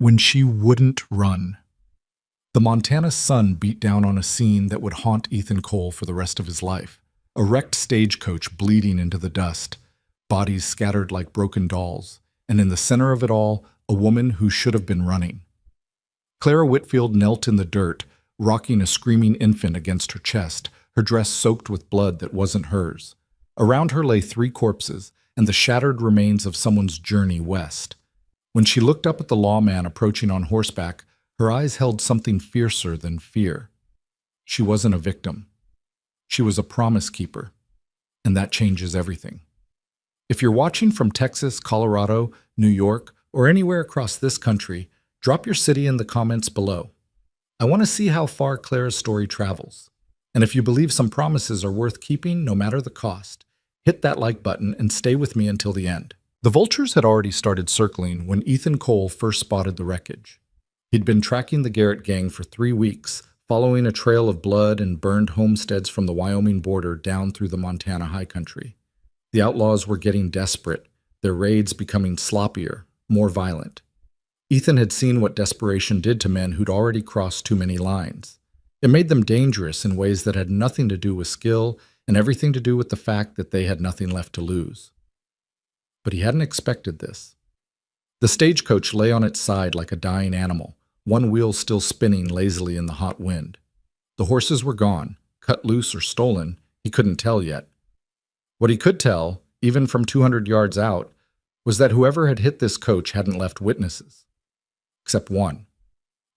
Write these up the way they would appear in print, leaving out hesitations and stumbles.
when she wouldn't run. The Montana sun beat down on a scene that would haunt Ethan Cole for the rest of his life. A wrecked stagecoach bleeding into the dust, bodies scattered like broken dolls, and in the center of it all, a woman who should have been running. Clara Whitfield knelt in the dirt, rocking a screaming infant against her chest, her dress soaked with blood that wasn't hers. Around her lay 3 corpses and the shattered remains of someone's journey west. When she looked up at the lawman approaching on horseback, her eyes held something fiercer than fear. She wasn't a victim. She was a promise keeper, and that changes everything. If you're watching from Texas, Colorado, New York, or anywhere across this country, drop your city in the comments below. I want to see how far Clara's story travels. And if you believe some promises are worth keeping no matter the cost, hit that like button and stay with me until the end. The vultures had already started circling when Ethan Cole first spotted the wreckage. He'd been tracking the Garrett gang for 3 weeks, following a trail of blood and burned homesteads from the Wyoming border down through the Montana high country. The outlaws were getting desperate, their raids becoming sloppier, more violent. Ethan had seen what desperation did to men who'd already crossed too many lines. It made them dangerous in ways that had nothing to do with skill and everything to do with the fact that they had nothing left to lose. But he hadn't expected this. The stagecoach lay on its side like a dying animal, one wheel still spinning lazily in the hot wind. The horses were gone, cut loose or stolen, he couldn't tell yet. What he could tell, even from 200 yards out, was that whoever had hit this coach hadn't left witnesses. Except one.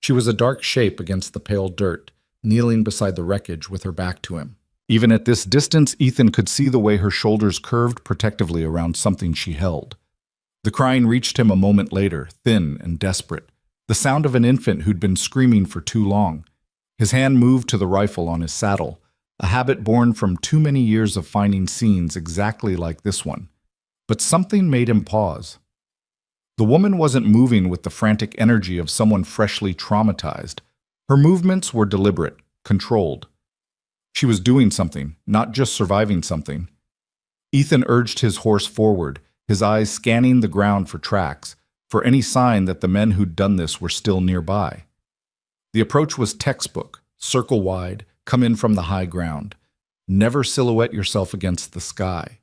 She was a dark shape against the pale dirt, kneeling beside the wreckage with her back to him. Even at this distance, Ethan could see the way her shoulders curved protectively around something she held. The crying reached him a moment later, thin and desperate, the sound of an infant who'd been screaming for too long. His hand moved to the rifle on his saddle, a habit born from too many years of finding scenes exactly like this one. But something made him pause. The woman wasn't moving with the frantic energy of someone freshly traumatized. Her movements were deliberate, controlled. She was doing something, not just surviving something. Ethan urged his horse forward, his eyes scanning the ground for tracks, for any sign that the men who'd done this were still nearby. The approach was textbook, circle wide, come in from the high ground. Never silhouette yourself against the sky.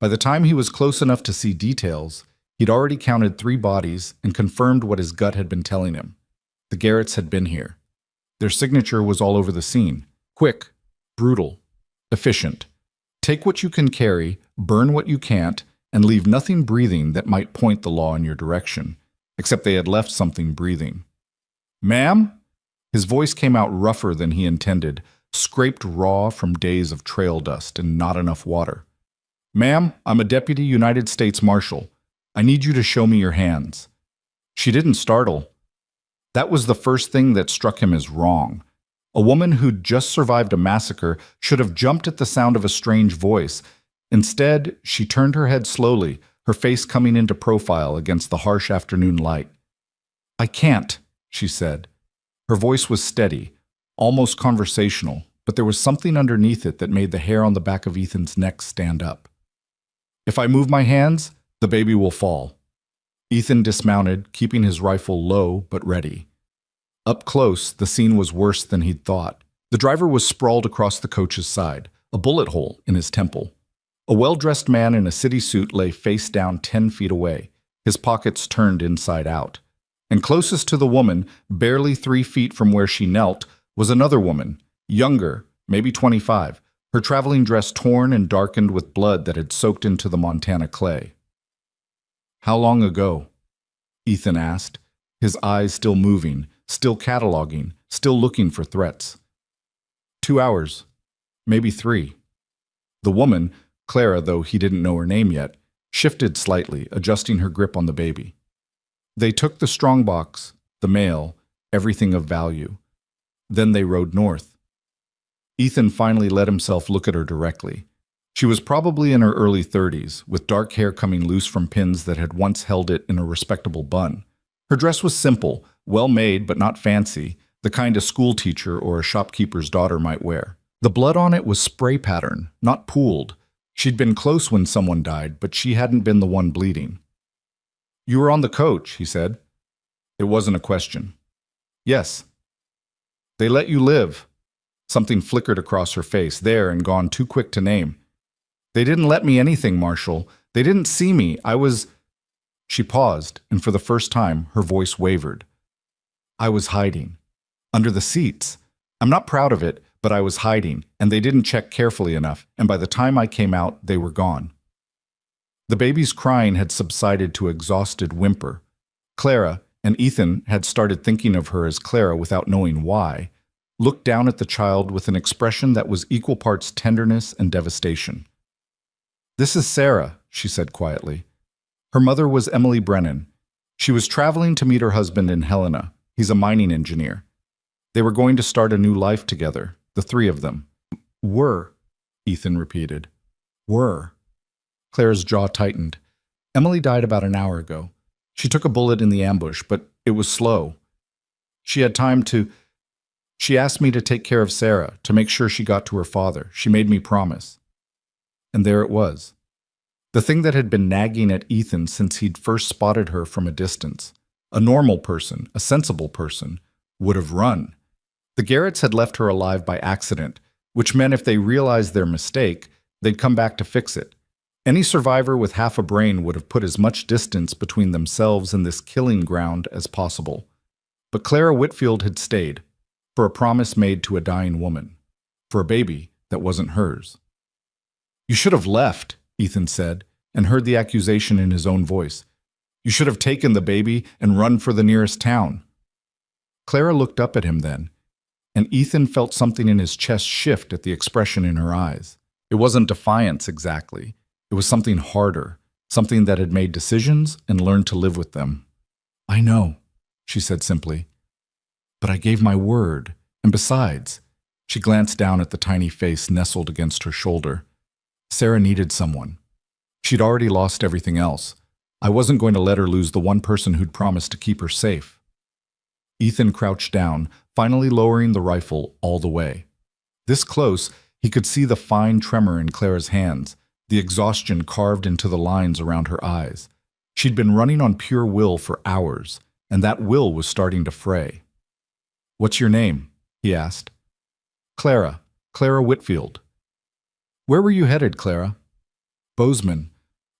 By the time he was close enough to see details, he'd already counted 3 bodies and confirmed what his gut had been telling him. The Garretts had been here. Their signature was all over the scene. Quick, brutal, efficient. Take what you can carry, burn what you can't, and leave nothing breathing that might point the law in your direction, except they had left something breathing. "Ma'am?" His voice came out rougher than he intended, scraped raw from days of trail dust and not enough water. "Ma'am, I'm a Deputy United States Marshal. I need you to show me your hands." She didn't startle. That was the first thing that struck him as wrong. A woman who'd just survived a massacre should have jumped at the sound of a strange voice. Instead, she turned her head slowly, her face coming into profile against the harsh afternoon light. "I can't," she said. Her voice was steady, almost conversational, but there was something underneath it that made the hair on the back of Ethan's neck stand up. "If I move my hands, the baby will fall." Ethan dismounted, keeping his rifle low but ready. Up close, the scene was worse than he'd thought. The driver was sprawled across the coach's side, a bullet hole in his temple. A well-dressed man in a city suit lay face down 10 feet away, his pockets turned inside out. And closest to the woman, barely 3 feet from where she knelt, was another woman, younger, maybe 25, her traveling dress torn and darkened with blood that had soaked into the Montana clay. "How long ago?" Ethan asked, his eyes still moving, still cataloging, still looking for threats. 2 hours, maybe 3. The woman, Clara, though he didn't know her name yet, shifted slightly, adjusting her grip on the baby. They took the strongbox, the mail, everything of value. Then they rode north. Ethan finally let himself look at her directly. She was probably in her early 30s, with dark hair coming loose from pins that had once held it in a respectable bun. Her dress was simple, well-made but not fancy, the kind a schoolteacher or a shopkeeper's daughter might wear. The blood on it was spray pattern, not pooled. She'd been close when someone died, but she hadn't been the one bleeding. "You were on the coach," he said. It wasn't a question. Yes. They let you live. Something flickered across her face, there and gone too quick to name. They didn't let me anything, Marshall. They didn't see me. I was... She paused, and for the first time, her voice wavered. I was hiding. Under the seats. I'm not proud of it, but I was hiding, and they didn't check carefully enough, and by the time I came out, they were gone. The baby's crying had subsided to exhausted whimper. Clara, and Ethan had started thinking of her as Clara without knowing why, looked down at the child with an expression that was equal parts tenderness and devastation. This is Sarah, she said quietly. Her mother was Emily Brennan. She was traveling to meet her husband in Helena. He's a mining engineer. They were going to start a new life together, the three of them. Were, Ethan repeated. Were. Clara's jaw tightened. Emily died about an hour ago. She took a bullet in the ambush, but it was slow. She had time to... She asked me to take care of Sarah, to make sure she got to her father. She made me promise. And there it was. The thing that had been nagging at Ethan since he'd first spotted her from a distance. A normal person, a sensible person, would have run. The Garretts had left her alive by accident, which meant if they realized their mistake, they'd come back to fix it. Any survivor with half a brain would have put as much distance between themselves and this killing ground as possible. But Clara Whitfield had stayed, for a promise made to a dying woman, for a baby that wasn't hers. You should have left, Ethan said, and heard the accusation in his own voice. You should have taken the baby and run for the nearest town. Clara looked up at him then, and Ethan felt something in his chest shift at the expression in her eyes. It wasn't defiance exactly. It was something harder, something that had made decisions and learned to live with them. I know, she said simply. But I gave my word, and besides, she glanced down at the tiny face nestled against her shoulder. Sarah needed someone. She'd already lost everything else. I wasn't going to let her lose the one person who'd promised to keep her safe. Ethan crouched down, finally lowering the rifle all the way. This close, he could see the fine tremor in Clara's hands, the exhaustion carved into the lines around her eyes. She'd been running on pure will for hours, and that will was starting to fray. What's your name? He asked. Clara Whitfield. Where were you headed, Clara? Bozeman.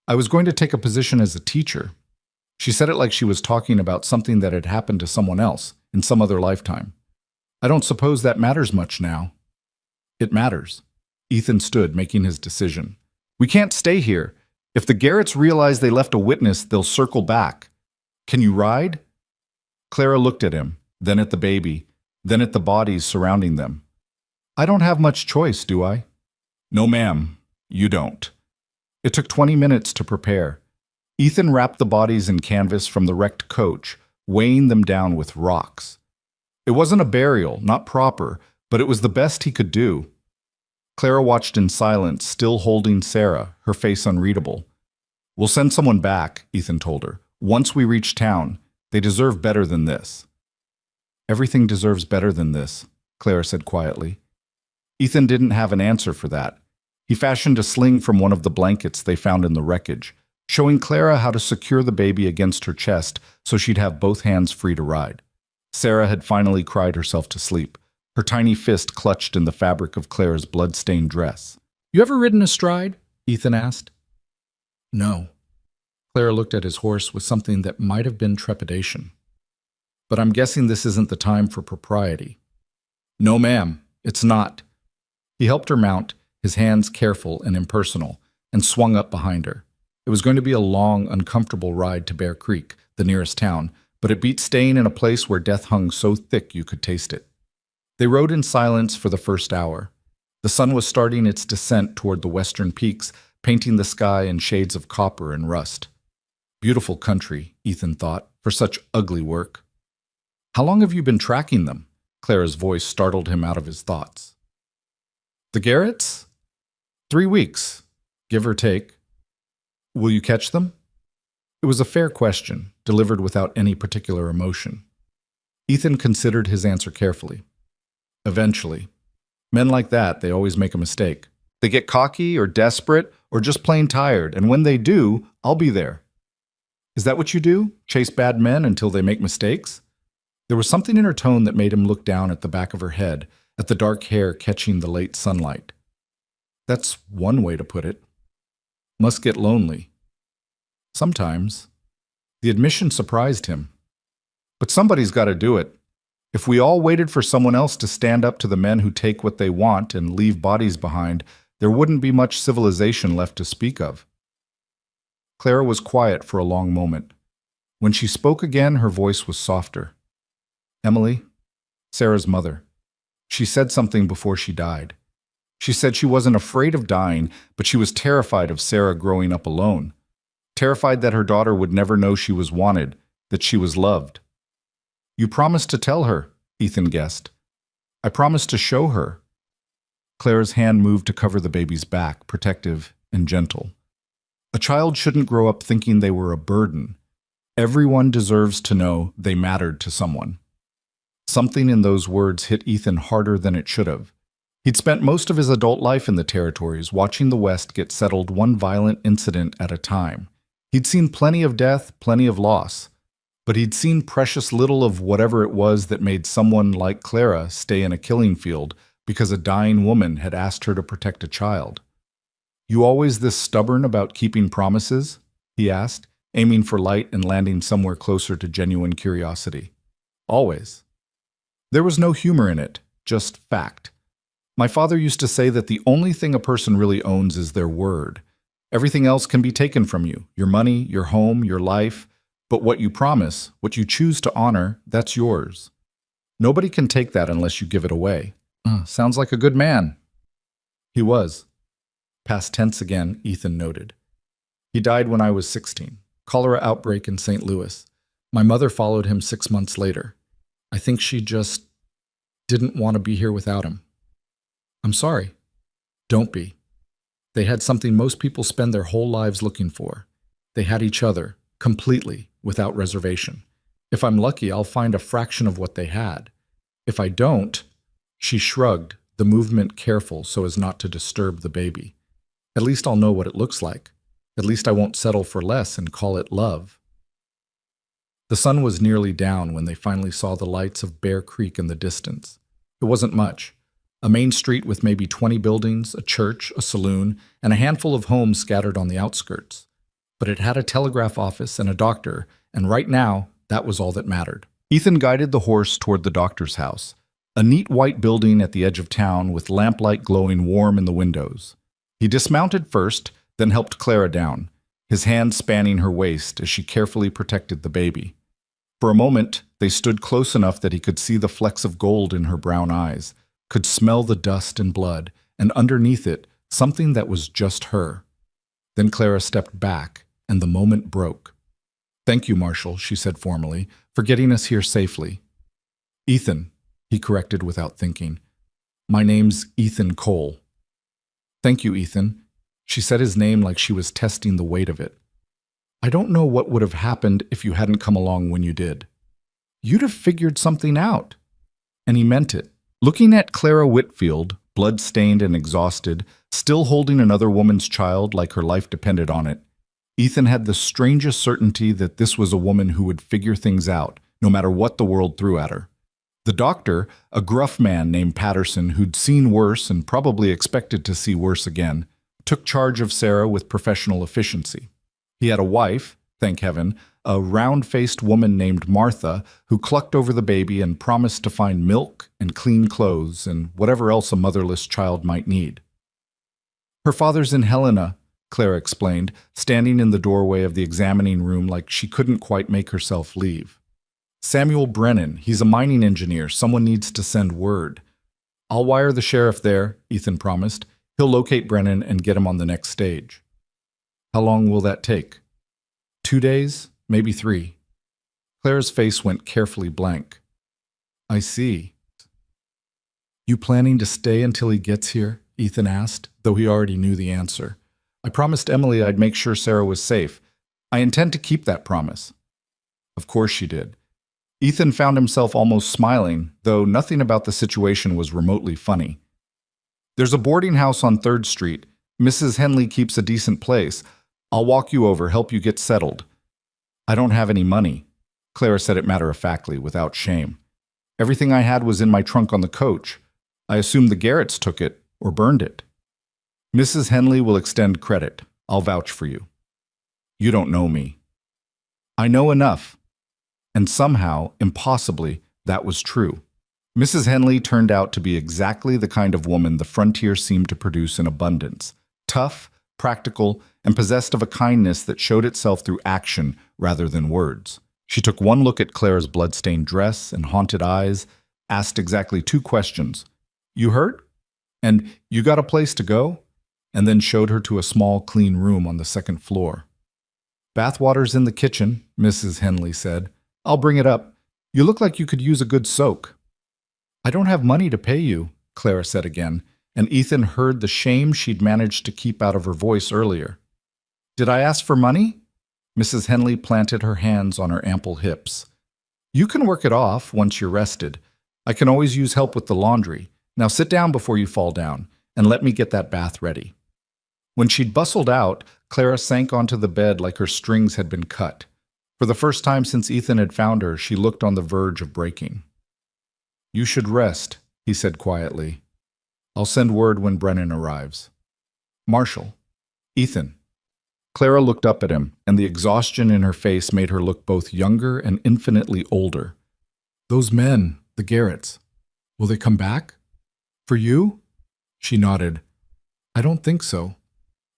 I was going to take a position as a teacher. She said it like she was talking about something that had happened to someone else in some other lifetime. I don't suppose that matters much now. It matters. Ethan stood, making his decision. We can't stay here. If the Garretts realize they left a witness, they'll circle back. Can you ride? Clara looked at him, then at the baby, then at the bodies surrounding them. I don't have much choice, do I? No, ma'am, you don't. It took 20 minutes to prepare. Ethan wrapped the bodies in canvas from the wrecked coach, weighing them down with rocks. It wasn't a burial, not proper, but it was the best he could do. Clara watched in silence, still holding Sarah, her face unreadable. We'll send someone back, Ethan told her. Once we reach town, they deserve better than this. Everything deserves better than this, Clara said quietly. Ethan didn't have an answer for that. He fashioned a sling from one of the blankets they found in the wreckage, showing Clara how to secure the baby against her chest so she'd have both hands free to ride. Sarah had finally cried herself to sleep, her tiny fist clutched in the fabric of Clara's blood-stained dress. You ever ridden astride? Ethan asked. No. Clara looked at his horse with something that might have been trepidation. But I'm guessing this isn't the time for propriety. No, ma'am, it's not. He helped her mount, his hands careful and impersonal, and swung up behind her. It was going to be a long, uncomfortable ride to Bear Creek, the nearest town, but it beat staying in a place where death hung so thick you could taste it. They rode in silence for the first hour. The sun was starting its descent toward the western peaks, painting the sky in shades of copper and rust. Beautiful country, Ethan thought, for such ugly work. How long have you been tracking them? Clara's voice startled him out of his thoughts. The Garretts? 3 weeks, give or take. Will you catch them? It was a fair question, delivered without any particular emotion. Ethan considered his answer carefully. Eventually. Men like that, they always make a mistake. They get cocky or desperate or just plain tired, and when they do, I'll be there. Is that what you do? Chase bad men until they make mistakes? There was something in her tone that made him look down at the back of her head, at the dark hair catching the late sunlight. That's one way to put it. Must get lonely. Sometimes. The admission surprised him. But somebody's got to do it. If we all waited for someone else to stand up to the men who take what they want and leave bodies behind, there wouldn't be much civilization left to speak of. Clara was quiet for a long moment. When she spoke again, her voice was softer. Emily, Sarah's mother. She said something before she died. She said she wasn't afraid of dying, but she was terrified of Sarah growing up alone. Terrified that her daughter would never know she was wanted, that she was loved. You promised to tell her, Ethan guessed. I promised to show her. Clara's hand moved to cover the baby's back, protective and gentle. A child shouldn't grow up thinking they were a burden. Everyone deserves to know they mattered to someone. Something in those words hit Ethan harder than it should have. He'd spent most of his adult life in the territories, watching the West get settled one violent incident at a time. He'd seen plenty of death, plenty of loss. But he'd seen precious little of whatever it was that made someone like Clara stay in a killing field because a dying woman had asked her to protect a child. You always this stubborn about keeping promises? He asked, aiming for light and landing somewhere closer to genuine curiosity. Always. There was no humor in it, just fact. My father used to say that the only thing a person really owns is their word. Everything else can be taken from you, your money, your home, your life. But what you promise, what you choose to honor, that's yours. Nobody can take that unless you give it away. Sounds like a good man. He was. Past tense again, Ethan noted. He died when I was 16. Cholera outbreak in St. Louis. My mother followed him 6 months later. I think she just didn't want to be here without him. I'm sorry. Don't be. They had something most people spend their whole lives looking for. They had each other, completely, without reservation. If I'm lucky, I'll find a fraction of what they had. If I don't, she shrugged, the movement careful so as not to disturb the baby. At least I'll know what it looks like. At least I won't settle for less and call it love. The sun was nearly down when they finally saw the lights of Bear Creek in the distance. It wasn't much. A main street with maybe 20 buildings, a church, a saloon, and a handful of homes scattered on the outskirts. But it had a telegraph office and a doctor, and right now, that was all that mattered. Ethan guided the horse toward the doctor's house, a neat white building at the edge of town with lamplight glowing warm in the windows. He dismounted first, then helped Clara down, his hand spanning her waist as she carefully protected the baby. For a moment, they stood close enough that he could see the flecks of gold in her brown eyes, could smell the dust and blood, and underneath it, something that was just her. Then Clara stepped back, and the moment broke. Thank you, Marshal, she said formally, for getting us here safely. Ethan, he corrected without thinking. My name's Ethan Cole. Thank you, Ethan. She said his name like she was testing the weight of it. I don't know what would have happened if you hadn't come along when you did. You'd have figured something out. And he meant it. Looking at Clara Whitfield, blood-stained and exhausted, still holding another woman's child like her life depended on it, Ethan had the strangest certainty that this was a woman who would figure things out, no matter what the world threw at her. The doctor, a gruff man named Patterson who'd seen worse and probably expected to see worse again, took charge of Sarah with professional efficiency. He had a wife, thank heaven, a round-faced woman named Martha who clucked over the baby and promised to find milk and clean clothes and whatever else a motherless child might need. Her father's in Helena, Clara explained, standing in the doorway of the examining room like she couldn't quite make herself leave. Samuel Brennan, he's a mining engineer. Someone needs to send word. I'll wire the sheriff there, Ethan promised. He'll locate Brennan and get him on the next stage. How long will that take? 2 days, maybe 3. Clara's face went carefully blank. I see. You planning to stay until he gets here? Ethan asked, though he already knew the answer. I promised Emily I'd make sure Sarah was safe. I intend to keep that promise. Of course she did. Ethan found himself almost smiling, though nothing about the situation was remotely funny. There's a boarding house on 3rd Street. Mrs. Henley keeps a decent place. I'll walk you over, help you get settled. I don't have any money. Clara said it matter-of-factly, without shame. Everything I had was in my trunk on the coach. I assume the Garretts took it or burned it. Mrs. Henley will extend credit. I'll vouch for you. You don't know me. I know enough. And somehow, impossibly, that was true. Mrs. Henley turned out to be exactly the kind of woman the frontier seemed to produce in abundance. Tough, practical, and possessed of a kindness that showed itself through action rather than words. She took one look at Clara's blood-stained dress and haunted eyes, asked exactly 2 questions. You hurt? And you got a place to go? And then showed her to a small, clean room on the 2nd floor. Bathwater's in the kitchen, Mrs. Henley said. I'll bring it up. You look like you could use a good soak. I don't have money to pay you, Clara said again, and Ethan heard the shame she'd managed to keep out of her voice earlier. Did I ask for money? Mrs. Henley planted her hands on her ample hips. You can work it off once you're rested. I can always use help with the laundry. Now sit down before you fall down, and let me get that bath ready. When she'd bustled out, Clara sank onto the bed like her strings had been cut. For the first time since Ethan had found her, she looked on the verge of breaking. You should rest, he said quietly. I'll send word when Brennan arrives. Marshall. Ethan. Clara looked up at him, and the exhaustion in her face made her look both younger and infinitely older. Those men, the Garretts, will they come back? For you? She nodded. I don't think so.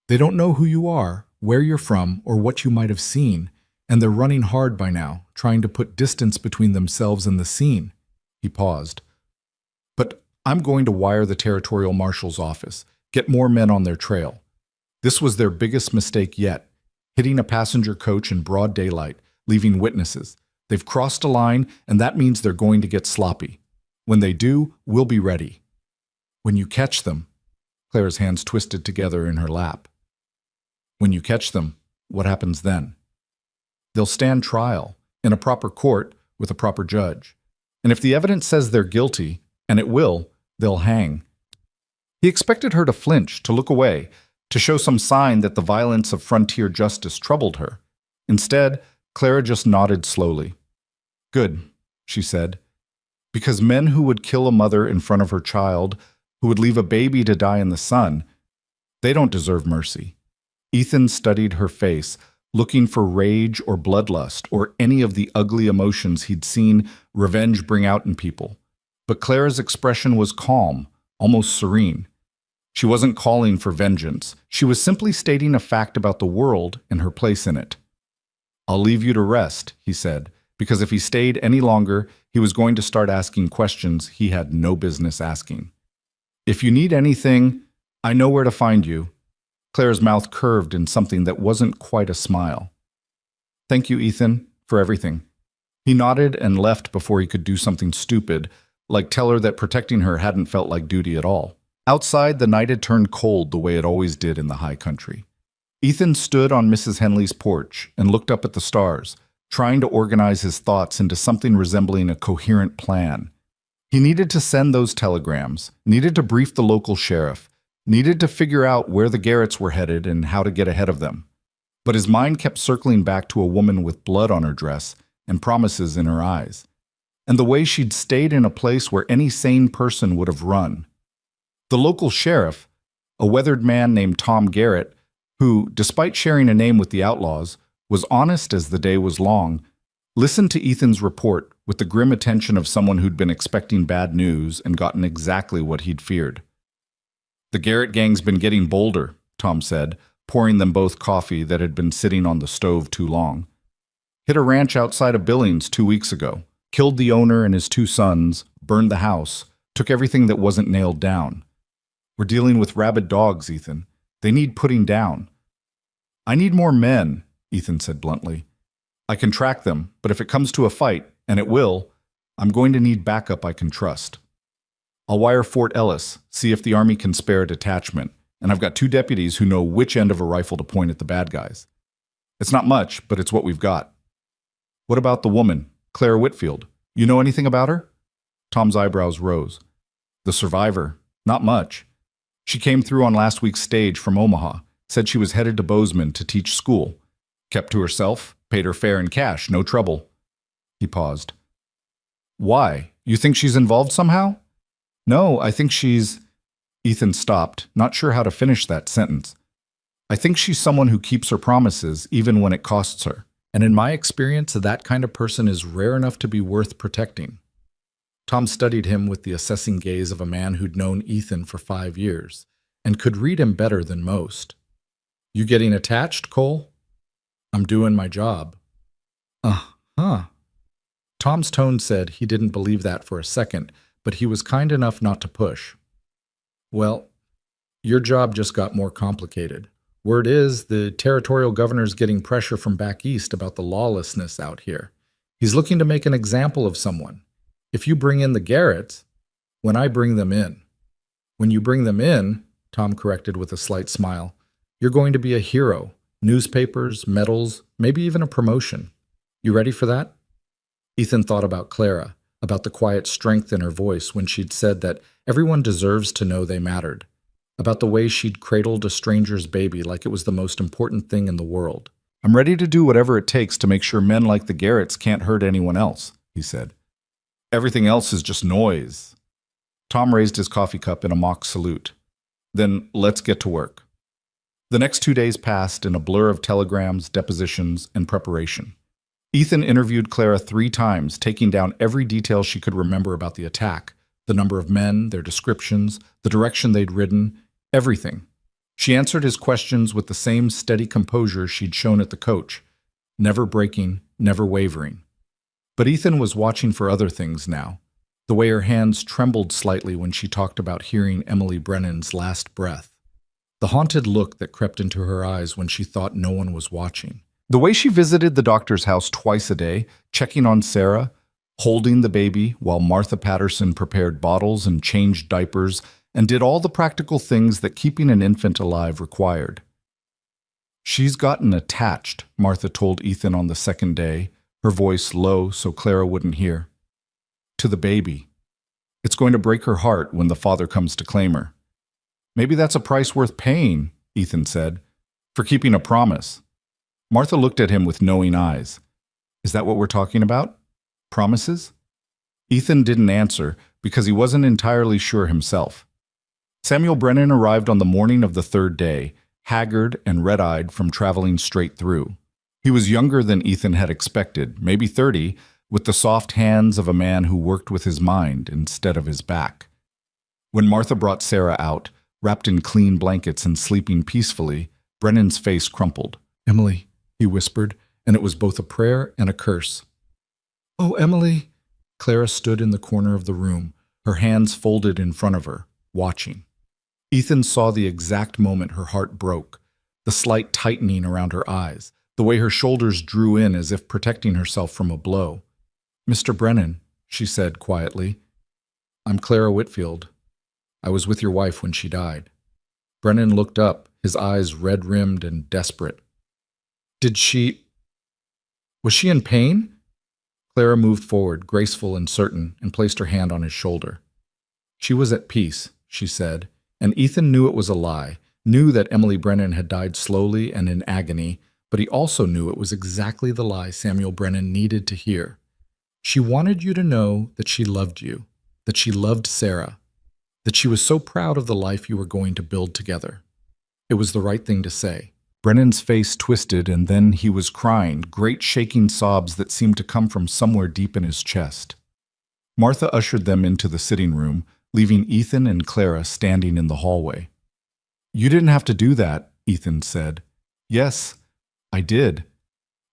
They don't know who you are, where you're from, or what you might have seen, and they're running hard by now, trying to put distance between themselves and the scene. He paused. But I'm going to wire the territorial marshal's office, get more men on their trail. This was their biggest mistake yet, hitting a passenger coach in broad daylight, leaving witnesses. They've crossed a line, and that means they're going to get sloppy. When they do, we'll be ready. When you catch them, Clara's hands twisted together in her lap. When you catch them, what happens then? They'll stand trial, in a proper court, with a proper judge. And if the evidence says they're guilty, and it will, they'll hang. He expected her to flinch, to look away, to show some sign that the violence of frontier justice troubled her. Instead, Clara just nodded slowly. Good, she said, because men who would kill a mother in front of her child, who would leave a baby to die in the sun, they don't deserve mercy. Ethan studied her face, looking for rage or bloodlust or any of the ugly emotions he'd seen revenge bring out in people. But Clara's expression was calm, almost serene. She wasn't calling for vengeance. She was simply stating a fact about the world and her place in it. I'll leave you to rest, he said, because if he stayed any longer, he was going to start asking questions he had no business asking. If you need anything, I know where to find you. Clara's mouth curved in something that wasn't quite a smile. Thank you, Ethan, for everything. He nodded and left before he could do something stupid, like tell her that protecting her hadn't felt like duty at all. Outside, the night had turned cold the way it always did in the high country. Ethan stood on Mrs. Henley's porch and looked up at the stars, trying to organize his thoughts into something resembling a coherent plan. He needed to send those telegrams, needed to brief the local sheriff, needed to figure out where the Garretts were headed and how to get ahead of them. But his mind kept circling back to a woman with blood on her dress and promises in her eyes, and the way she'd stayed in a place where any sane person would have run. The local sheriff, a weathered man named Tom Garrett, who, despite sharing a name with the outlaws, was honest as the day was long, listened to Ethan's report with the grim attention of someone who'd been expecting bad news and gotten exactly what he'd feared. The Garrett gang's been getting bolder, Tom said, pouring them both coffee that had been sitting on the stove too long. Hit a ranch outside of Billings 2 weeks ago, killed the owner and his 2 sons, burned the house, took everything that wasn't nailed down. We're dealing with rabid dogs, Ethan. They need putting down. I need more men, Ethan said bluntly. I can track them, but if it comes to a fight, and it will, I'm going to need backup I can trust. I'll wire Fort Ellis, see if the Army can spare a detachment, and I've got 2 deputies who know which end of a rifle to point at the bad guys. It's not much, but it's what we've got. What about the woman, Clara Whitfield? You know anything about her? Tom's eyebrows rose. The survivor? Not much. She came through on last week's stage from Omaha, said she was headed to Bozeman to teach school. Kept to herself, Paid her fare in cash, no trouble. He paused. Why? You think she's involved somehow? No, I think she's... Ethan stopped, not sure how to finish that sentence. I think she's someone who keeps her promises, even when it costs her. And in my experience, that kind of person is rare enough to be worth protecting. Tom studied him with the assessing gaze of a man who'd known Ethan for 5 years, and could read him better than most. You getting attached, Cole? I'm doing my job. Uh-huh. Tom's tone said he didn't believe that for a second, but he was kind enough not to push. Well, your job just got more complicated. Word is, the territorial governor's getting pressure from back east about the lawlessness out here. He's looking to make an example of someone. If you bring in the Garretts, when I bring them in. When you bring them in, Tom corrected with a slight smile, you're going to be a hero. Newspapers, medals, maybe even a promotion. You ready for that? Ethan thought about Clara, about the quiet strength in her voice when she'd said that everyone deserves to know they mattered, about the way she'd cradled a stranger's baby like it was the most important thing in the world. I'm ready to do whatever it takes to make sure men like the Garretts can't hurt anyone else, he said. Everything else is just noise. Tom raised his coffee cup in a mock salute. Then let's get to work. The next 2 days passed in a blur of telegrams, depositions, and preparation. Ethan interviewed Clara 3 times, taking down every detail she could remember about the attack, the number of men, their descriptions, the direction they'd ridden, everything. She answered his questions with the same steady composure she'd shown at the coach, never breaking, never wavering. But Ethan was watching for other things now, the way her hands trembled slightly when she talked about hearing Emily Brennan's last breath, the haunted look that crept into her eyes when she thought no one was watching, the way she visited the doctor's house twice a day, checking on Sarah, holding the baby while Martha Patterson prepared bottles and changed diapers and did all the practical things that keeping an infant alive required. She's gotten attached, Martha told Ethan on the second day, her voice low so Clara wouldn't hear. To the baby. It's going to break her heart when the father comes to claim her. Maybe that's a price worth paying, Ethan said, for keeping a promise. Martha looked at him with knowing eyes. Is that what we're talking about? Promises? Ethan didn't answer because he wasn't entirely sure himself. Samuel Brennan arrived on the morning of the 3rd day, haggard and red-eyed from traveling straight through. He was younger than Ethan had expected, maybe 30, with the soft hands of a man who worked with his mind instead of his back. When Martha brought Sarah out, wrapped in clean blankets and sleeping peacefully, Brennan's face crumpled. Emily, he whispered, and it was both a prayer and a curse. Oh, Emily! Clara stood in the corner of the room, her hands folded in front of her, watching. Ethan saw the exact moment her heart broke, the slight tightening around her eyes, the way her shoulders drew in as if protecting herself from a blow. Mr. Brennan, she said quietly, I'm Clara Whitfield. I was with your wife when she died. Brennan looked up, his eyes red-rimmed and desperate. Was she in pain? Clara moved forward, graceful and certain, and placed her hand on his shoulder. She was at peace, she said, and Ethan knew it was a lie, knew that Emily Brennan had died slowly and in agony, but he also knew it was exactly the lie Samuel Brennan needed to hear. She wanted you to know that she loved you, that she loved Sarah, that she was so proud of the life you were going to build together. It was the right thing to say. Brennan's face twisted, and then he was crying, great shaking sobs that seemed to come from somewhere deep in his chest. Martha ushered them into the sitting room, leaving Ethan and Clara standing in the hallway. You didn't have to do that, Ethan said. Yes, I did.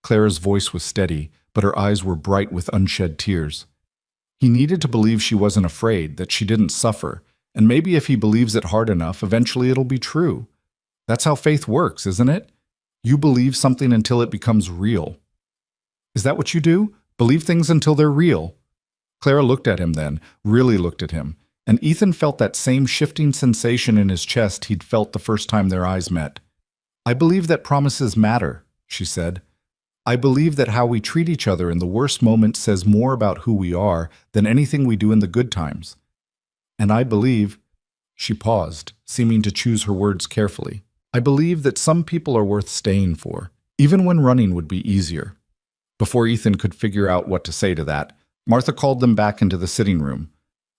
Clara's voice was steady, but her eyes were bright with unshed tears. He needed to believe she wasn't afraid, that she didn't suffer, and maybe if he believes it hard enough, eventually it'll be true. That's how faith works, isn't it? You believe something until it becomes real. Is that what you do? Believe things until they're real? Clara looked at him then, really looked at him, and Ethan felt that same shifting sensation in his chest he'd felt the first time their eyes met. I believe that promises matter, she said. I believe that how we treat each other in the worst moments says more about who we are than anything we do in the good times. And I believe, she paused, seeming to choose her words carefully, I believe that some people are worth staying for, even when running would be easier. Before Ethan could figure out what to say to that, Martha called them back into the sitting room.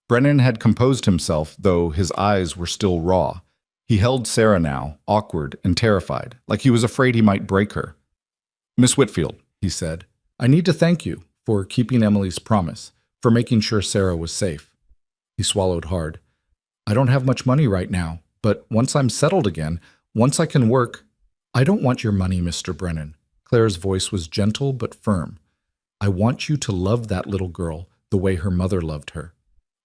Brennan had composed himself, though his eyes were still raw. He held Sarah now, awkward and terrified, like he was afraid he might break her. "Miss Whitfield," he said, "I need to thank you for keeping Emily's promise, for making sure Sarah was safe." He swallowed hard. "I don't have much money right now, but once I'm settled again, once I can work—" "I don't want your money, Mr. Brennan." Claire's voice was gentle but firm. "I want you to love that little girl the way her mother loved her.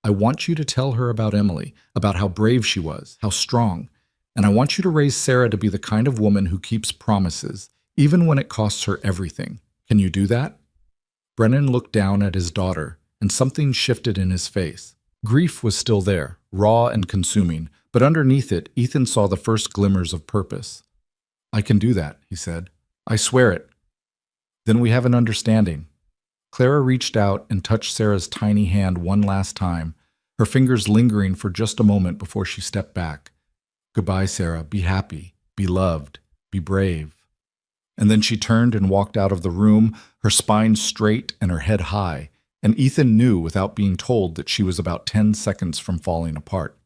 I want you to tell her about Emily, about how brave she was, how strong. And I want you to raise Sarah to be the kind of woman who keeps promises, even when it costs her everything. Can you do that?" Brennan looked down at his daughter, and something shifted in his face. Grief was still there, raw and consuming, but underneath it, Ethan saw the first glimmers of purpose. "I can do that," he said. "I swear it." "Then we have an understanding." Clara reached out and touched Sarah's tiny hand one last time, her fingers lingering for just a moment before she stepped back. "Goodbye, Sarah. Be happy, be loved, be brave." And then she turned and walked out of the room, her spine straight and her head high, and Ethan knew without being told that she was about 10 seconds from falling apart.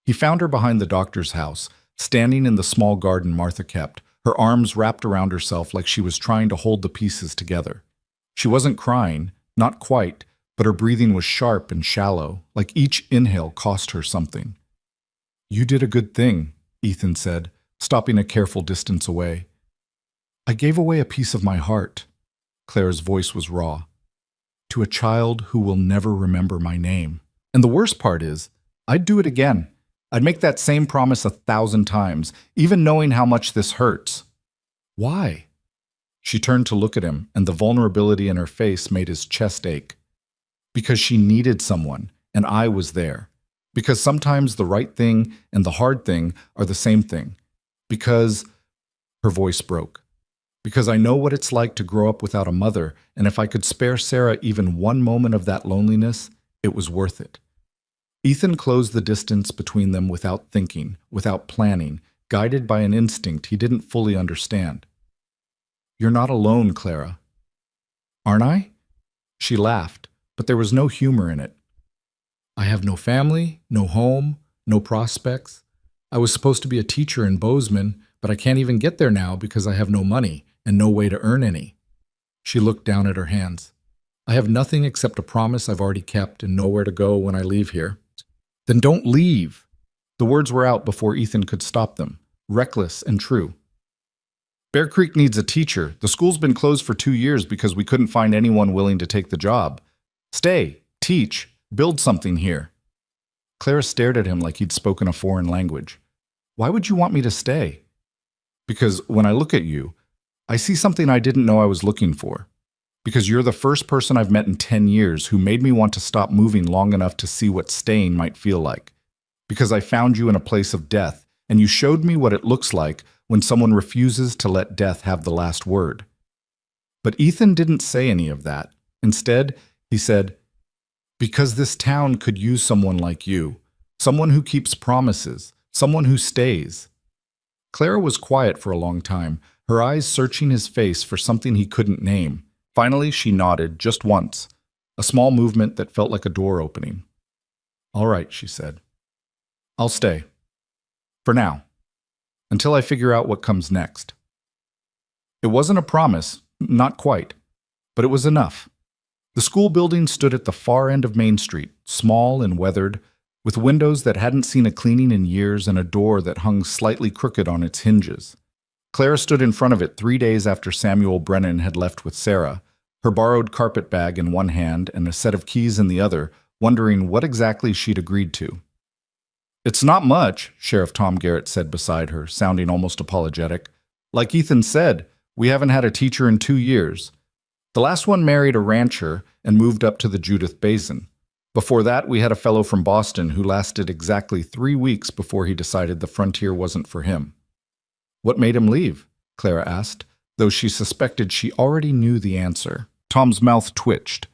He found her behind the doctor's house, standing in the small garden Martha kept, her arms wrapped around herself like she was trying to hold the pieces together. She wasn't crying, not quite, but her breathing was sharp and shallow, like each inhale cost her something. "You did a good thing," Ethan said, stopping a careful distance away. "I gave away a piece of my heart." Claire's voice was raw. "To a child who will never remember my name. And the worst part is, I'd do it again. I'd make that same promise 1,000 times, even knowing how much this hurts." "Why?" She turned to look at him, and the vulnerability in her face made his chest ache. "Because she needed someone, and I was there. Because sometimes the right thing and the hard thing are the same thing. Because—" Her voice broke. "Because I know what it's like to grow up without a mother, and if I could spare Sarah even one moment of that loneliness, it was worth it." Ethan closed the distance between them without thinking, without planning, guided by an instinct he didn't fully understand. "You're not alone, Clara." "Aren't I?" She laughed, but there was no humor in it. "I have no family, no home, no prospects. I was supposed to be a teacher in Bozeman, but I can't even get there now because I have no money and no way to earn any." She looked down at her hands. "I have nothing except a promise I've already kept and nowhere to go when I leave here." "Then don't leave." The words were out before Ethan could stop them, reckless and true. "Bear Creek needs a teacher. The school's been closed for 2 years because we couldn't find anyone willing to take the job. Stay, teach, build something here." Clara stared at him like he'd spoken a foreign language. "Why would you want me to stay?" "Because when I look at you, I see something I didn't know I was looking for. Because you're the first person I've met in 10 years who made me want to stop moving long enough to see what staying might feel like. Because I found you in a place of death, and you showed me what it looks like when someone refuses to let death have the last word." But Ethan didn't say any of that. Instead, he said, "Because this town could use someone like you, someone who keeps promises, someone who stays." Clara was quiet for a long time, her eyes searching his face for something he couldn't name. Finally, she nodded just once, a small movement that felt like a door opening. "All right," she said. "I'll stay. For now. Until I figure out what comes next." It wasn't a promise, not quite, but it was enough. The school building stood at the far end of Main Street, small and weathered, with windows that hadn't seen a cleaning in years and a door that hung slightly crooked on its hinges. Clara stood in front of it 3 days after Samuel Brennan had left with Sarah, her borrowed carpet bag in one hand and a set of keys in the other, wondering what exactly she'd agreed to. "It's not much," Sheriff Tom Garrett said beside her, sounding almost apologetic. "Like Ethan said, we haven't had a teacher in 2 years. The last one married a rancher and moved up to the Judith Basin. Before that, we had a fellow from Boston who lasted exactly 3 weeks before he decided the frontier wasn't for him." "What made him leave?" Clara asked, though she suspected she already knew the answer. Tom's mouth twitched.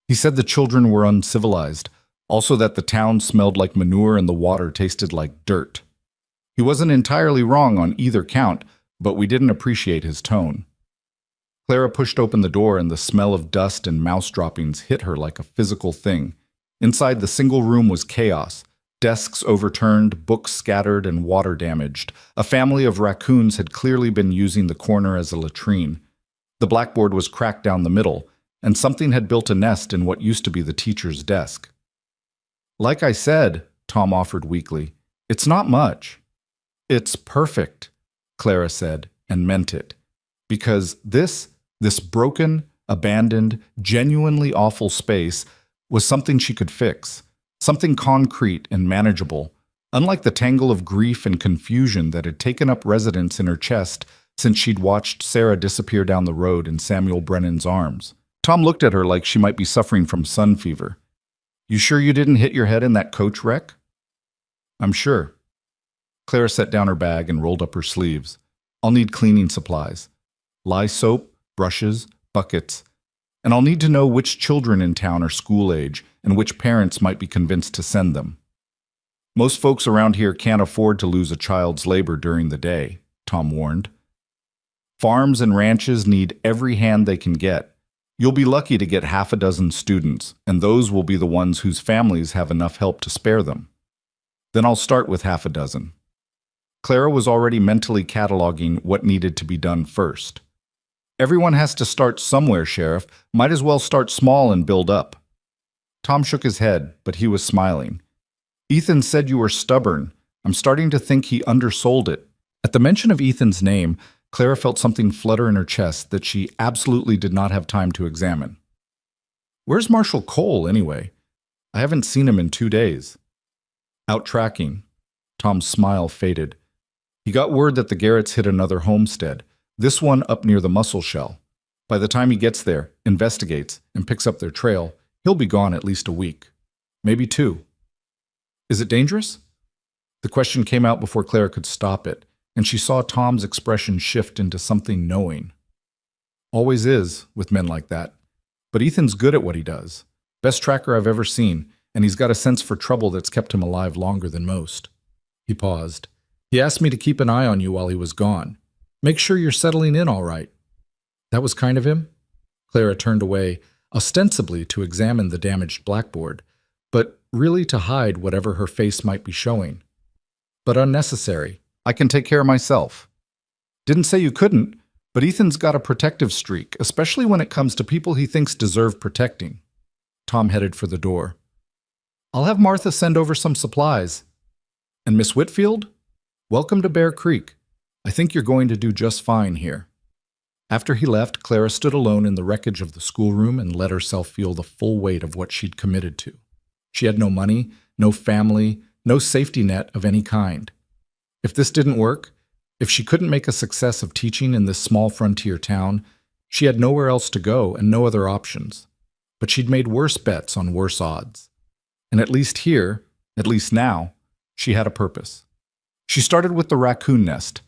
"He said the children were uncivilized, also that the town smelled like manure and the water tasted like dirt. He wasn't entirely wrong on either count, but we didn't appreciate his tone." Clara pushed open the door and the smell of dust and mouse droppings hit her like a physical thing. Inside, the single room was chaos. Desks overturned, books scattered, and water damaged. A family of raccoons had clearly been using the corner as a latrine. The blackboard was cracked down the middle, and something had built a nest in what used to be the teacher's desk. "Like I said," Tom offered weakly, "it's not much." "It's perfect," Clara said, and meant it. Because this broken, abandoned, genuinely awful space was something she could fix. Something concrete and manageable, unlike the tangle of grief and confusion that had taken up residence in her chest since she'd watched Sarah disappear down the road in Samuel Brennan's arms. Tom looked at her like she might be suffering from sun fever. "You sure you didn't hit your head in that coach wreck?" "I'm sure." Clara set down her bag and rolled up her sleeves. "I'll need cleaning supplies. Lye soap, brushes, buckets. And I'll need to know which children in town are school age and which parents might be convinced to send them. Most folks around here can't afford to lose a child's labor during the day," Tom warned. "Farms and ranches need every hand they can get. You'll be lucky to get half a dozen students, and those will be the ones whose families have enough help to spare them. Then I'll start with half a dozen." Clara was already mentally cataloging what needed to be done first. "Everyone has to start somewhere, Sheriff. Might as well start small and build up." Tom shook his head, but he was smiling. "Ethan said you were stubborn. I'm starting to think he undersold it." At the mention of Ethan's name, Clara felt something flutter in her chest that she absolutely did not have time to examine. "Where's Marshal Cole, anyway? I haven't seen him in 2 days." "Out tracking." Tom's smile faded. "He got word that the Garretts hit another homestead, this one up near the mussel shell. By the time he gets there, investigates, and picks up their trail, he'll be gone at least a week. Maybe 2. Is it dangerous?" The question came out before Clara could stop it, and she saw Tom's expression shift into something knowing. "Always is, with men like that. But Ethan's good at what he does. Best tracker I've ever seen, and he's got a sense for trouble that's kept him alive longer than most." He paused. "He asked me to keep an eye on you while he was gone. Make sure you're settling in all right." "That was kind of him?" Clara turned away, ostensibly to examine the damaged blackboard, but really to hide whatever her face might be showing. "But unnecessary. I can take care of myself." "Didn't say you couldn't, but Ethan's got a protective streak, especially when it comes to people he thinks deserve protecting." Tom headed for the door. "I'll have Martha send over some supplies. And Miss Whitfield? Welcome to Bear Creek. I think you're going to do just fine here." After he left, Clara stood alone in the wreckage of the schoolroom and let herself feel the full weight of what she'd committed to. She had no money, no family, no safety net of any kind. If this didn't work, if she couldn't make a success of teaching in this small frontier town, she had nowhere else to go and no other options. But she'd made worse bets on worse odds. And at least here, at least now, she had a purpose. She started with the raccoon nest.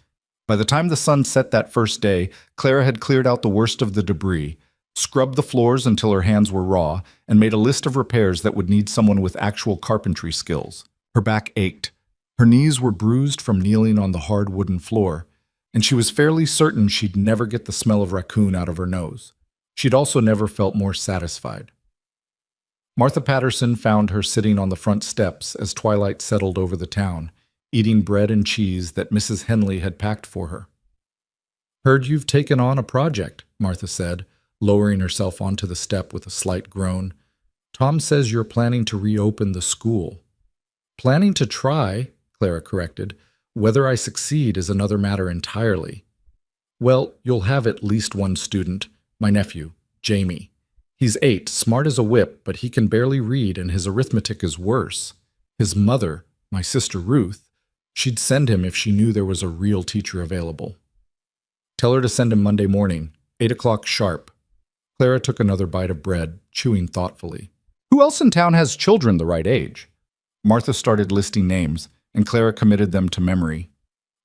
By the time the sun set that first day, Clara had cleared out the worst of the debris, scrubbed the floors until her hands were raw, and made a list of repairs that would need someone with actual carpentry skills. Her back ached. Her knees were bruised from kneeling on the hard wooden floor, and she was fairly certain she'd never get the smell of raccoon out of her nose. She'd also never felt more satisfied. Martha Patterson found her sitting on the front steps as twilight settled over the town, eating bread and cheese that Mrs. Henley had packed for her. "Heard you've taken on a project," Martha said, lowering herself onto the step with a slight groan. "Tom says you're planning to reopen the school." "Planning to try," Clara corrected. "Whether I succeed is another matter entirely." "Well, you'll have at least one student, my nephew, Jamie. He's 8, smart as a whip, but he can barely read and his arithmetic is worse. His mother, my sister Ruth, she'd send him if she knew there was a real teacher available. Tell her to send him Monday morning, 8 o'clock sharp." Clara took another bite of bread, chewing thoughtfully. "Who else in town has children the right age?" Martha started listing names, and Clara committed them to memory.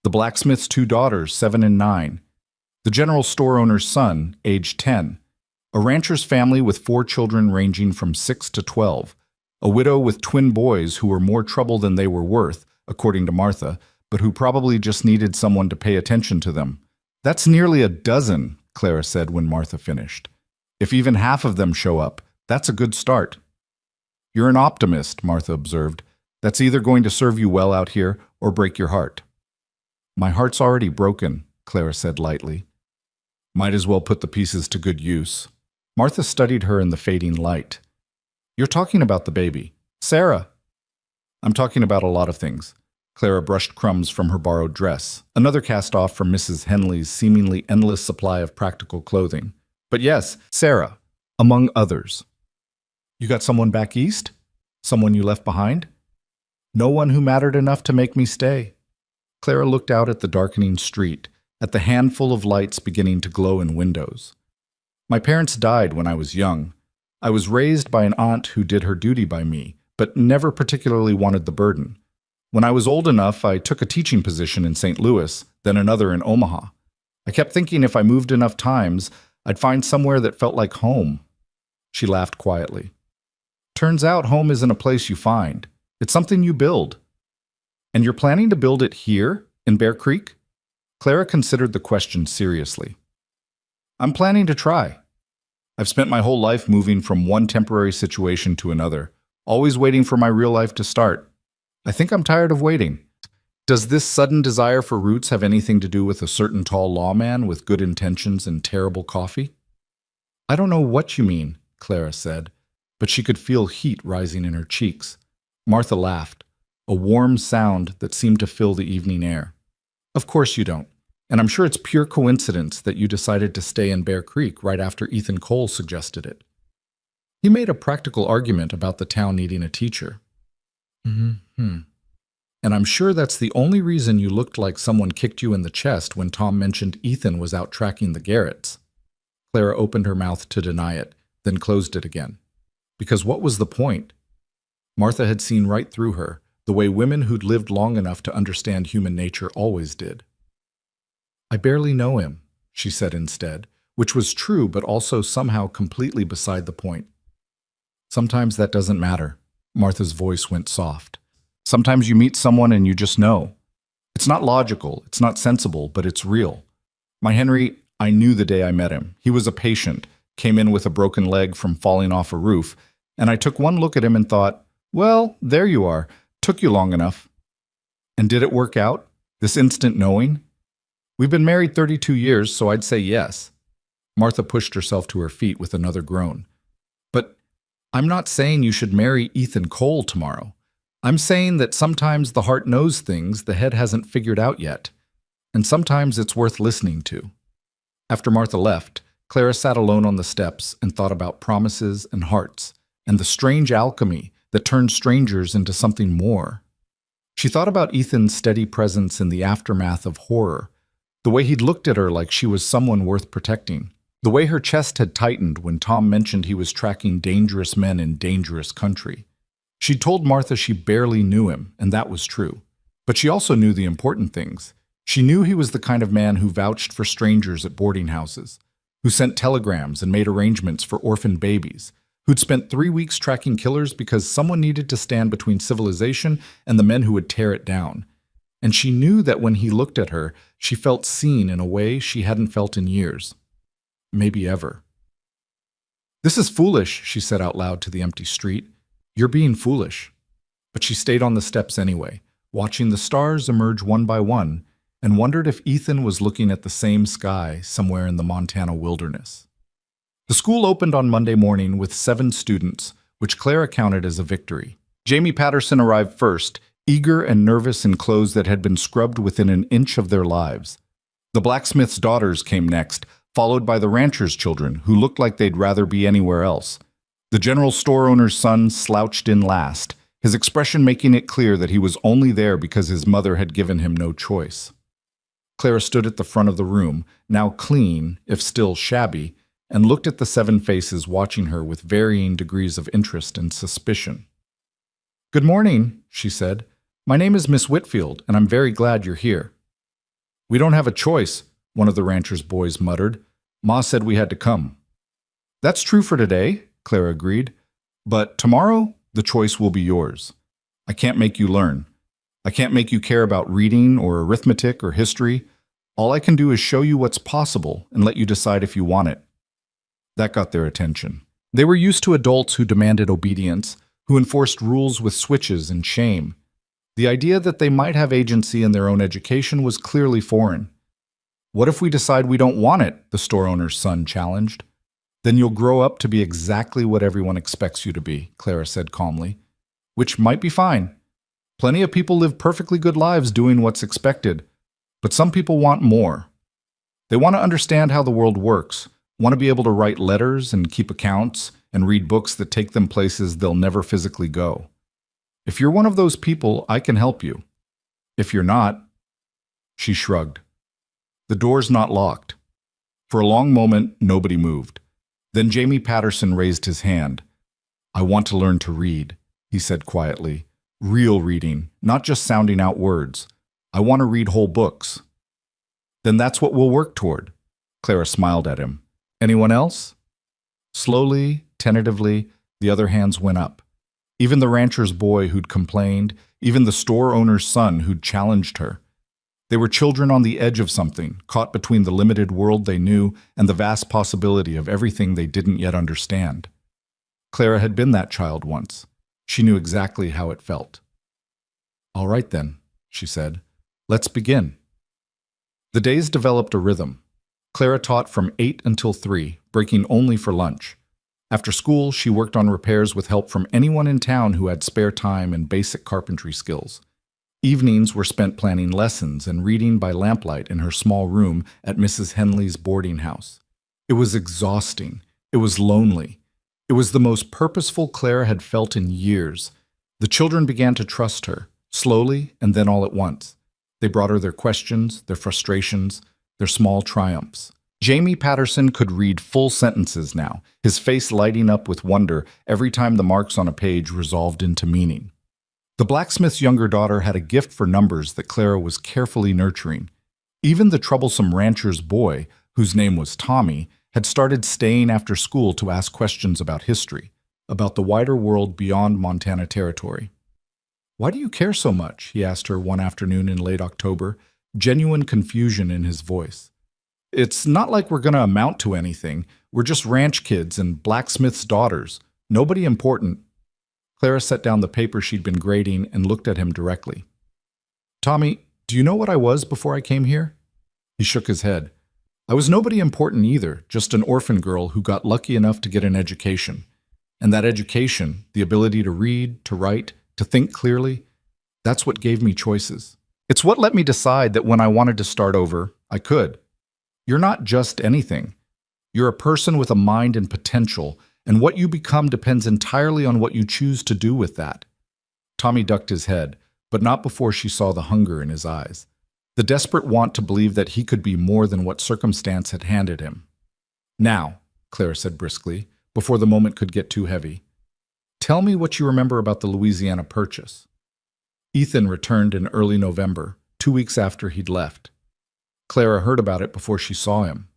The blacksmith's 2 daughters, 7 and 9. The general store owner's son, age 10. A rancher's family with 4 children ranging from 6 to 12. A widow with twin boys who were more trouble than they were worth, according to Martha, but who probably just needed someone to pay attention to them. "That's nearly a dozen," Clara said when Martha finished. If even half of them show up, that's a good start. You're an optimist, Martha observed. That's either going to serve you well out here or break your heart. My heart's already broken, Clara said lightly. Might as well put the pieces to good use. Martha studied her in the fading light. You're talking about the baby. Sarah. I'm talking about a lot of things. Clara brushed crumbs from her borrowed dress, another cast off from Mrs. Henley's seemingly endless supply of practical clothing. But yes, Sarah, among others. You got someone back east? Someone you left behind? No one who mattered enough to make me stay. Clara looked out at the darkening street, at the handful of lights beginning to glow in windows. My parents died when I was young. I was raised by an aunt who did her duty by me, but never particularly wanted the burden. When I was old enough, I took a teaching position in St. Louis, then another in Omaha. I kept thinking if I moved enough times, I'd find somewhere that felt like home. She laughed quietly. Turns out home isn't a place you find. It's something you build. And you're planning to build it here, in Bear Creek? Clara considered the question seriously. I'm planning to try. I've spent my whole life moving from one temporary situation to another, always waiting for my real life to start. I think I'm tired of waiting. Does this sudden desire for roots have anything to do with a certain tall lawman with good intentions and terrible coffee? I don't know what you mean, Clara said, but she could feel heat rising in her cheeks. Martha laughed, a warm sound that seemed to fill the evening air. Of course you don't, and I'm sure it's pure coincidence that you decided to stay in Bear Creek right after Ethan Cole suggested it. He made a practical argument about the town needing a teacher. And I'm sure that's the only reason you looked like someone kicked you in the chest when Tom mentioned Ethan was out tracking the Garretts. Clara opened her mouth to deny it, then closed it again. Because what was the point? Martha had seen right through her, the way women who'd lived long enough to understand human nature always did. I barely know him, she said instead, which was true but also somehow completely beside the point. Sometimes that doesn't matter. Martha's voice went soft. Sometimes you meet someone and you just know. It's not logical, it's not sensible, but it's real. My Henry, I knew the day I met him. He was a patient, came in with a broken leg from falling off a roof, and I took one look at him and thought, well, there you are. Took you long enough. And did it work out? This instant knowing? We've been married 32 years, so I'd say yes. Martha pushed herself to her feet with another groan. But I'm not saying you should marry Ethan Cole tomorrow. I'm saying that sometimes the heart knows things the head hasn't figured out yet, and sometimes it's worth listening to. After Martha left, Clara sat alone on the steps and thought about promises and hearts, and the strange alchemy that turned strangers into something more. She thought about Ethan's steady presence in the aftermath of horror, the way he'd looked at her like she was someone worth protecting, the way her chest had tightened when Tom mentioned he was tracking dangerous men in dangerous country. She'd told Martha she barely knew him, and that was true. But she also knew the important things. She knew he was the kind of man who vouched for strangers at boarding houses, who sent telegrams and made arrangements for orphaned babies, who'd spent 3 weeks tracking killers because someone needed to stand between civilization and the men who would tear it down. And she knew that when he looked at her, she felt seen in a way she hadn't felt in years. Maybe ever. This is foolish, she said out loud to the empty street. You're being foolish. But she stayed on the steps anyway, watching the stars emerge one by one, and wondered if Ethan was looking at the same sky somewhere in the Montana wilderness. The school opened on Monday morning with 7 students, which Clara counted as a victory. Jamie Patterson arrived first, eager and nervous in clothes that had been scrubbed within an inch of their lives. The blacksmith's daughters came next, followed by the rancher's children, who looked like they'd rather be anywhere else. The general store owner's son slouched in last, his expression making it clear that he was only there because his mother had given him no choice. Clara stood at the front of the room, now clean, if still shabby, and looked at the 7 faces watching her with varying degrees of interest and suspicion. Good morning, she said. My name is Miss Whitfield, and I'm very glad you're here. We don't have a choice, one of the rancher's boys muttered. Ma said we had to come. That's true for today, Clara agreed. But tomorrow, the choice will be yours. I can't make you learn. I can't make you care about reading or arithmetic or history. All I can do is show you what's possible and let you decide if you want it. That got their attention. They were used to adults who demanded obedience, who enforced rules with switches and shame. The idea that they might have agency in their own education was clearly foreign. "What if we decide we don't want it?" the store owner's son challenged. "Then you'll grow up to be exactly what everyone expects you to be," Clara said calmly. "Which might be fine. Plenty of people live perfectly good lives doing what's expected. But some people want more. They want to understand how the world works, want to be able to write letters and keep accounts and read books that take them places they'll never physically go. If you're one of those people, I can help you. If you're not..." She shrugged. "The door's not locked." For a long moment, nobody moved. Then Jamie Patterson raised his hand. "I want to learn to read," he said quietly. "Real reading, not just sounding out words. I want to read whole books." "Then that's what we'll work toward." Clara smiled at him. "Anyone else?" Slowly, tentatively, the other hands went up. Even the rancher's boy who'd complained, even the store owner's son who'd challenged her. They were children on the edge of something, caught between the limited world they knew and the vast possibility of everything they didn't yet understand. Clara had been that child once. She knew exactly how it felt. "All right then," she said. "Let's begin." The days developed a rhythm. Clara taught from 8 until 3, breaking only for lunch. After school, she worked on repairs with help from anyone in town who had spare time and basic carpentry skills. Evenings were spent planning lessons and reading by lamplight in her small room at Mrs. Henley's boarding house. It was exhausting. It was lonely. It was the most purposeful Clara had felt in years. The children began to trust her, slowly and then all at once. They brought her their questions, their frustrations, their small triumphs. Jamie Patterson could read full sentences now, his face lighting up with wonder every time the marks on a page resolved into meaning. The blacksmith's younger daughter had a gift for numbers that Clara was carefully nurturing. Even the troublesome rancher's boy, whose name was Tommy, had started staying after school to ask questions about history, about the wider world beyond Montana territory. "Why do you care so much?" he asked her one afternoon in late October, genuine confusion in his voice. "It's not like we're going to amount to anything. We're just ranch kids and blacksmith's daughters. Nobody important." Clara set down the paper she'd been grading and looked at him directly. "Tommy, do you know what I was before I came here?" He shook his head. "I was nobody important either, just an orphan girl who got lucky enough to get an education. And that education, the ability to read, to write, to think clearly, that's what gave me choices. It's what let me decide that when I wanted to start over, I could. You're not just anything. You're a person with a mind and potential, and what you become depends entirely on what you choose to do with that." Tommy ducked his head, but not before she saw the hunger in his eyes, the desperate want to believe that he could be more than what circumstance had handed him. "Now," Clara said briskly, before the moment could get too heavy, "tell me what you remember about the Louisiana Purchase." Ethan returned in early November, 2 weeks after he'd left. Clara heard about it before she saw him.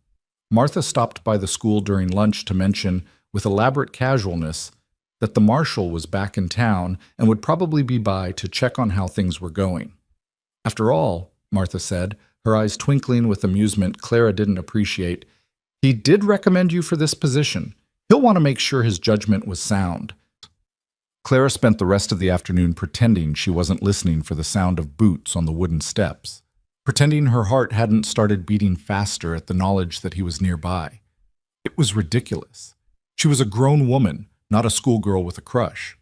Martha stopped by the school during lunch to mention, with elaborate casualness, that the marshal was back in town and would probably be by to check on how things were going. "After all," Martha said, her eyes twinkling with amusement Clara didn't appreciate, "he did recommend you for this position. He'll want to make sure his judgment was sound." Clara spent the rest of the afternoon pretending she wasn't listening for the sound of boots on the wooden steps, pretending her heart hadn't started beating faster at the knowledge that he was nearby. It was ridiculous. She was a grown woman, not a schoolgirl with a crush.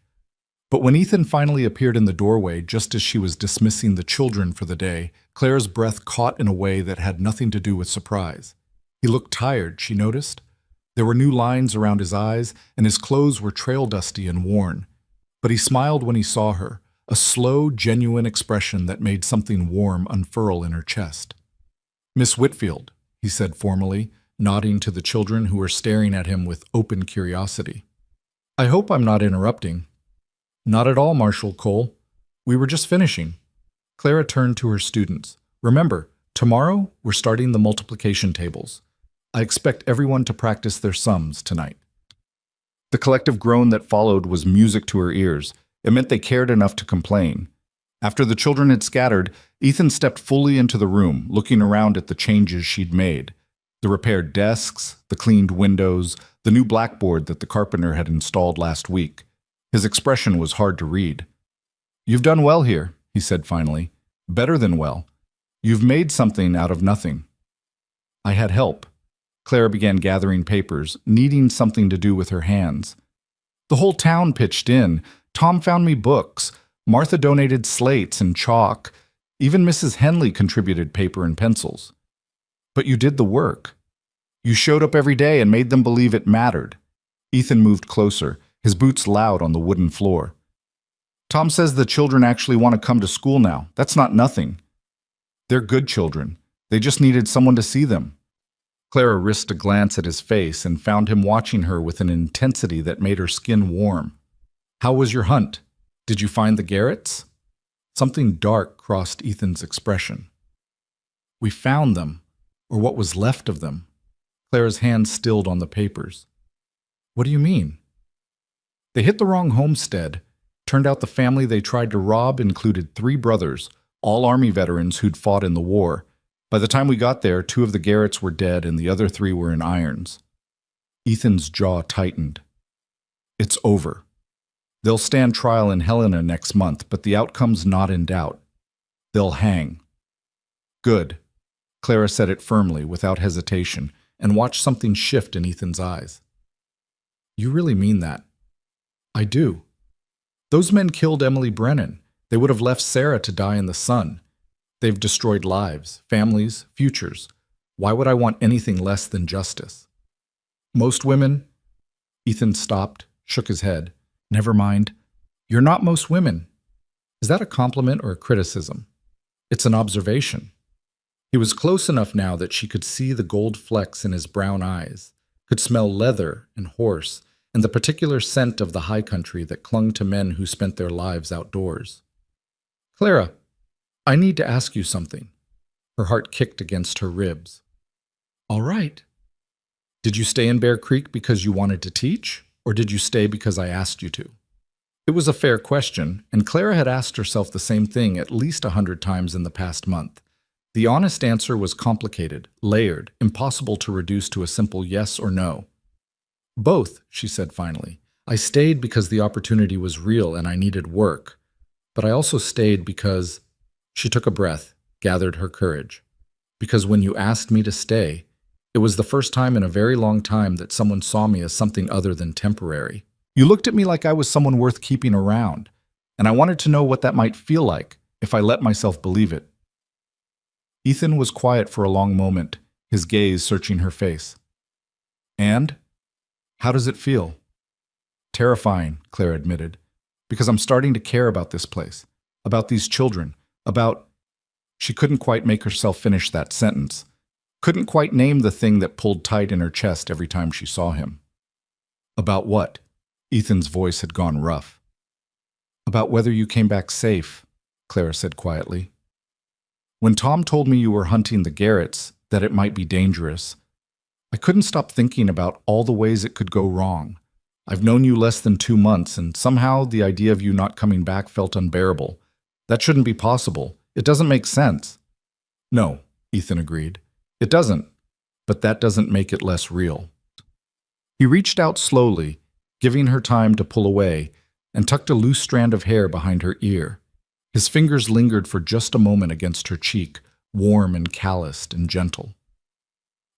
But when Ethan finally appeared in the doorway just as she was dismissing the children for the day, Clara's breath caught in a way that had nothing to do with surprise. He looked tired, she noticed. There were new lines around his eyes, and his clothes were trail dusty and worn. But he smiled when he saw her, a slow, genuine expression that made something warm unfurl in her chest. "Miss Whitfield," he said formally, nodding to the children who were staring at him with open curiosity. "I hope I'm not interrupting." "Not at all, Marshal Cole. We were just finishing." Clara turned to her students. "Remember, tomorrow we're starting the multiplication tables. I expect everyone to practice their sums tonight." The collective groan that followed was music to her ears. It meant they cared enough to complain. After the children had scattered, Ethan stepped fully into the room, looking around at the changes she'd made. The repaired desks, the cleaned windows, the new blackboard that the carpenter had installed last week. His expression was hard to read. "You've done well here," he said finally. "Better than well. You've made something out of nothing." "I had help." Clara began gathering papers, needing something to do with her hands. "The whole town pitched in. Tom found me books. Martha donated slates and chalk. Even Mrs. Henley contributed paper and pencils. But you did the work. You showed up every day and made them believe it mattered." Ethan moved closer, his boots loud on the wooden floor. "Tom says the children actually want to come to school now. That's not nothing. They're good children. They just needed someone to see them." Clara risked a glance at his face and found him watching her with an intensity that made her skin warm. "How was your hunt? Did you find the Garretts?" Something dark crossed Ethan's expression. "We found them, or what was left of them." Clara's hand stilled on the papers. "What do you mean?" "They hit the wrong homestead. Turned out the family they tried to rob included 3 brothers, all Army veterans who'd fought in the war. By the time we got there, 2 of the Garretts were dead and the other 3 were in irons." Ethan's jaw tightened. "It's over. They'll stand trial in Helena next month, but the outcome's not in doubt. They'll hang." "Good." Clara said it firmly, without hesitation, and watched something shift in Ethan's eyes. "You really mean that?" "I do. Those men killed Emily Brennan. They would have left Sarah to die in the sun. They've destroyed lives, families, futures. Why would I want anything less than justice?" "Most women—" Ethan stopped, shook his head. "Never mind. You're not most women." Is that a compliment or a criticism? It's an observation. He was close enough now that she could see the gold flecks in his brown eyes, could smell leather and horse, and the particular scent of the high country that clung to men who spent their lives outdoors. "Clara, I need to ask you something." Her heart kicked against her ribs. "All right." "Did you stay in Bear Creek because you wanted to teach, or did you stay because I asked you to?" It was a fair question, and Clara had asked herself the same thing at least 100 times in the past month. The honest answer was complicated, layered, impossible to reduce to a simple yes or no. "Both," she said finally. "I stayed because the opportunity was real and I needed work. But I also stayed because—" She took a breath, gathered her courage. "Because when you asked me to stay, it was the first time in a very long time that someone saw me as something other than temporary. You looked at me like I was someone worth keeping around, and I wanted to know what that might feel like if I let myself believe it." Ethan was quiet for a long moment, his gaze searching her face. "And? How does it feel?" "Terrifying," Claire admitted, "because I'm starting to care about this place, about these children, about—" She couldn't quite make herself finish that sentence, couldn't quite name the thing that pulled tight in her chest every time she saw him. "About what?" Ethan's voice had gone rough. "About whether you came back safe," Clara said quietly. "When Tom told me you were hunting the Garretts, that it might be dangerous, I couldn't stop thinking about all the ways it could go wrong. I've known you less than 2 months, and somehow the idea of you not coming back felt unbearable. That shouldn't be possible. It doesn't make sense." "No," Ethan agreed. "It doesn't, but that doesn't make it less real." He reached out slowly, giving her time to pull away, and tucked a loose strand of hair behind her ear. His fingers lingered for just a moment against her cheek, warm and calloused and gentle.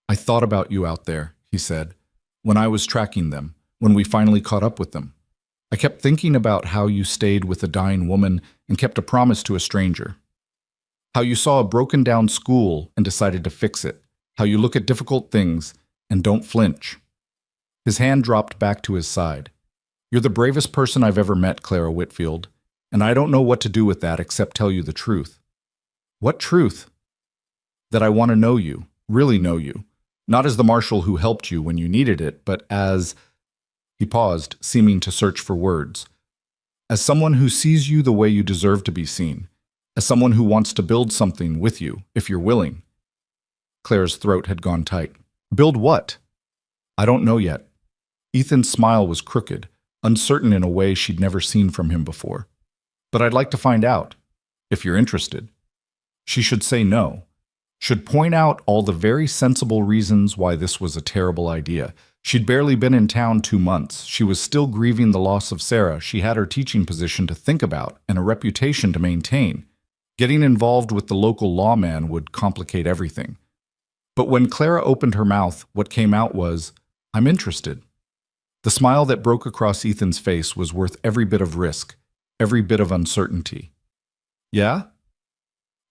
"I thought about you out there," he said, "when I was tracking them, when we finally caught up with them. I kept thinking about how you stayed with a dying woman and kept a promise to a stranger. How you saw a broken-down school and decided to fix it. How you look at difficult things and don't flinch." His hand dropped back to his side. "You're the bravest person I've ever met, Clara Whitfield, and I don't know what to do with that except tell you the truth." "What truth?" "That I want to know you, really know you. Not as the marshal who helped you when you needed it, but as—" He paused, seeming to search for words. "As someone who sees you the way you deserve to be seen. As someone who wants to build something with you, if you're willing." Claire's throat had gone tight. "Build what?" "I don't know yet." Ethan's smile was crooked, uncertain in a way she'd never seen from him before. "But I'd like to find out. if you're interested. She should say no. Should point out all the very sensible reasons why this was a terrible idea. She'd barely been in town 2 months. She was still grieving the loss of Sarah. She had her teaching position to think about and a reputation to maintain. Getting involved with the local lawman would complicate everything. But when Clara opened her mouth, what came out was, "I'm interested." The smile that broke across Ethan's face was worth every bit of risk, every bit of uncertainty. "Yeah?"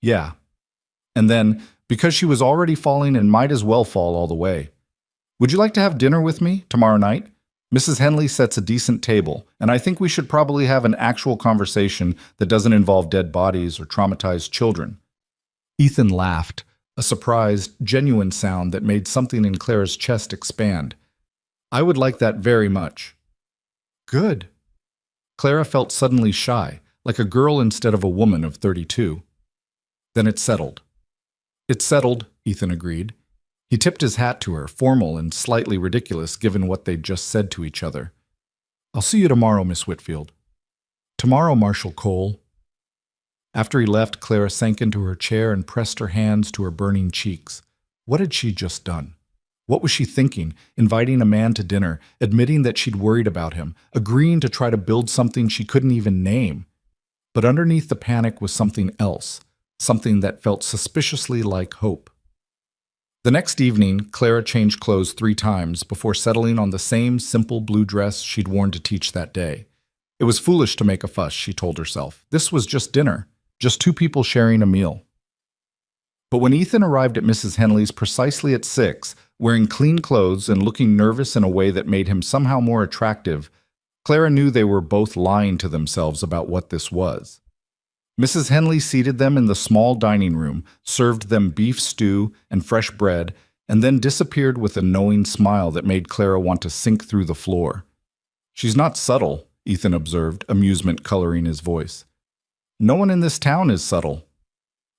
"Yeah." And then, because she was already falling and might as well fall all the way, "Would you like to have dinner with me tomorrow night? Mrs. Henley sets a decent table, and I think we should probably have an actual conversation that doesn't involve dead bodies or traumatized children." Ethan laughed, a surprised, genuine sound that made something in Clara's chest expand. "I would like that very much." "Good." Clara felt suddenly shy, like a girl instead of a woman of 32. Then it settled. "It's settled," Ethan agreed. He tipped his hat to her, formal and slightly ridiculous given what they'd just said to each other. "I'll see you tomorrow, Miss Whitfield." "Tomorrow, Marshal Cole." After he left, Clara sank into her chair and pressed her hands to her burning cheeks. What had she just done? What was she thinking? Inviting a man to dinner, admitting that she'd worried about him, agreeing to try to build something she couldn't even name. But underneath the panic was something else, something that felt suspiciously like hope. The next evening, Clara changed clothes 3 times before settling on the same simple blue dress she'd worn to teach that day. It was foolish to make a fuss, she told herself. This was just dinner, just 2 people sharing a meal. But when Ethan arrived at Mrs. Henley's precisely at 6, wearing clean clothes and looking nervous in a way that made him somehow more attractive, Clara knew they were both lying to themselves about what this was. Mrs. Henley seated them in the small dining room, served them beef stew and fresh bread, and then disappeared with a knowing smile that made Clara want to sink through the floor. "She's not subtle," Ethan observed, amusement coloring his voice. "No one in this town is subtle."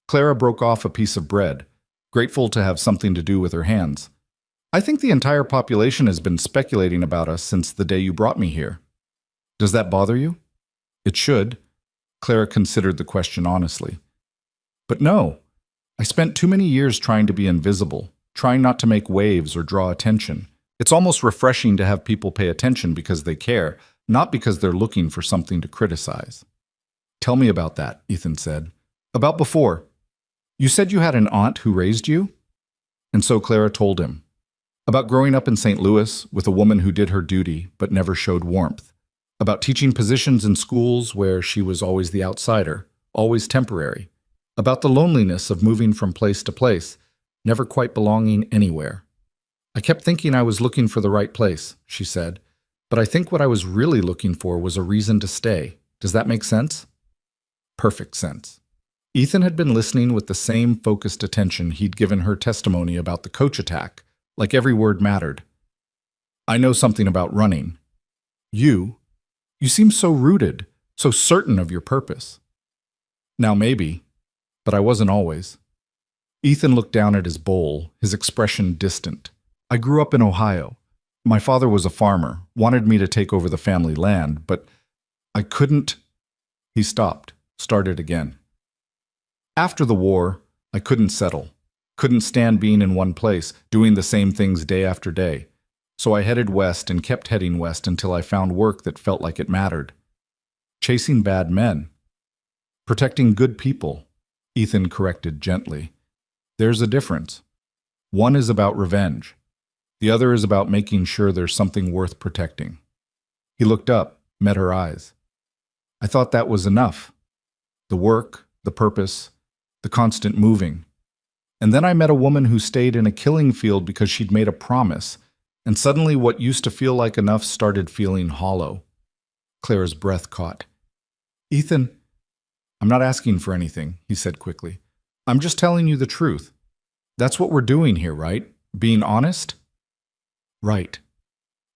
Clara broke off a piece of bread, grateful to have something to do with her hands. "I think the entire population has been speculating about us since the day you brought me here. Does that bother you?" "It should." Clara considered the question honestly. "But no. I spent too many years trying to be invisible, trying not to make waves or draw attention. It's almost refreshing to have people pay attention because they care, not because they're looking for something to criticize." "Tell me about that," Ethan said. "About before. You said you had an aunt who raised you?" And so Clara told him. About growing up in St. Louis with a woman who did her duty but never showed warmth. About teaching positions in schools where she was always the outsider, always temporary. About the loneliness of moving from place to place, never quite belonging anywhere. "I kept thinking I was looking for the right place," she said, "but I think what I was really looking for was a reason to stay. Does that make sense?" Perfect sense. Ethan had been listening with the same focused attention he'd given her testimony about the coach attack, like every word mattered. "I know something about running. You seem so rooted, so certain of your purpose." "Now maybe, but I wasn't always." Ethan looked down at his bowl, his expression distant. "I grew up in Ohio. My father was a farmer, wanted me to take over the family land, but I couldn't." He stopped, started again. "After the war, I couldn't settle. Couldn't stand being in one place, doing the same things day after day. So I headed west and kept heading west until I found work that felt like it mattered. Chasing bad men. Protecting good people," Ethan corrected gently. "There's a difference. One is about revenge. The other is about making sure there's something worth protecting." He looked up, met her eyes. "I thought that was enough. The work, the purpose, the constant moving. And then I met a woman who stayed in a killing field because she'd made a promise, and suddenly what used to feel like enough started feeling hollow." Clara's breath caught. "Ethan, I'm not asking for anything," he said quickly. "I'm just telling you the truth. That's what we're doing here, right? Being honest?" "Right."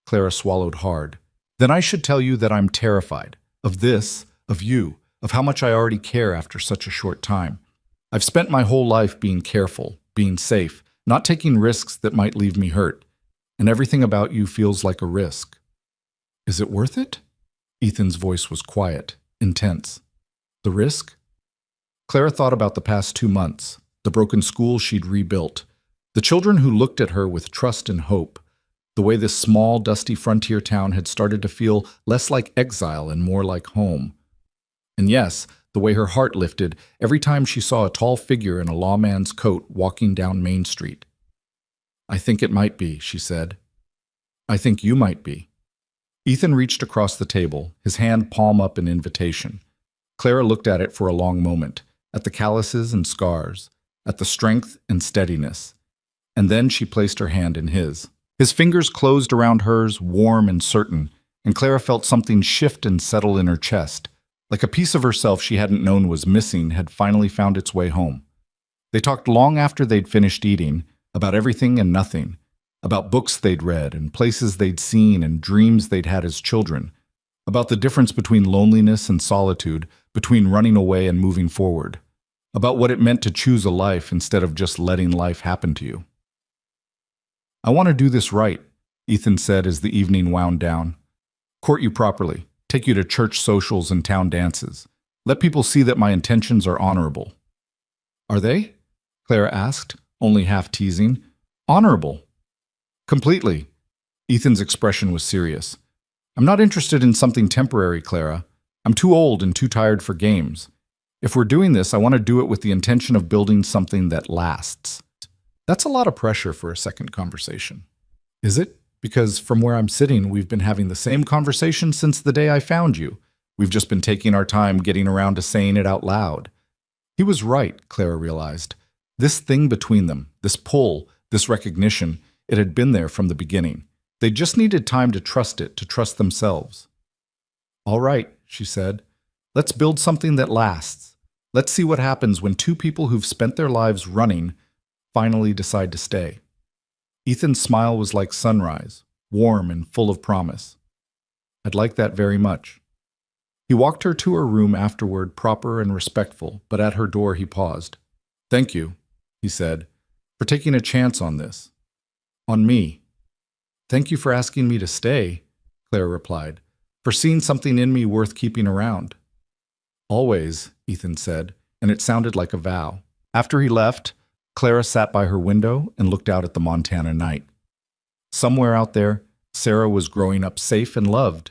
Clara swallowed hard. "Then I should tell you that I'm terrified. Of this, of you, of how much I already care after such a short time. I've spent my whole life being careful, being safe, not taking risks that might leave me hurt. And everything about you feels like a risk." "Is it worth it?" Ethan's voice was quiet, intense. "The risk?" Clara thought about the past 2 months, the broken school she'd rebuilt, the children who looked at her with trust and hope, the way this small, dusty frontier town had started to feel less like exile and more like home. And yes, the way her heart lifted every time she saw a tall figure in a lawman's coat walking down Main Street. "I think it might be," she said. "I think you might be." Ethan reached across the table, his hand palm up in invitation. Clara looked at it for a long moment, at the calluses and scars, at the strength and steadiness, and then she placed her hand in his. His fingers closed around hers, warm and certain, and Clara felt something shift and settle in her chest, like a piece of herself she hadn't known was missing had finally found its way home. They talked long after they'd finished eating, about everything and nothing, about books they'd read and places they'd seen and dreams they'd had as children, about the difference between loneliness and solitude, between running away and moving forward, about what it meant to choose a life instead of just letting life happen to you. "I want to do this right," Ethan said as the evening wound down. "Court you properly, take you to church socials and town dances. Let people see that my intentions are honorable." "Are they?" Clara asked, only half teasing. "Honorable." "Completely." Ethan's expression was serious. "I'm not interested in something temporary, Clara. I'm too old and too tired for games. If we're doing this, I want to do it with the intention of building something that lasts." That's a lot of pressure for a second conversation. Is it? Because from where I'm sitting, we've been having the same conversation since the day I found you. We've just been taking our time getting around to saying it out loud. He was right, Clara realized. This thing between them, this pull, this recognition, it had been there from the beginning. They just needed time to trust it, to trust themselves. "All right," she said. "Let's build something that lasts. Let's see what happens when two people who've spent their lives running finally decide to stay." Ethan's smile was like sunrise, warm and full of promise. "I'd like that very much." He walked her to her room afterward, proper and respectful, but at her door he paused. "Thank you," he said, "for taking a chance on this. On me." "Thank you for asking me to stay," Claire replied, "for seeing something in me worth keeping around." "Always," Ethan said, and it sounded like a vow. After he left, Clara sat by her window and looked out at the Montana night. Somewhere out there, Sarah was growing up safe and loved.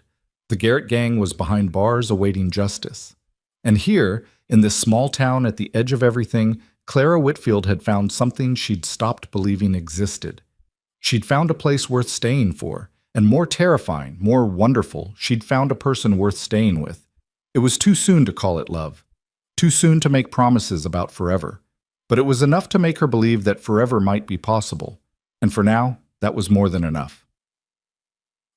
The Garrett gang was behind bars awaiting justice. And here, in this small town at the edge of everything, Clara Whitfield had found something she'd stopped believing existed. She'd found a place worth staying for, and more terrifying, more wonderful, she'd found a person worth staying with. It was too soon to call it love, too soon to make promises about forever. But it was enough to make her believe that forever might be possible, and for now, that was more than enough.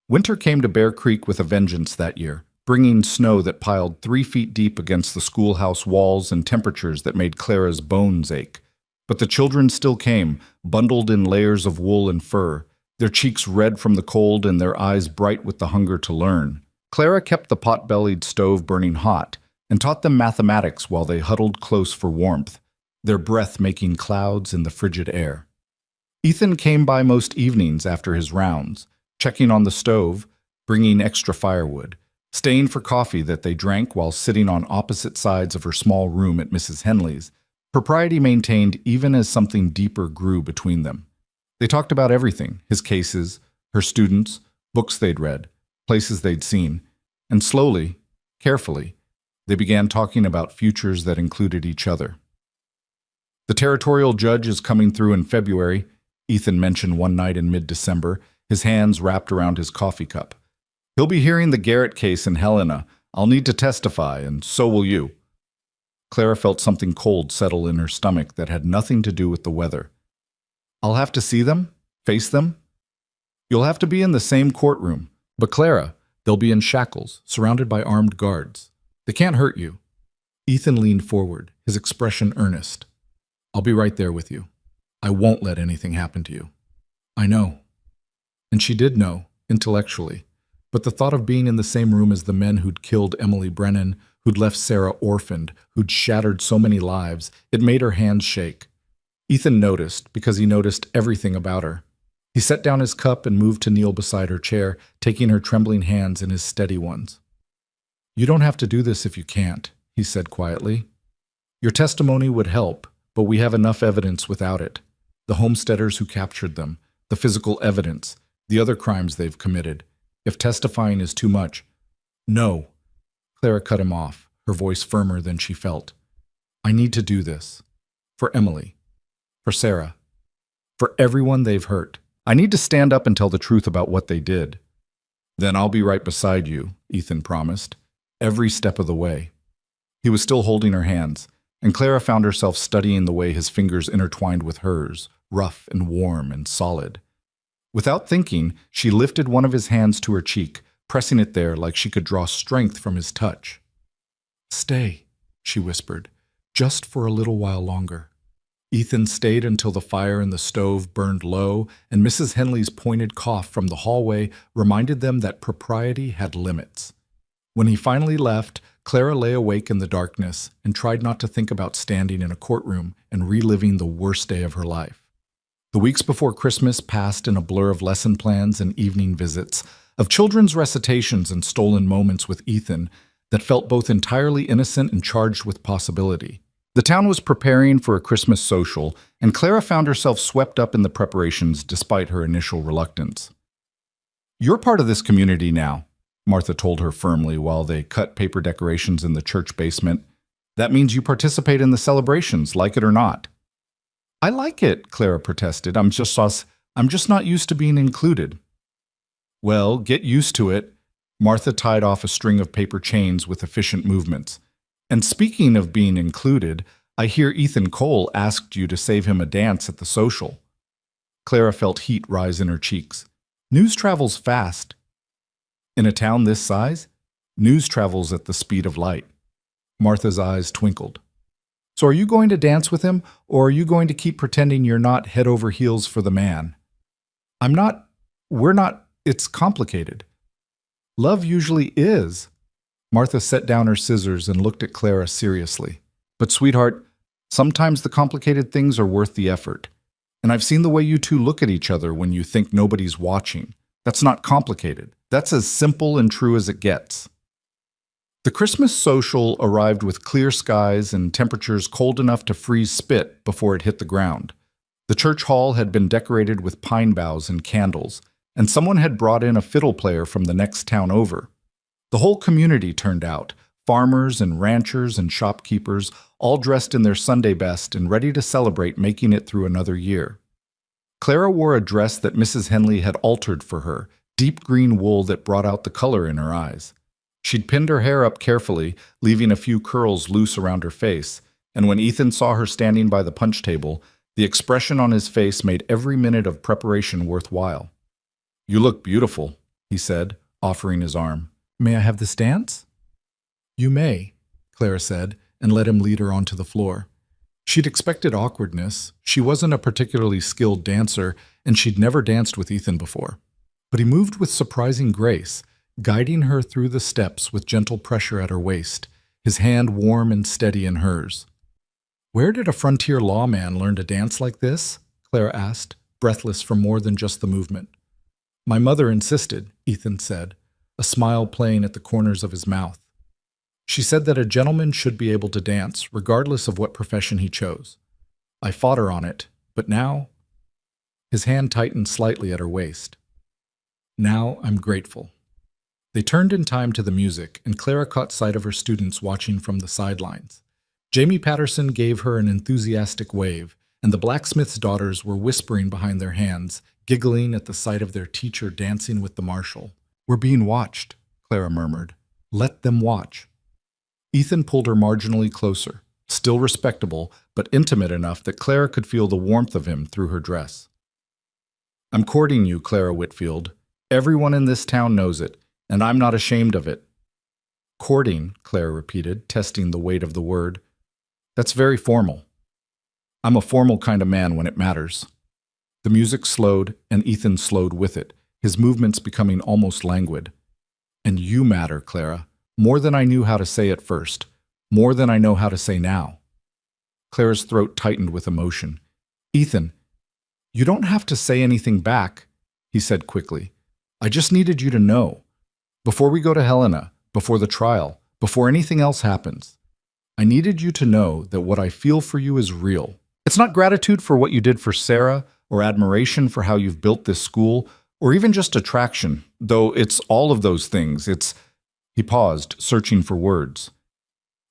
Winter came to Bear Creek with a vengeance that year, bringing snow that piled 3 feet deep against the schoolhouse walls and temperatures that made Clara's bones ache. But the children still came, bundled in layers of wool and fur, their cheeks red from the cold and their eyes bright with the hunger to learn. Clara kept the pot-bellied stove burning hot and taught them mathematics while they huddled close for warmth, their breath making clouds in the frigid air. Ethan came by most evenings after his rounds, checking on the stove, bringing extra firewood, staying for coffee that they drank while sitting on opposite sides of her small room at Mrs. Henley's, propriety maintained even as something deeper grew between them. They talked about everything, his cases, her students, books they'd read, places they'd seen, and slowly, carefully, they began talking about futures that included each other. "The territorial judge is coming through in February," Ethan mentioned one night in mid-December, his hands wrapped around his coffee cup. "He'll be hearing the Garrett case in Helena. I'll need to testify, and so will you." Clara felt something cold settle in her stomach that had nothing to do with the weather. "I'll have to see them? Face them?" "You'll have to be in the same courtroom. But Clara, they'll be in shackles, surrounded by armed guards. They can't hurt you." Ethan leaned forward, his expression earnest. "I'll be right there with you. I won't let anything happen to you." "I know." And she did know, intellectually. But the thought of being in the same room as the men who'd killed Emily Brennan, who'd left Sarah orphaned, who'd shattered so many lives, it made her hands shake. Ethan noticed, because he noticed everything about her. He set down his cup and moved to kneel beside her chair, taking her trembling hands in his steady ones. "You don't have to do this if you can't," he said quietly. Your testimony would help, but we have enough evidence without it. The homesteaders who captured them, the physical evidence, the other crimes they've committed. If testifying is too much—" "No." Clara cut him off, her voice firmer than she felt. "I need to do this. For Emily. For Sarah. For everyone they've hurt. I need to stand up and tell the truth about what they did." "Then I'll be right beside you," Ethan promised, every step of the way. He was still holding her hands, and Clara found herself studying the way his fingers intertwined with hers, rough and warm and solid. Without thinking, she lifted one of his hands to her cheek, pressing it there like she could draw strength from his touch. "Stay," she whispered, "just for a little while longer." Ethan stayed until the fire in the stove burned low, and Mrs. Henley's pointed cough from the hallway reminded them that propriety had limits. When he finally left, Clara lay awake in the darkness and tried not to think about standing in a courtroom and reliving the worst day of her life. The weeks before Christmas passed in a blur of lesson plans and evening visits, of children's recitations and stolen moments with Ethan that felt both entirely innocent and charged with possibility. The town was preparing for a Christmas social, and Clara found herself swept up in the preparations despite her initial reluctance. "You're part of this community now," Martha told her firmly while they cut paper decorations in the church basement. "That means you participate in the celebrations, like it or not." "I like it," Clara protested. I'm just not used to being included." "Well, get used to it." Martha tied off a string of paper chains with efficient movements. "And speaking of being included, I hear Ethan Cole asked you to save him a dance at the social." Clara felt heat rise in her cheeks. News travels fast. In a town this size, news travels at the speed of light. Martha's eyes twinkled. "So are you going to dance with him, or are you going to keep pretending you're not head over heels for the man?" "I'm not. We're not. It's complicated." "Love usually is." Martha set down her scissors and looked at Clara seriously. "But sweetheart, sometimes the complicated things are worth the effort. And I've seen the way you two look at each other when you think nobody's watching. That's not complicated. That's as simple and true as it gets." The Christmas social arrived with clear skies and temperatures cold enough to freeze spit before it hit the ground. The church hall had been decorated with pine boughs and candles, and someone had brought in a fiddle player from the next town over. The whole community turned out, farmers and ranchers and shopkeepers, all dressed in their Sunday best and ready to celebrate making it through another year. Clara wore a dress that Mrs. Henley had altered for her, deep green wool that brought out the color in her eyes. She'd pinned her hair up carefully, leaving a few curls loose around her face, and when Ethan saw her standing by the punch table, the expression on his face made every minute of preparation worthwhile. "You look beautiful," he said, offering his arm. "May I have this dance?" "You may," Clara said, and let him lead her onto the floor. She'd expected awkwardness. She wasn't a particularly skilled dancer, and she'd never danced with Ethan before. But he moved with surprising grace, guiding her through the steps with gentle pressure at her waist, his hand warm and steady in hers. "Where did a frontier lawman learn to dance like this?" Clara asked, breathless from more than just the movement. "My mother insisted," Ethan said, a smile playing at the corners of his mouth. "She said that a gentleman should be able to dance, regardless of what profession he chose. I fought her on it, but now—" His hand tightened slightly at her waist. "Now I'm grateful." They turned in time to the music, and Clara caught sight of her students watching from the sidelines. Jamie Patterson gave her an enthusiastic wave, and the blacksmith's daughters were whispering behind their hands, giggling at the sight of their teacher dancing with the marshal. "We're being watched," Clara murmured. "Let them watch." Ethan pulled her marginally closer, still respectable, but intimate enough that Clara could feel the warmth of him through her dress. "I'm courting you, Clara Whitfield. Everyone in this town knows it, and I'm not ashamed of it." "Courting," Clara repeated, testing the weight of the word. "That's very formal." "I'm a formal kind of man when it matters." The music slowed, and Ethan slowed with it, his movements becoming almost languid. "And you matter, Clara, more than I knew how to say at first, more than I know how to say now." Clara's throat tightened with emotion. "Ethan, you don't have to say anything back," he said quickly. "I just needed you to know. Before we go to Helena, before the trial, before anything else happens. I needed you to know that what I feel for you is real. It's not gratitude for what you did for Sarah, or admiration for how you've built this school, or even just attraction, though it's all of those things. He paused, searching for words.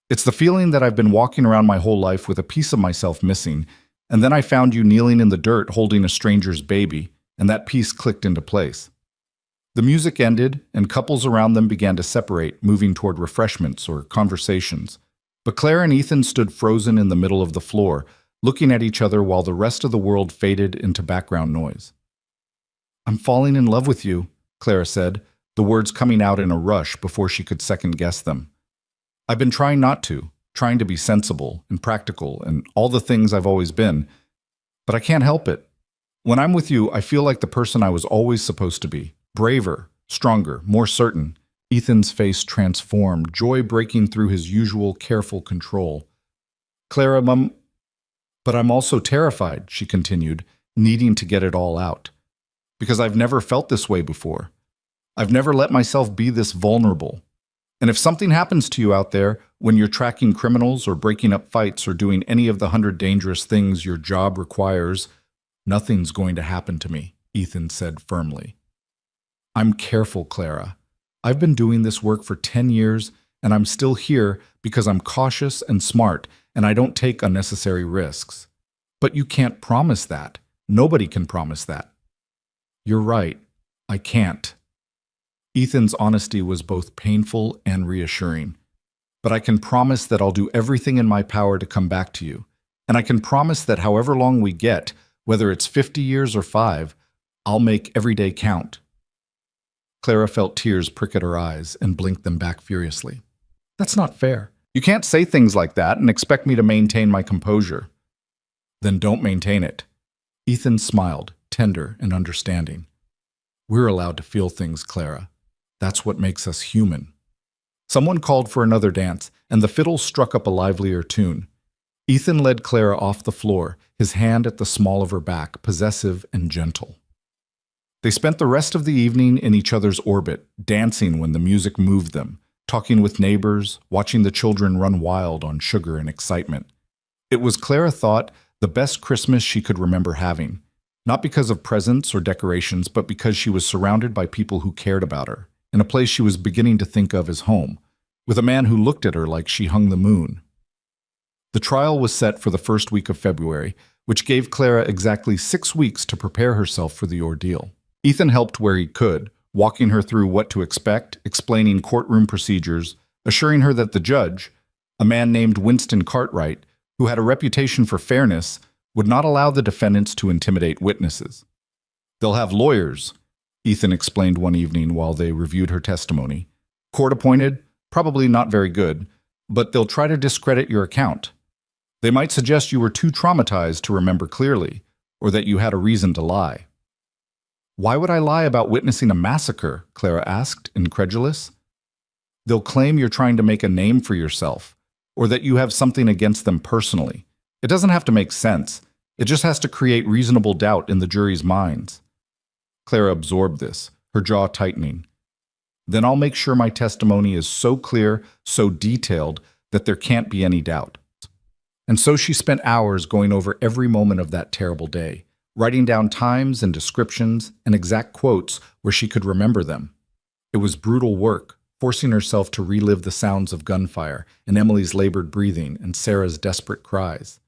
It's the feeling that I've been walking around my whole life with a piece of myself missing, and then I found you kneeling in the dirt holding a stranger's baby, and that piece clicked into place. The music ended, and couples around them began to separate, moving toward refreshments or conversations. But Claire and Ethan stood frozen in the middle of the floor, looking at each other while the rest of the world faded into background noise. "I'm falling in love with you," Clara said, the words coming out in a rush before she could second-guess them. "I've been trying not to, trying to be sensible and practical and all the things I've always been, but I can't help it. When I'm with you, I feel like the person I was always supposed to be, braver, stronger, more certain." Ethan's face transformed, joy breaking through his usual careful control. "Clara, Mum, but I'm also terrified," she continued, needing to get it all out. "Because I've never felt this way before. I've never let myself be this vulnerable. And if something happens to you out there, when you're tracking criminals or breaking up fights or doing any of the 100 dangerous things your job requires, nothing's going to happen to me," Ethan said firmly. "I'm careful, Clara. I've been doing this work for 10 years, and I'm still here because I'm cautious and smart, and I don't take unnecessary risks. But you can't promise that. Nobody can promise that." "You're right. I can't." Ethan's honesty was both painful and reassuring. "But I can promise that I'll do everything in my power to come back to you. And I can promise that however long we get, whether it's 50 years or 5, I'll make every day count." Clara felt tears prick at her eyes and blinked them back furiously. "That's not fair. You can't say things like that and expect me to maintain my composure." "Then don't maintain it." Ethan smiled, tender and understanding. "We're allowed to feel things, Clara. That's what makes us human." Someone called for another dance, and the fiddle struck up a livelier tune. Ethan led Clara off the floor, his hand at the small of her back, possessive and gentle. They spent the rest of the evening in each other's orbit, dancing when the music moved them, talking with neighbors, watching the children run wild on sugar and excitement. It was, Clara thought, the best Christmas she could remember having, not because of presents or decorations, but because she was surrounded by people who cared about her, in a place she was beginning to think of as home, with a man who looked at her like she hung the moon. The trial was set for the first week of February, which gave Clara exactly 6 weeks to prepare herself for the ordeal. Ethan helped where he could, walking her through what to expect, explaining courtroom procedures, assuring her that the judge, a man named Winston Cartwright, who had a reputation for fairness, would not allow the defendants to intimidate witnesses. "They'll have lawyers," Ethan explained one evening while they reviewed her testimony. "Court-appointed, probably not very good, but they'll try to discredit your account. They might suggest you were too traumatized to remember clearly, or that you had a reason to lie." "Why would I lie about witnessing a massacre?" Clara asked, incredulous. "They'll claim you're trying to make a name for yourself, or that you have something against them personally. It doesn't have to make sense. It just has to create reasonable doubt in the jury's minds." Clara absorbed this, her jaw tightening. "Then I'll make sure my testimony is so clear, so detailed, that there can't be any doubt." And so she spent hours going over every moment of that terrible day, writing down times and descriptions and exact quotes where she could remember them. It was brutal work, forcing herself to relive the sounds of gunfire and Emily's labored breathing and Sarah's desperate cries.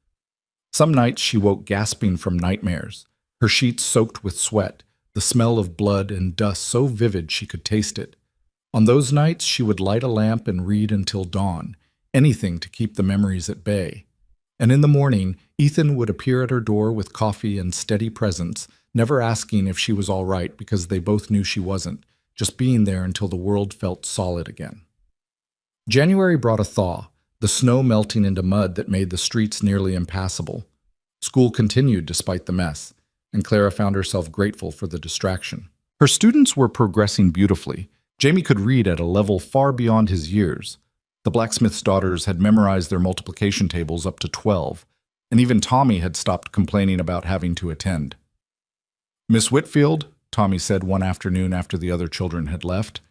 Some nights she woke gasping from nightmares, her sheets soaked with sweat, the smell of blood and dust so vivid she could taste it. On those nights she would light a lamp and read until dawn, anything to keep the memories at bay. And in the morning, Ethan would appear at her door with coffee and steady presence, never asking if she was all right because they both knew she wasn't, just being there until the world felt solid again. January brought a thaw, the snow melting into mud that made the streets nearly impassable. School continued despite the mess, and Clara found herself grateful for the distraction. Her students were progressing beautifully. Jamie could read at a level far beyond his years. The blacksmith's daughters had memorized their multiplication tables up to 12, and even Tommy had stopped complaining about having to attend. "Miss Whitfield," Tommy said one afternoon after the other children had left,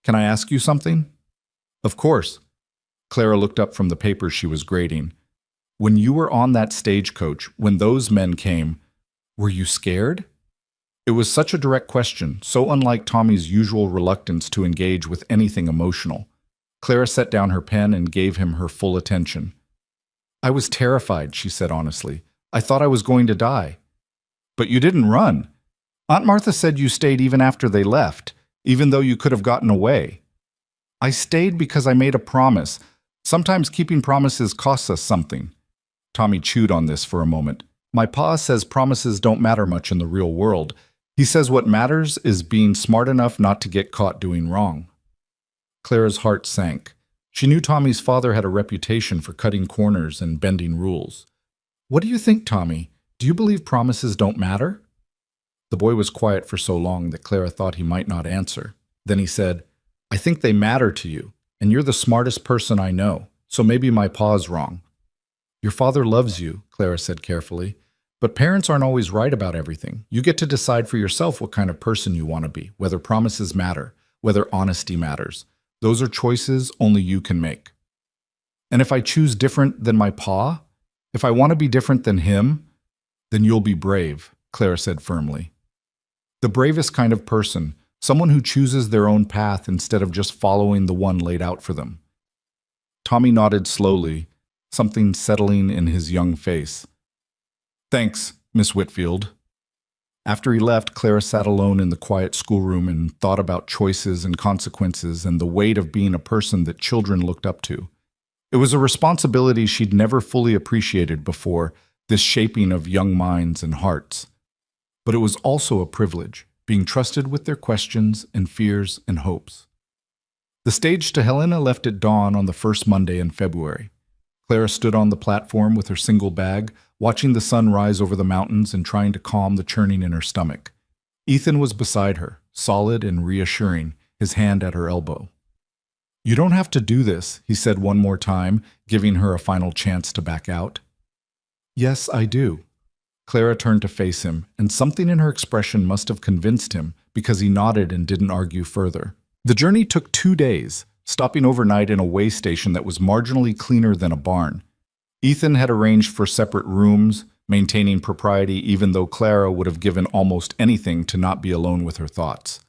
"can I ask you something?" "Of course." Clara looked up from the papers she was grading. When you were on that stagecoach, when those men came, were you scared? It was such a direct question, so unlike Tommy's usual reluctance to engage with anything emotional. Clara set down her pen and gave him her full attention. I was terrified, she said honestly. I thought I was going to die. But you didn't run. Aunt Martha said you stayed even after they left, even though you could have gotten away. I stayed because I made a promise. Sometimes keeping promises costs us something. Tommy chewed on this for a moment. My pa says promises don't matter much in the real world. He says what matters is being smart enough not to get caught doing wrong. Clara's heart sank. She knew Tommy's father had a reputation for cutting corners and bending rules. What do you think, Tommy? Do you believe promises don't matter? The boy was quiet for so long that Clara thought he might not answer. Then he said, I think they matter to you, and you're the smartest person I know, so maybe my pa's wrong. Your father loves you, Clara said carefully, but parents aren't always right about everything. You get to decide for yourself what kind of person you want to be, whether promises matter, whether honesty matters. Those are choices only you can make. And if I choose different than my pa, if I want to be different than him, then you'll be brave, Clara said firmly. The bravest kind of person, someone who chooses their own path instead of just following the one laid out for them. Tommy nodded slowly, something settling in his young face. Thanks, Miss Whitfield. After he left, Clara sat alone in the quiet schoolroom and thought about choices and consequences and the weight of being a person that children looked up to. It was a responsibility she'd never fully appreciated before, this shaping of young minds and hearts. But it was also a privilege, being trusted with their questions and fears and hopes. The stage to Helena left at dawn on the first Monday in February. Clara stood on the platform with her single bag, watching the sun rise over the mountains and trying to calm the churning in her stomach. Ethan was beside her, solid and reassuring, his hand at her elbow. You don't have to do this, he said one more time, giving her a final chance to back out. Yes, I do. Clara turned to face him, and something in her expression must have convinced him because he nodded and didn't argue further. The journey took 2 days, stopping overnight in a way station that was marginally cleaner than a barn. Ethan had arranged for separate rooms, maintaining propriety even though Clara would have given almost anything to not be alone with her thoughts.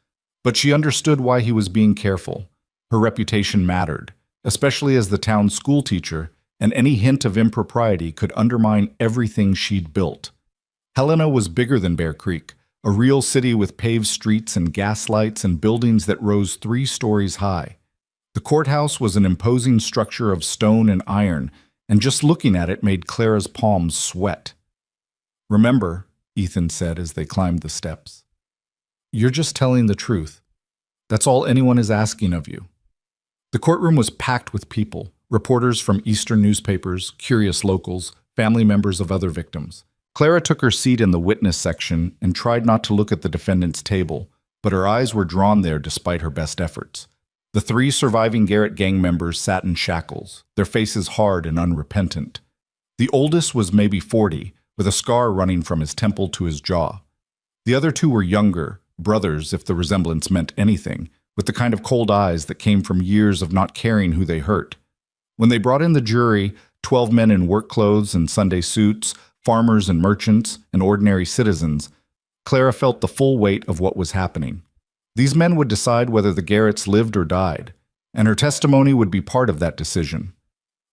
But she understood why he was being careful. Her reputation mattered, especially as the town's schoolteacher, and any hint of impropriety could undermine everything she'd built. Helena was bigger than Bear Creek, a real city with paved streets and gas lights and buildings that rose 3 stories high. The courthouse was an imposing structure of stone and iron, and just looking at it made Clara's palms sweat. Remember, Ethan said as they climbed the steps, you're just telling the truth. That's all anyone is asking of you. The courtroom was packed with people, reporters from Eastern newspapers, curious locals, family members of other victims. Clara took her seat in the witness section and tried not to look at the defendant's table, but her eyes were drawn there despite her best efforts. The 3 surviving Garrett gang members sat in shackles, their faces hard and unrepentant. The oldest was maybe 40, with a scar running from his temple to his jaw. The other 2 were younger, brothers if the resemblance meant anything, with the kind of cold eyes that came from years of not caring who they hurt. When they brought in the jury, 12 men in work clothes and Sunday suits, farmers and merchants, and ordinary citizens, Clara felt the full weight of what was happening. These men would decide whether the Garretts lived or died, and her testimony would be part of that decision.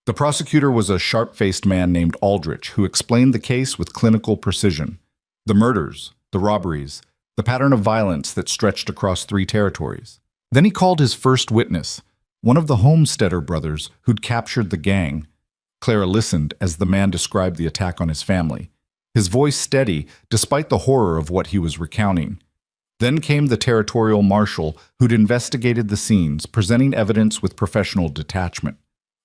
The prosecutor was a sharp-faced man named Aldrich who explained the case with clinical precision. The murders, the robberies, the pattern of violence that stretched across 3 territories. Then he called his first witness, one of the Homesteader brothers who'd captured the gang. Clara listened as the man described the attack on his family, his voice steady despite the horror of what he was recounting. Then came the territorial marshal who'd investigated the scenes, presenting evidence with professional detachment.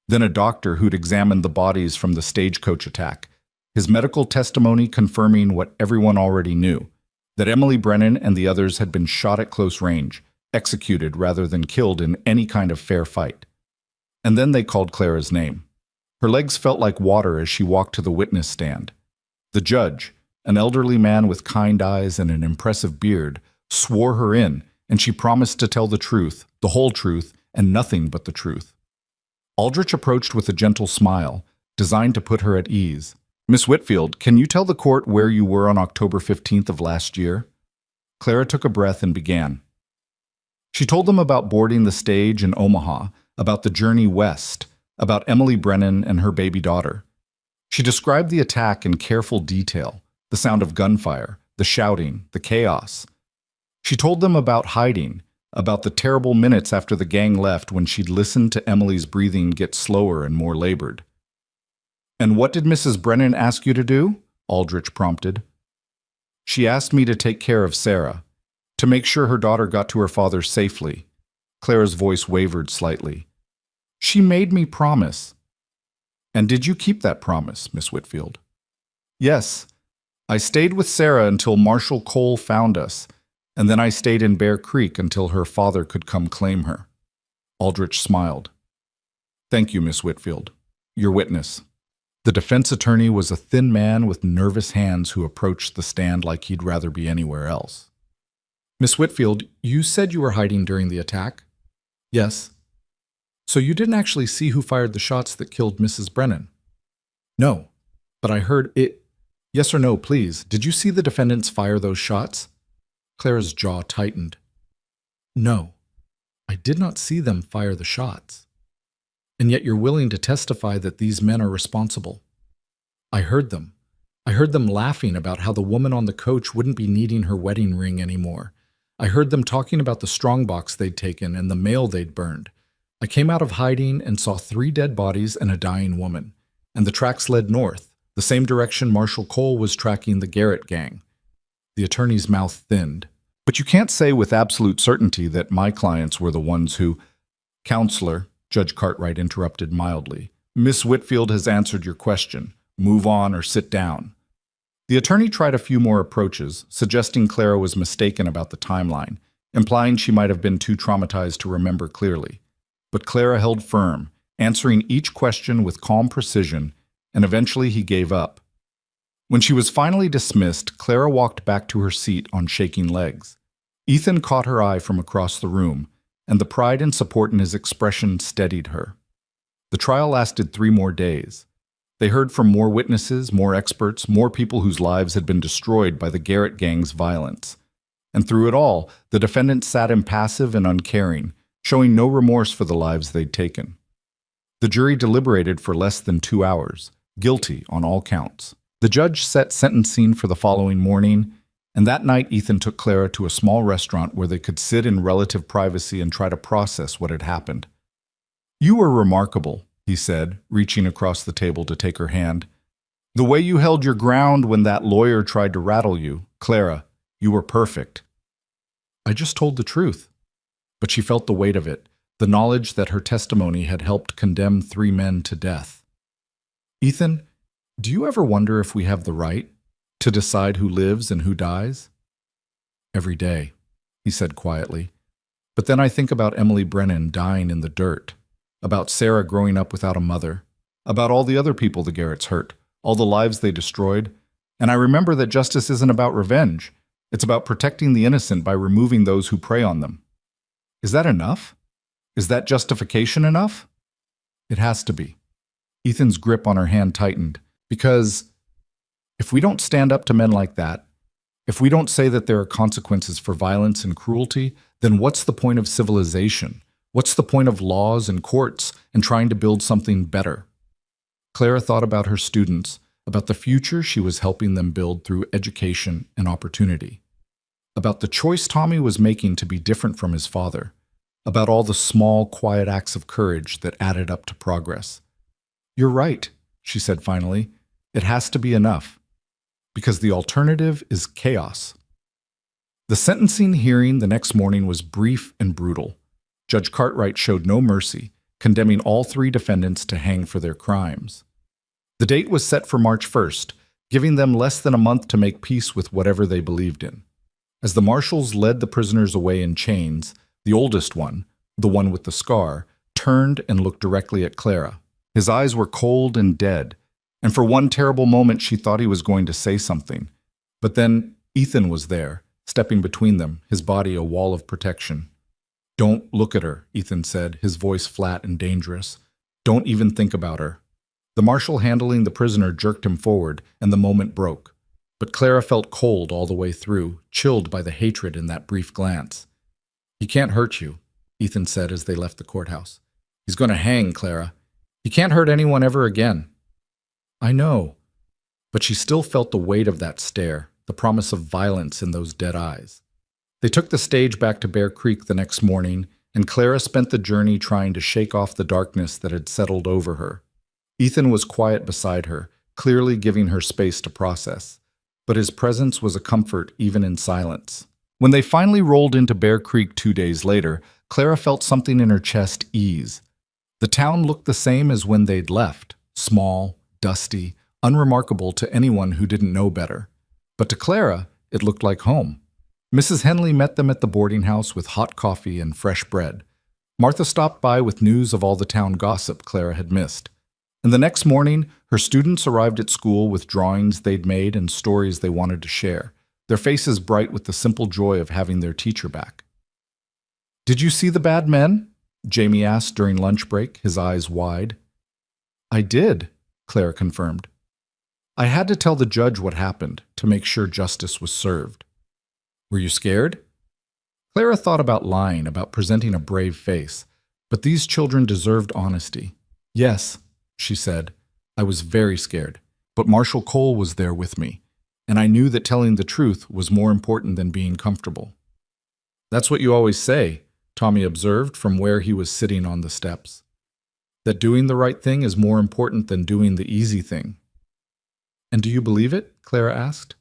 Then a doctor who'd examined the bodies from the stagecoach attack, his medical testimony confirming what everyone already knew, that Emily Brennan and the others had been shot at close range, executed rather than killed in any kind of fair fight. And then they called Clara's name. Her legs felt like water as she walked to the witness stand. The judge, an elderly man with kind eyes and an impressive beard, swore her in, and she promised to tell the truth, the whole truth, and nothing but the truth. Aldrich approached with a gentle smile, designed to put her at ease. Miss Whitfield, can you tell the court where you were on October 15th of last year? Clara took a breath and began. She told them about boarding the stage in Omaha, about the journey west, about Emily Brennan and her baby daughter. She described the attack in careful detail, the sound of gunfire, the shouting, the chaos. She told them about hiding, about the terrible minutes after the gang left when she'd listened to Emily's breathing get slower and more labored. And what did Mrs. Brennan ask you to do? Aldrich prompted. She asked me to take care of Sarah, to make sure her daughter got to her father safely. Clara's voice wavered slightly. She made me promise. And did you keep that promise, Miss Whitfield? Yes. I stayed with Sarah until Marshal Cole found us, and then I stayed in Bear Creek until her father could come claim her. Aldrich smiled. Thank you, Miss Whitfield. Your witness. The defense attorney was a thin man with nervous hands who approached the stand like he'd rather be anywhere else. Miss Whitfield, you said you were hiding during the attack? Yes. So you didn't actually see who fired the shots that killed Mrs. Brennan? No, but I heard it. Yes or no, please. Did you see the defendants fire those shots? Clara's jaw tightened. No, I did not see them fire the shots. And yet you're willing to testify that these men are responsible. I heard them. I heard them laughing about how the woman on the coach wouldn't be needing her wedding ring anymore. I heard them talking about the strongbox they'd taken and the mail they'd burned. I came out of hiding and saw 3 dead bodies and a dying woman. And the tracks led north, the same direction Marshal Cole was tracking the Garrett gang. The attorney's mouth thinned. But you can't say with absolute certainty that my clients were the ones who... Counselor, Judge Cartwright interrupted mildly. Miss Whitfield has answered your question. Move on or sit down. The attorney tried a few more approaches, suggesting Clara was mistaken about the timeline, implying she might have been too traumatized to remember clearly. But Clara held firm, answering each question with calm precision, and eventually he gave up. When she was finally dismissed, Clara walked back to her seat on shaking legs. Ethan caught her eye from across the room, and the pride and support in his expression steadied her. The trial lasted 3 more days. They heard from more witnesses, more experts, more people whose lives had been destroyed by the Garrett gang's violence. And through it all, the defendants sat impassive and uncaring, showing no remorse for the lives they'd taken. The jury deliberated for less than 2 hours, guilty on all counts. The judge set sentencing for the following morning, and that night Ethan took Clara to a small restaurant where they could sit in relative privacy and try to process what had happened. You were remarkable, he said, reaching across the table to take her hand. The way you held your ground when that lawyer tried to rattle you, Clara, you were perfect. I just told the truth. But she felt the weight of it, the knowledge that her testimony had helped condemn 3 men to death. Ethan, do you ever wonder if we have the right to decide who lives and who dies? Every day, he said quietly. But then I think about Emily Brennan dying in the dirt, about Sarah growing up without a mother, about all the other people the Garretts hurt, all the lives they destroyed, and I remember that justice isn't about revenge. It's about protecting the innocent by removing those who prey on them. Is that enough? Is that justification enough? It has to be. Ethan's grip on her hand tightened, because if we don't stand up to men like that, if we don't say that there are consequences for violence and cruelty, then what's the point of civilization? What's the point of laws and courts and trying to build something better? Clara thought about her students, about the future she was helping them build through education and opportunity, about the choice Tommy was making to be different from his father, about all the small, quiet acts of courage that added up to progress. You're right, she said finally. It has to be enough, because the alternative is chaos. The sentencing hearing the next morning was brief and brutal. Judge Cartwright showed no mercy, condemning all 3 defendants to hang for their crimes. The date was set for March 1st, giving them less than a month to make peace with whatever they believed in. As the marshals led the prisoners away in chains, the oldest one, the one with the scar, turned and looked directly at Clara. His eyes were cold and dead, and for one terrible moment she thought he was going to say something. But then Ethan was there, stepping between them, his body a wall of protection. Don't look at her, Ethan said, his voice flat and dangerous. Don't even think about her. The marshal handling the prisoner jerked him forward, and the moment broke. But Clara felt cold all the way through, chilled by the hatred in that brief glance. "He can't hurt you," Ethan said as they left the courthouse. "He's going to hang, Clara. He can't hurt anyone ever again." "I know." But she still felt the weight of that stare, the promise of violence in those dead eyes. They took the stage back to Bear Creek the next morning, and Clara spent the journey trying to shake off the darkness that had settled over her. Ethan was quiet beside her, clearly giving her space to process, but his presence was a comfort even in silence. When they finally rolled into Bear Creek 2 days later, Clara felt something in her chest ease. The town looked the same as when they'd left, small, dusty, unremarkable to anyone who didn't know better. But to Clara, it looked like home. Mrs. Henley met them at the boarding house with hot coffee and fresh bread. Martha stopped by with news of all the town gossip Clara had missed. And the next morning, her students arrived at school with drawings they'd made and stories they wanted to share, their faces bright with the simple joy of having their teacher back. "Did you see the bad men?" Jamie asked during lunch break, his eyes wide. "I did," Clara confirmed. "I had to tell the judge what happened to make sure justice was served." "Were you scared?" Clara thought about lying, about presenting a brave face, but these children deserved honesty. "Yes," she said, "I was very scared, but Marshal Cole was there with me, and I knew that telling the truth was more important than being comfortable." "That's what you always say," Tommy observed from where he was sitting on the steps. "That doing the right thing is more important than doing the easy thing." "And do you believe it?" Clara asked.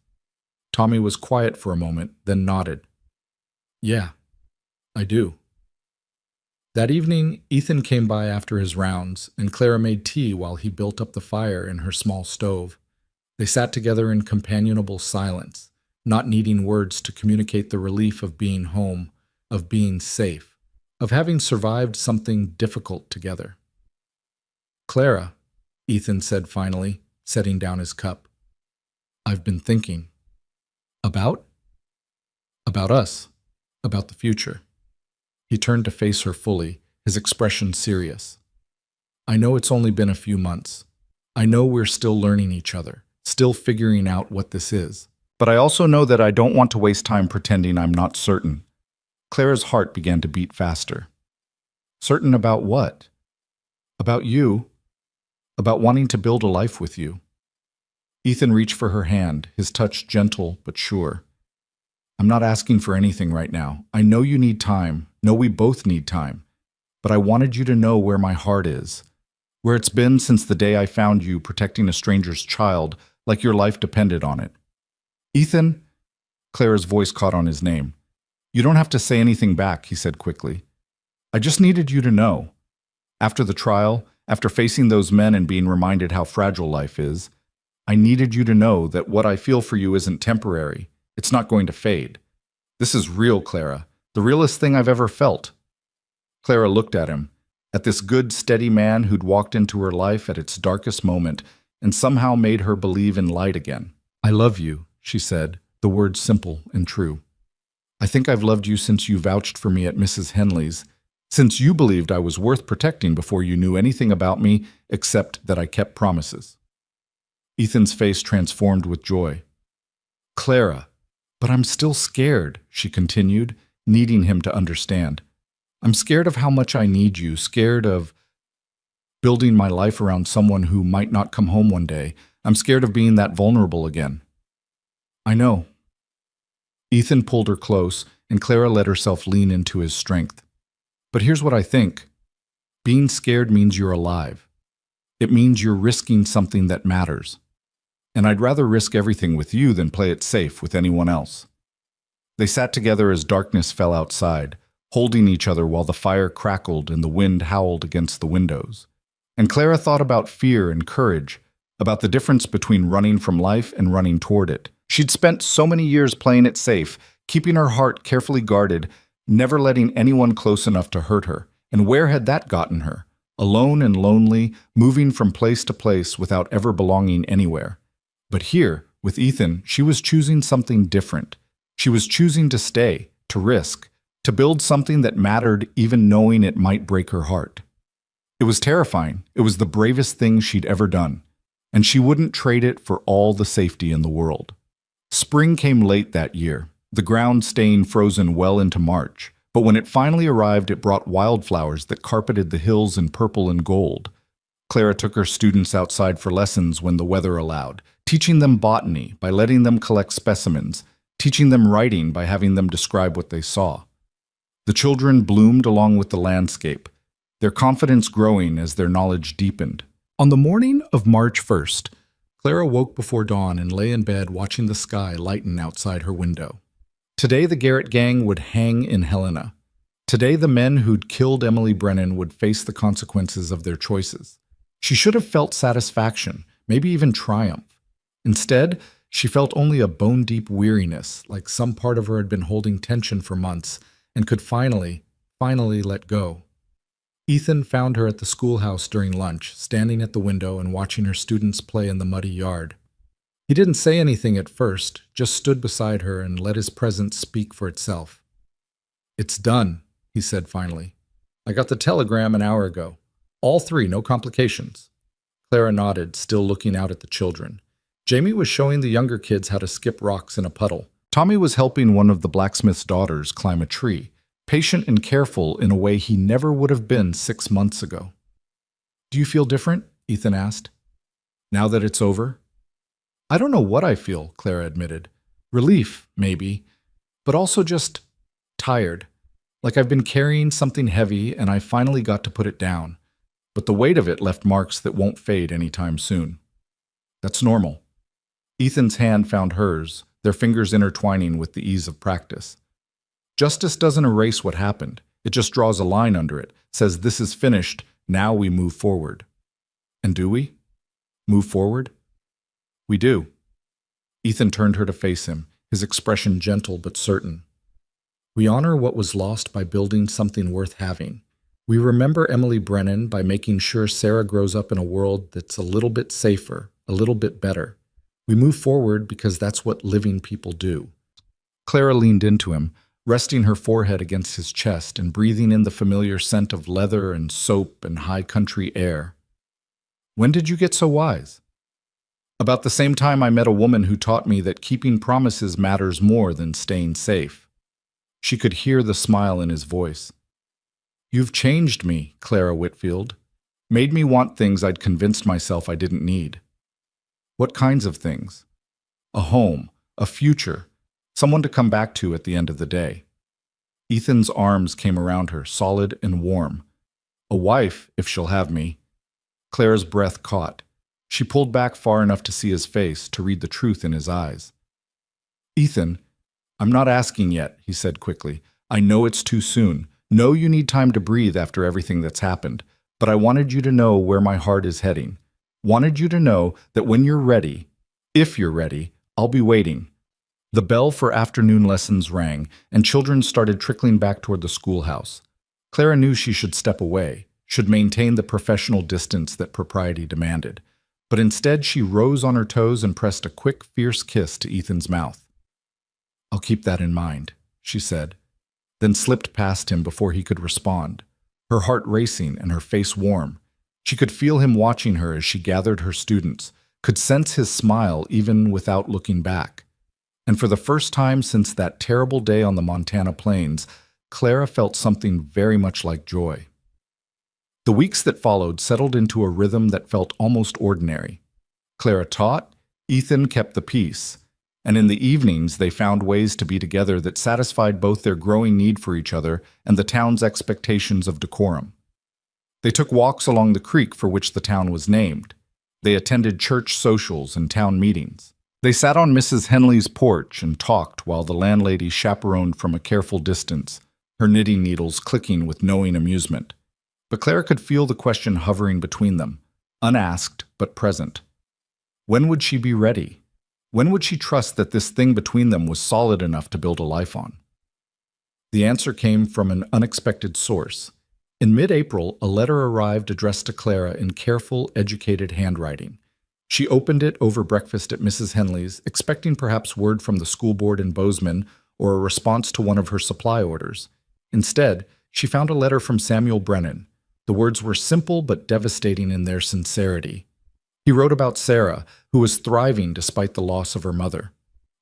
Tommy was quiet for a moment, then nodded. "Yeah, I do." That evening, Ethan came by after his rounds, and Clara made tea while he built up the fire in her small stove. They sat together in companionable silence, not needing words to communicate the relief of being home, of being safe, of having survived something difficult together. "Clara," Ethan said finally, setting down his cup, "I've been thinking." "About?" "About us. About the future." He turned to face her fully, his expression serious. "I know it's only been a few months. I know we're still learning each other, still figuring out what this is. But I also know that I don't want to waste time pretending I'm not certain." Clara's heart began to beat faster. "Certain about what?" "About you. About wanting to build a life with you." Ethan reached for her hand, his touch gentle but sure. "I'm not asking for anything right now. I know you need time. No, we both need time. But I wanted you to know where my heart is, where it's been since the day I found you protecting a stranger's child like your life depended on it." "Ethan," Clara's voice caught on his name. "You don't have to say anything back," he said quickly. "I just needed you to know. After the trial, after facing those men and being reminded how fragile life is, I needed you to know that what I feel for you isn't temporary. It's not going to fade. This is real, Clara, the realest thing I've ever felt." Clara looked at him, at this good, steady man who'd walked into her life at its darkest moment and somehow made her believe in light again. "I love you," she said, the words simple and true. "I think I've loved you since you vouched for me at Mrs. Henley's, since you believed I was worth protecting before you knew anything about me except that I kept promises." Ethan's face transformed with joy. "Clara, but I'm still scared," she continued, needing him to understand. "I'm scared of how much I need you, scared of building my life around someone who might not come home one day. I'm scared of being that vulnerable again." "I know." Ethan pulled her close, and Clara let herself lean into his strength. "But here's what I think. Being scared means you're alive. It means you're risking something that matters. And I'd rather risk everything with you than play it safe with anyone else." They sat together as darkness fell outside, holding each other while the fire crackled and the wind howled against the windows. And Clara thought about fear and courage, about the difference between running from life and running toward it. She'd spent so many years playing it safe, keeping her heart carefully guarded, never letting anyone close enough to hurt her. And where had that gotten her? Alone and lonely, moving from place to place without ever belonging anywhere. But here, with Ethan, she was choosing something different. She was choosing to stay, to risk, to build something that mattered even knowing it might break her heart. It was terrifying. It was the bravest thing she'd ever done, and she wouldn't trade it for all the safety in the world. Spring came late that year, the ground staying frozen well into March, but when it finally arrived, it brought wildflowers that carpeted the hills in purple and gold. Clara took her students outside for lessons when the weather allowed, teaching them botany by letting them collect specimens, teaching them writing by having them describe what they saw. The children bloomed along with the landscape, their confidence growing as their knowledge deepened. On the morning of March 1st, Clara woke before dawn and lay in bed watching the sky lighten outside her window. Today the Garrett gang would hang in Helena. Today the men who'd killed Emily Brennan would face the consequences of their choices. She should have felt satisfaction, maybe even triumph. Instead, she felt only a bone-deep weariness, like some part of her had been holding tension for months and could finally let go. Ethan found her at the schoolhouse during lunch, standing at the window and watching her students play in the muddy yard. He didn't say anything at first, just stood beside her and let his presence speak for itself. "It's done," he said finally. "I got the telegram an hour ago. All 3, no complications." Clara nodded, still looking out at the children. Jamie was showing the younger kids how to skip rocks in a puddle. Tommy was helping one of the blacksmith's daughters climb a tree, patient and careful in a way he never would have been 6 months ago. "Do you feel different?" Ethan asked. "Now that it's over?" "I don't know what I feel," Clara admitted. "Relief, maybe, but also just tired. Like I've been carrying something heavy and I finally got to put it down. But the weight of it left marks that won't fade anytime soon." "That's normal." Ethan's hand found hers, their fingers intertwining with the ease of practice. "Justice doesn't erase what happened. It just draws a line under it, says this is finished, now we move forward." "And do we? Move forward?" "We do." Ethan turned her to face him, his expression gentle but certain. "We honor what was lost by building something worth having. We remember Emily Brennan by making sure Sarah grows up in a world that's a little bit safer, a little bit better. We move forward because that's what living people do." Clara leaned into him, resting her forehead against his chest and breathing in the familiar scent of leather and soap and high country air. "When did you get so wise?" "About the same time I met a woman who taught me that keeping promises matters more than staying safe." She could hear the smile in his voice. "You've changed me, Clara Whitfield. Made me want things I'd convinced myself I didn't need." "What kinds of things?" "A home, a future, someone to come back to at the end of the day." Ethan's arms came around her, solid and warm. "A wife, if she'll have me." Clara's breath caught. She pulled back far enough to see his face, to read the truth in his eyes. "Ethan, I'm not asking yet," he said quickly. "I know it's too soon. Know you need time to breathe after everything that's happened. But I wanted you to know where my heart is heading. Wanted you to know that when you're ready, if you're ready, I'll be waiting." The bell for afternoon lessons rang, and children started trickling back toward the schoolhouse. Clara knew she should step away, should maintain the professional distance that propriety demanded. But instead she rose on her toes and pressed a quick, fierce kiss to Ethan's mouth. "I'll keep that in mind," she said, then slipped past him before he could respond, her heart racing and her face warm. She could feel him watching her as she gathered her students, could sense his smile even without looking back. And for the first time since that terrible day on the Montana plains, Clara felt something very much like joy. The weeks that followed settled into a rhythm that felt almost ordinary. Clara taught, Ethan kept the peace, and in the evenings they found ways to be together that satisfied both their growing need for each other and the town's expectations of decorum. They took walks along the creek for which the town was named. They attended church socials and town meetings. They sat on Mrs. Henley's porch and talked while the landlady chaperoned from a careful distance, her knitting needles clicking with knowing amusement. But Clara could feel the question hovering between them, unasked but present. When would she be ready? When would she trust that this thing between them was solid enough to build a life on? The answer came from an unexpected source. In mid-April, a letter arrived addressed to Clara in careful, educated handwriting. She opened it over breakfast at Mrs. Henley's, expecting perhaps word from the school board in Bozeman or a response to one of her supply orders. Instead, she found a letter from Samuel Brennan, The words were simple but devastating in their sincerity. He wrote about Sarah, who was thriving despite the loss of her mother,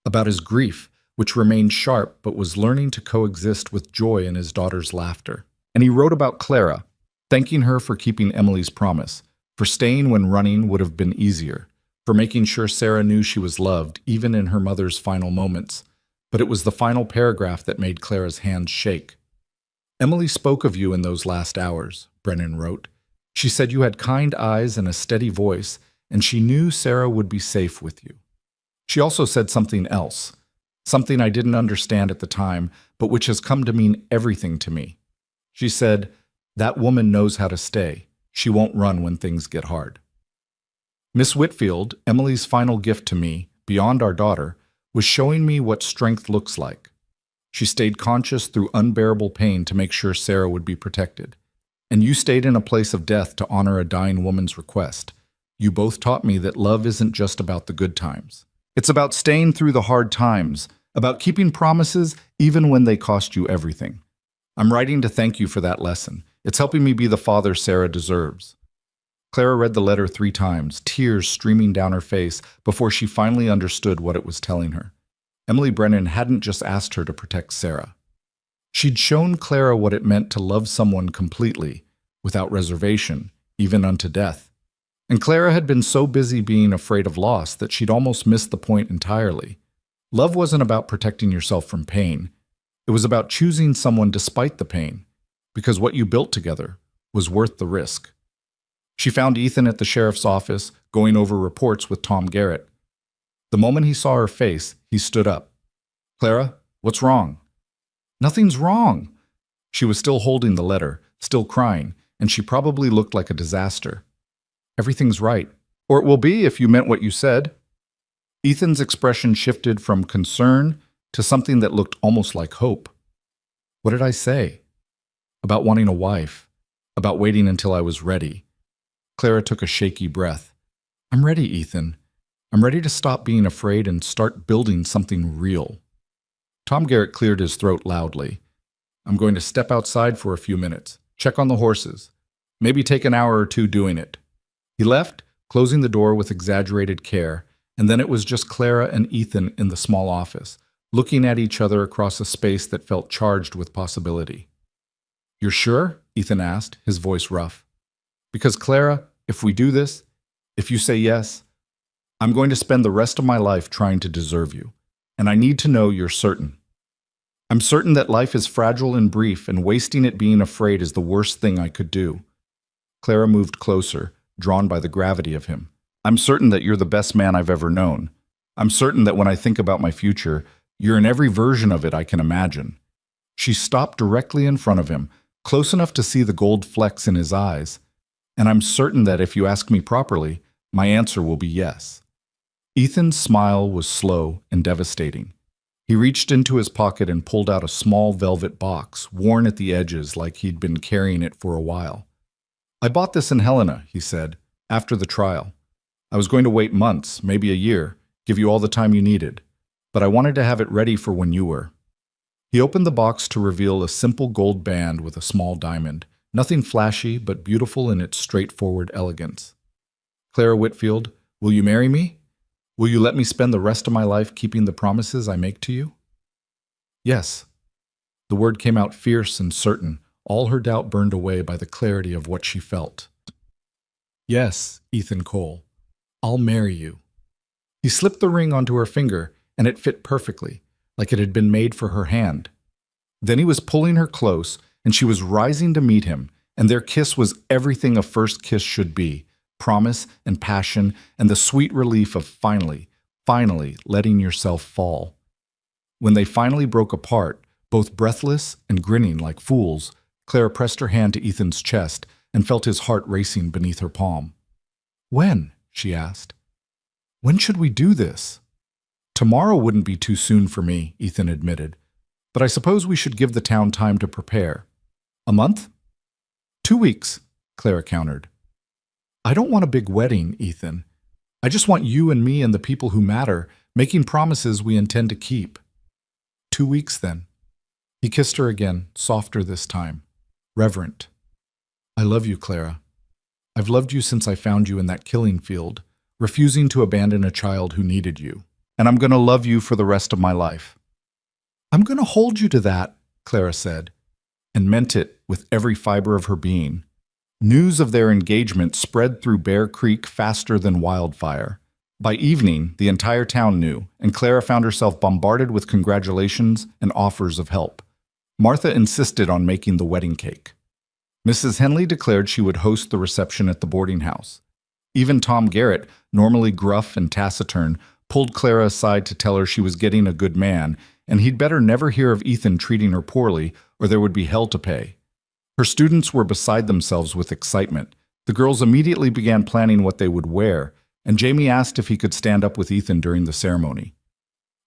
about his grief, which remained sharp but was learning to coexist with joy in his daughter's laughter. And he wrote about Clara, thanking her for keeping Emily's promise, for staying when running would have been easier, for making sure Sarah knew she was loved even in her mother's final moments. But it was the final paragraph that made Clara's hands shake. "Emily spoke of you in those last hours," Brennan wrote. "She said you had kind eyes and a steady voice, and she knew Sarah would be safe with you. She also said something else, something I didn't understand at the time, but which has come to mean everything to me. She said, 'That woman knows how to stay. She won't run when things get hard.'" Miss Whitfield, Emily's final gift to me, beyond our daughter, was showing me what strength looks like. She stayed conscious through unbearable pain to make sure Sarah would be protected. And you stayed in a place of death to honor a dying woman's request. You both taught me that love isn't just about the good times. It's about staying through the hard times, about keeping promises even when they cost you everything. I'm writing to thank you for that lesson. It's helping me be the father Sarah deserves. Clara read the letter 3 times, tears streaming down her face, before she finally understood what it was telling her. Emily Brennan hadn't just asked her to protect Sarah. She'd shown Clara what it meant to love someone completely, without reservation, even unto death. And Clara had been so busy being afraid of loss that she'd almost missed the point entirely. Love wasn't about protecting yourself from pain. It was about choosing someone despite the pain, because what you built together was worth the risk. She found Ethan at the sheriff's office, going over reports with Tom Garrett. The moment he saw her face, he stood up. "Clara, what's wrong?" "Nothing's wrong." She was still holding the letter, still crying, and she probably looked like a disaster. "Everything's right. Or it will be if you meant what you said." Ethan's expression shifted from concern to something that looked almost like hope. "What did I say?" "About wanting a wife. About waiting until I was ready." Clara took a shaky breath. "I'm ready, Ethan. I'm ready to stop being afraid and start building something real." Tom Garrett cleared his throat loudly. "I'm going to step outside for a few minutes, check on the horses. Maybe take an hour or 2 doing it." He left, closing the door with exaggerated care, and then it was just Clara and Ethan in the small office, looking at each other across a space that felt charged with possibility. "You're sure?" Ethan asked, his voice rough. "Because Clara, if we do this, if you say yes, I'm going to spend the rest of my life trying to deserve you, and I need to know you're certain. I'm certain that life is fragile and brief, and wasting it being afraid is the worst thing I could do." Clara moved closer, drawn by the gravity of him. "I'm certain that you're the best man I've ever known. I'm certain that when I think about my future, you're in every version of it I can imagine." She stopped directly in front of him, close enough to see the gold flecks in his eyes. "And I'm certain that if you ask me properly, my answer will be yes." Ethan's smile was slow and devastating. He reached into his pocket and pulled out a small velvet box, worn at the edges like he'd been carrying it for a while. "I bought this in Helena," he said, "after the trial. I was going to wait months, maybe a year, give you all the time you needed, but I wanted to have it ready for when you were." He opened the box to reveal a simple gold band with a small diamond, nothing flashy but beautiful in its straightforward elegance. "Clara Whitfield, will you marry me? Will you let me spend the rest of my life keeping the promises I make to you?" "Yes." The word came out fierce and certain, all her doubt burned away by the clarity of what she felt. "Yes, Ethan Cole, I'll marry you." He slipped the ring onto her finger, and it fit perfectly, like it had been made for her hand. Then he was pulling her close, and she was rising to meet him, and their kiss was everything a first kiss should be. Promise and passion and the sweet relief of finally letting yourself fall. When they finally broke apart, both breathless and grinning like fools, Clara pressed her hand to Ethan's chest and felt his heart racing beneath her palm. "When?" she asked. "When should we do this?" "Tomorrow wouldn't be too soon for me," Ethan admitted, "but I suppose we should give the town time to prepare. A month?" 2 weeks, Clara countered. "I don't want a big wedding, Ethan. I just want you and me and the people who matter, making promises we intend to keep." 2 weeks, then. He kissed her again, softer this time, reverent. I love you, Clara. I've loved you since I found you in that killing field, refusing to abandon a child who needed you. And I'm going to love you for the rest of my life. I'm going to hold you to that, Clara said, and meant it with every fiber of her being. News of their engagement spread through Bear Creek faster than wildfire. By evening, the entire town knew, and Clara found herself bombarded with congratulations and offers of help. Martha insisted on making the wedding cake. Mrs. Henley declared she would host the reception at the boarding house. Even Tom Garrett, normally gruff and taciturn, pulled Clara aside to tell her she was getting a good man, and he'd better never hear of Ethan treating her poorly, or there would be hell to pay. Her students were beside themselves with excitement. The girls immediately began planning what they would wear, and Jamie asked if he could stand up with Ethan during the ceremony.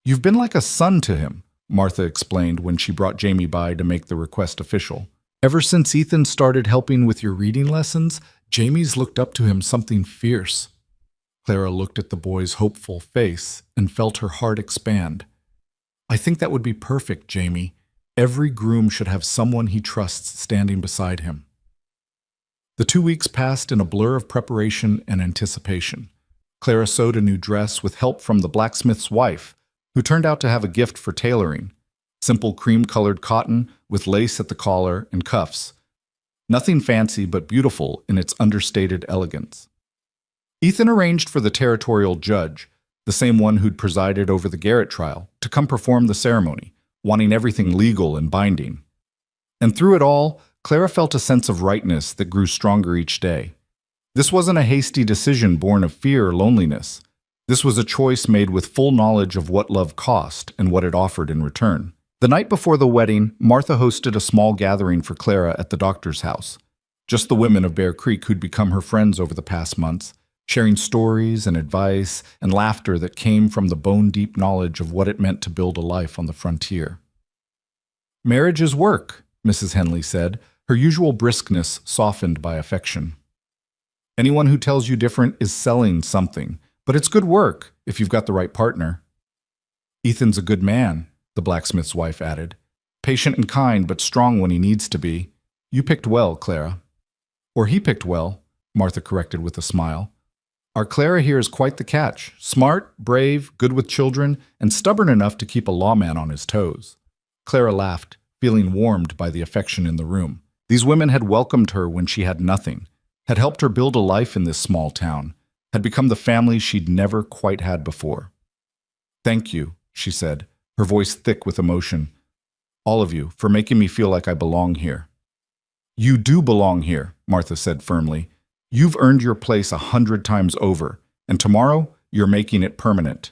"You've been like a son to him," Martha explained when she brought Jamie by to make the request official. "Ever since Ethan started helping with your reading lessons, Jamie's looked up to him something fierce." Clara looked at the boy's hopeful face and felt her heart expand. "I think that would be perfect, Jamie. Every groom should have someone he trusts standing beside him." The 2 weeks passed in a blur of preparation and anticipation. Clara sewed a new dress with help from the blacksmith's wife, who turned out to have a gift for tailoring. Simple cream-colored cotton with lace at the collar and cuffs. Nothing fancy but beautiful in its understated elegance. Ethan arranged for the territorial judge, the same one who'd presided over the Garrett trial, to come perform the ceremony, wanting everything legal and binding. And through it all, Clara felt a sense of rightness that grew stronger each day. This wasn't a hasty decision born of fear or loneliness. This was a choice made with full knowledge of what love cost and what it offered in return. The night before the wedding, Martha hosted a small gathering for Clara at the doctor's house. Just the women of Bear Creek who'd become her friends over the past months, sharing stories and advice and laughter that came from the bone-deep knowledge of what it meant to build a life on the frontier. "Marriage is work," Mrs. Henley said, her usual briskness softened by affection. "Anyone who tells you different is selling something, but it's good work if you've got the right partner." "Ethan's a good man," the blacksmith's wife added. "Patient and kind, but strong when he needs to be. You picked well, Clara." "Or he picked well," Martha corrected with a smile. "Our Clara here is quite the catch. Smart, brave, good with children, and stubborn enough to keep a lawman on his toes." Clara laughed, feeling warmed by the affection in the room. These women had welcomed her when she had nothing, had helped her build a life in this small town, had become the family she'd never quite had before. "Thank you," she said, her voice thick with emotion. "All of you, for making me feel like I belong here." "You do belong here," Martha said firmly. "You've earned your place 100 times over, and tomorrow you're making it permanent."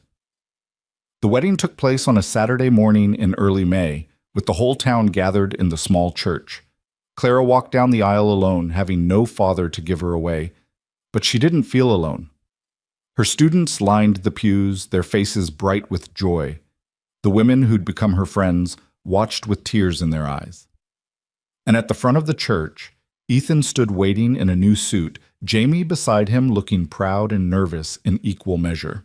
The wedding took place on a Saturday morning in early May, with the whole town gathered in the small church. Clara walked down the aisle alone, having no father to give her away, but she didn't feel alone. Her students lined the pews, their faces bright with joy. The women who'd become her friends watched with tears in their eyes. And at the front of the church, Ethan stood waiting in a new suit, Jamie beside him looking proud and nervous in equal measure.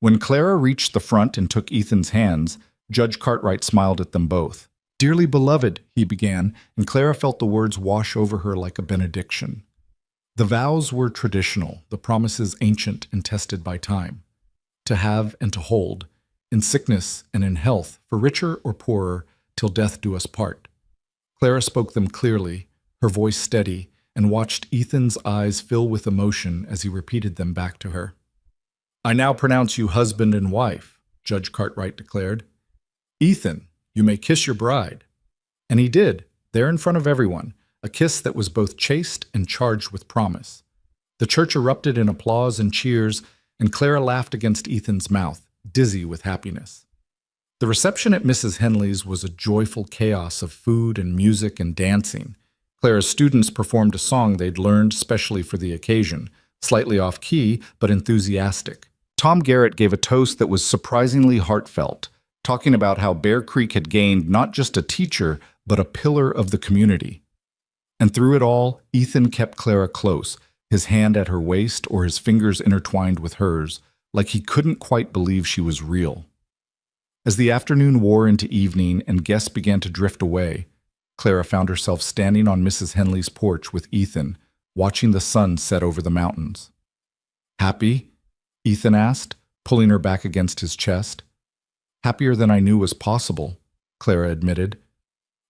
When Clara reached the front and took Ethan's hands, Judge Cartwright smiled at them both. "Dearly beloved," he began, and Clara felt the words wash over her like a benediction. The vows were traditional, the promises ancient and tested by time. To have and to hold, in sickness and in health, for richer or poorer, till death do us part. Clara spoke them clearly, her voice steady, and watched Ethan's eyes fill with emotion as he repeated them back to her. "I now pronounce you husband and wife," Judge Cartwright declared. "Ethan, you may kiss your bride." And he did, there in front of everyone, a kiss that was both chaste and charged with promise. The church erupted in applause and cheers, and Clara laughed against Ethan's mouth, dizzy with happiness. The reception at Mrs. Henley's was a joyful chaos of food and music and dancing. Clara's students performed a song they'd learned specially for the occasion, slightly off-key but enthusiastic. Tom Garrett gave a toast that was surprisingly heartfelt, talking about how Bear Creek had gained not just a teacher, but a pillar of the community. And through it all, Ethan kept Clara close, his hand at her waist or his fingers intertwined with hers, like he couldn't quite believe she was real. As the afternoon wore into evening and guests began to drift away, Clara found herself standing on Mrs. Henley's porch with Ethan, watching the sun set over the mountains. "Happy?" Ethan asked, pulling her back against his chest. "Happier than I knew was possible," Clara admitted.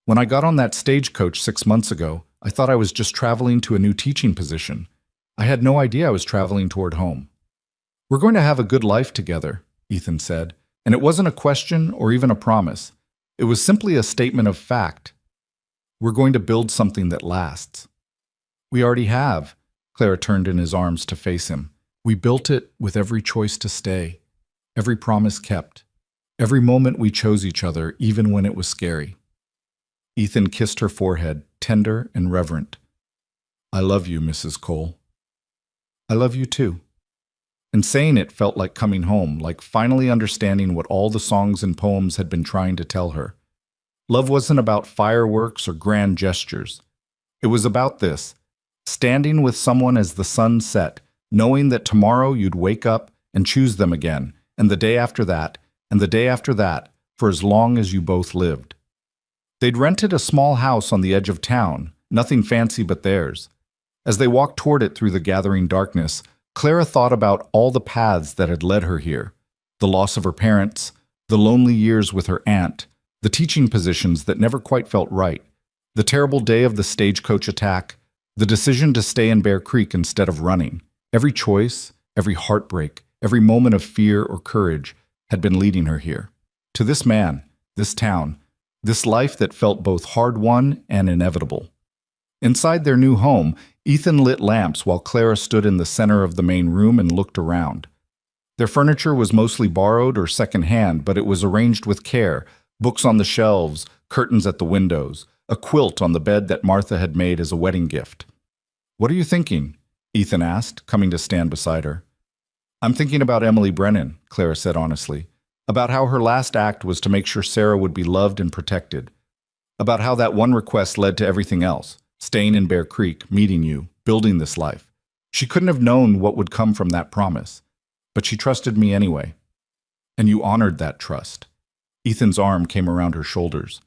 "When I got on that stagecoach 6 months ago, I thought I was just traveling to a new teaching position. I had no idea I was traveling toward home." "We're going to have a good life together," Ethan said, and it wasn't a question or even a promise. It was simply a statement of fact. "We're going to build something that lasts." "We already have." Clara turned in his arms to face him. "We built it with every choice to stay, every promise kept, every moment we chose each other, even when it was scary." Ethan kissed her forehead, tender and reverent. "I love you, Mrs. Cole." "I love you too." And saying it felt like coming home, like finally understanding what all the songs and poems had been trying to tell her. Love wasn't about fireworks or grand gestures. It was about this, standing with someone as the sun set, knowing that tomorrow you'd wake up and choose them again, and the day after that, and the day after that, for as long as you both lived. They'd rented a small house on the edge of town, nothing fancy but theirs. As they walked toward it through the gathering darkness, Clara thought about all the paths that had led her here, the loss of her parents, the lonely years with her aunt, the teaching positions that never quite felt right, the terrible day of the stagecoach attack, the decision to stay in Bear Creek instead of running. Every choice, every heartbreak, every moment of fear or courage had been leading her here. To this man, this town, this life that felt both hard-won and inevitable. Inside their new home, Ethan lit lamps while Clara stood in the center of the main room and looked around. Their furniture was mostly borrowed or secondhand, but it was arranged with care, books on the shelves, curtains at the windows, a quilt on the bed that Martha had made as a wedding gift. "What are you thinking?" Ethan asked, coming to stand beside her. "I'm thinking about Emily Brennan," Clara said honestly, "about how her last act was to make sure Sarah would be loved and protected, about how that one request led to everything else. Staying in Bear Creek, meeting you, building this life. She couldn't have known what would come from that promise, but she trusted me anyway. And you honored that trust." Ethan's arm came around her shoulders.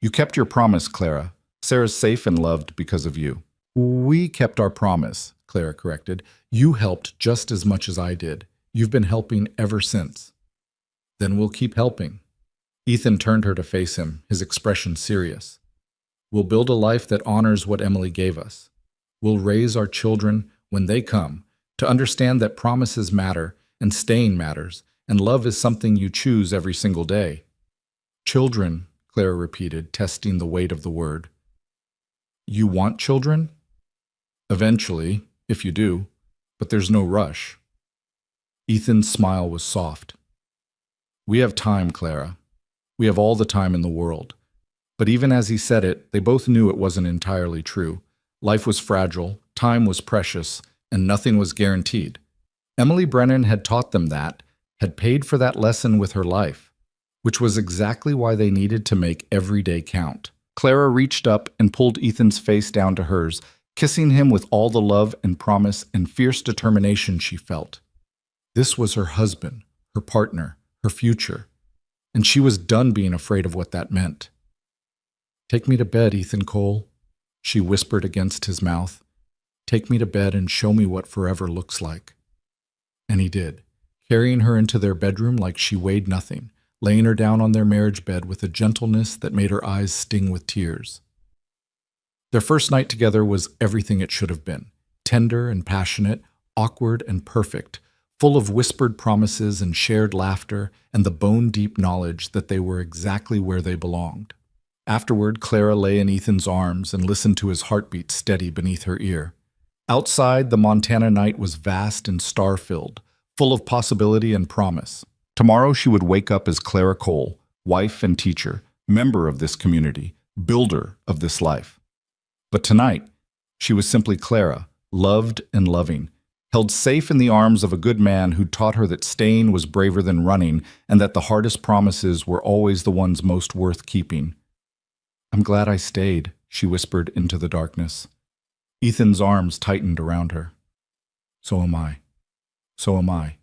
"You kept your promise, Clara. Sarah's safe and loved because of you." "We kept our promise," Clara corrected. "You helped just as much as I did. You've been helping ever since." "Then we'll keep helping." Ethan turned her to face him, his expression serious. "We'll build a life that honors what Emily gave us. We'll raise our children, when they come, to understand that promises matter, and staying matters, and love is something you choose every single day." "Children," Clara repeated, testing the weight of the word. "You want children?" "Eventually, if you do, but there's no rush." Ethan's smile was soft. "We have time, Clara. We have all the time in the world." But even as he said it, they both knew it wasn't entirely true. Life was fragile, time was precious, and nothing was guaranteed. Emily Brennan had taught them that, had paid for that lesson with her life, which was exactly why they needed to make every day count. Clara reached up and pulled Ethan's face down to hers, kissing him with all the love and promise and fierce determination she felt. This was her husband, her partner, her future, and she was done being afraid of what that meant. "Take me to bed, Ethan Cole," she whispered against his mouth. "Take me to bed and show me what forever looks like." And he did, carrying her into their bedroom like she weighed nothing, laying her down on their marriage bed with a gentleness that made her eyes sting with tears. Their first night together was everything it should have been, tender and passionate, awkward and perfect, full of whispered promises and shared laughter and the bone-deep knowledge that they were exactly where they belonged. Afterward, Clara lay in Ethan's arms and listened to his heartbeat steady beneath her ear. Outside, the Montana night was vast and star-filled, full of possibility and promise. Tomorrow she would wake up as Clara Cole, wife and teacher, member of this community, builder of this life. But tonight, she was simply Clara, loved and loving, held safe in the arms of a good man who taught her that staying was braver than running and that the hardest promises were always the ones most worth keeping. "I'm glad I stayed," she whispered into the darkness. Ethan's arms tightened around her. "So am I. So am I."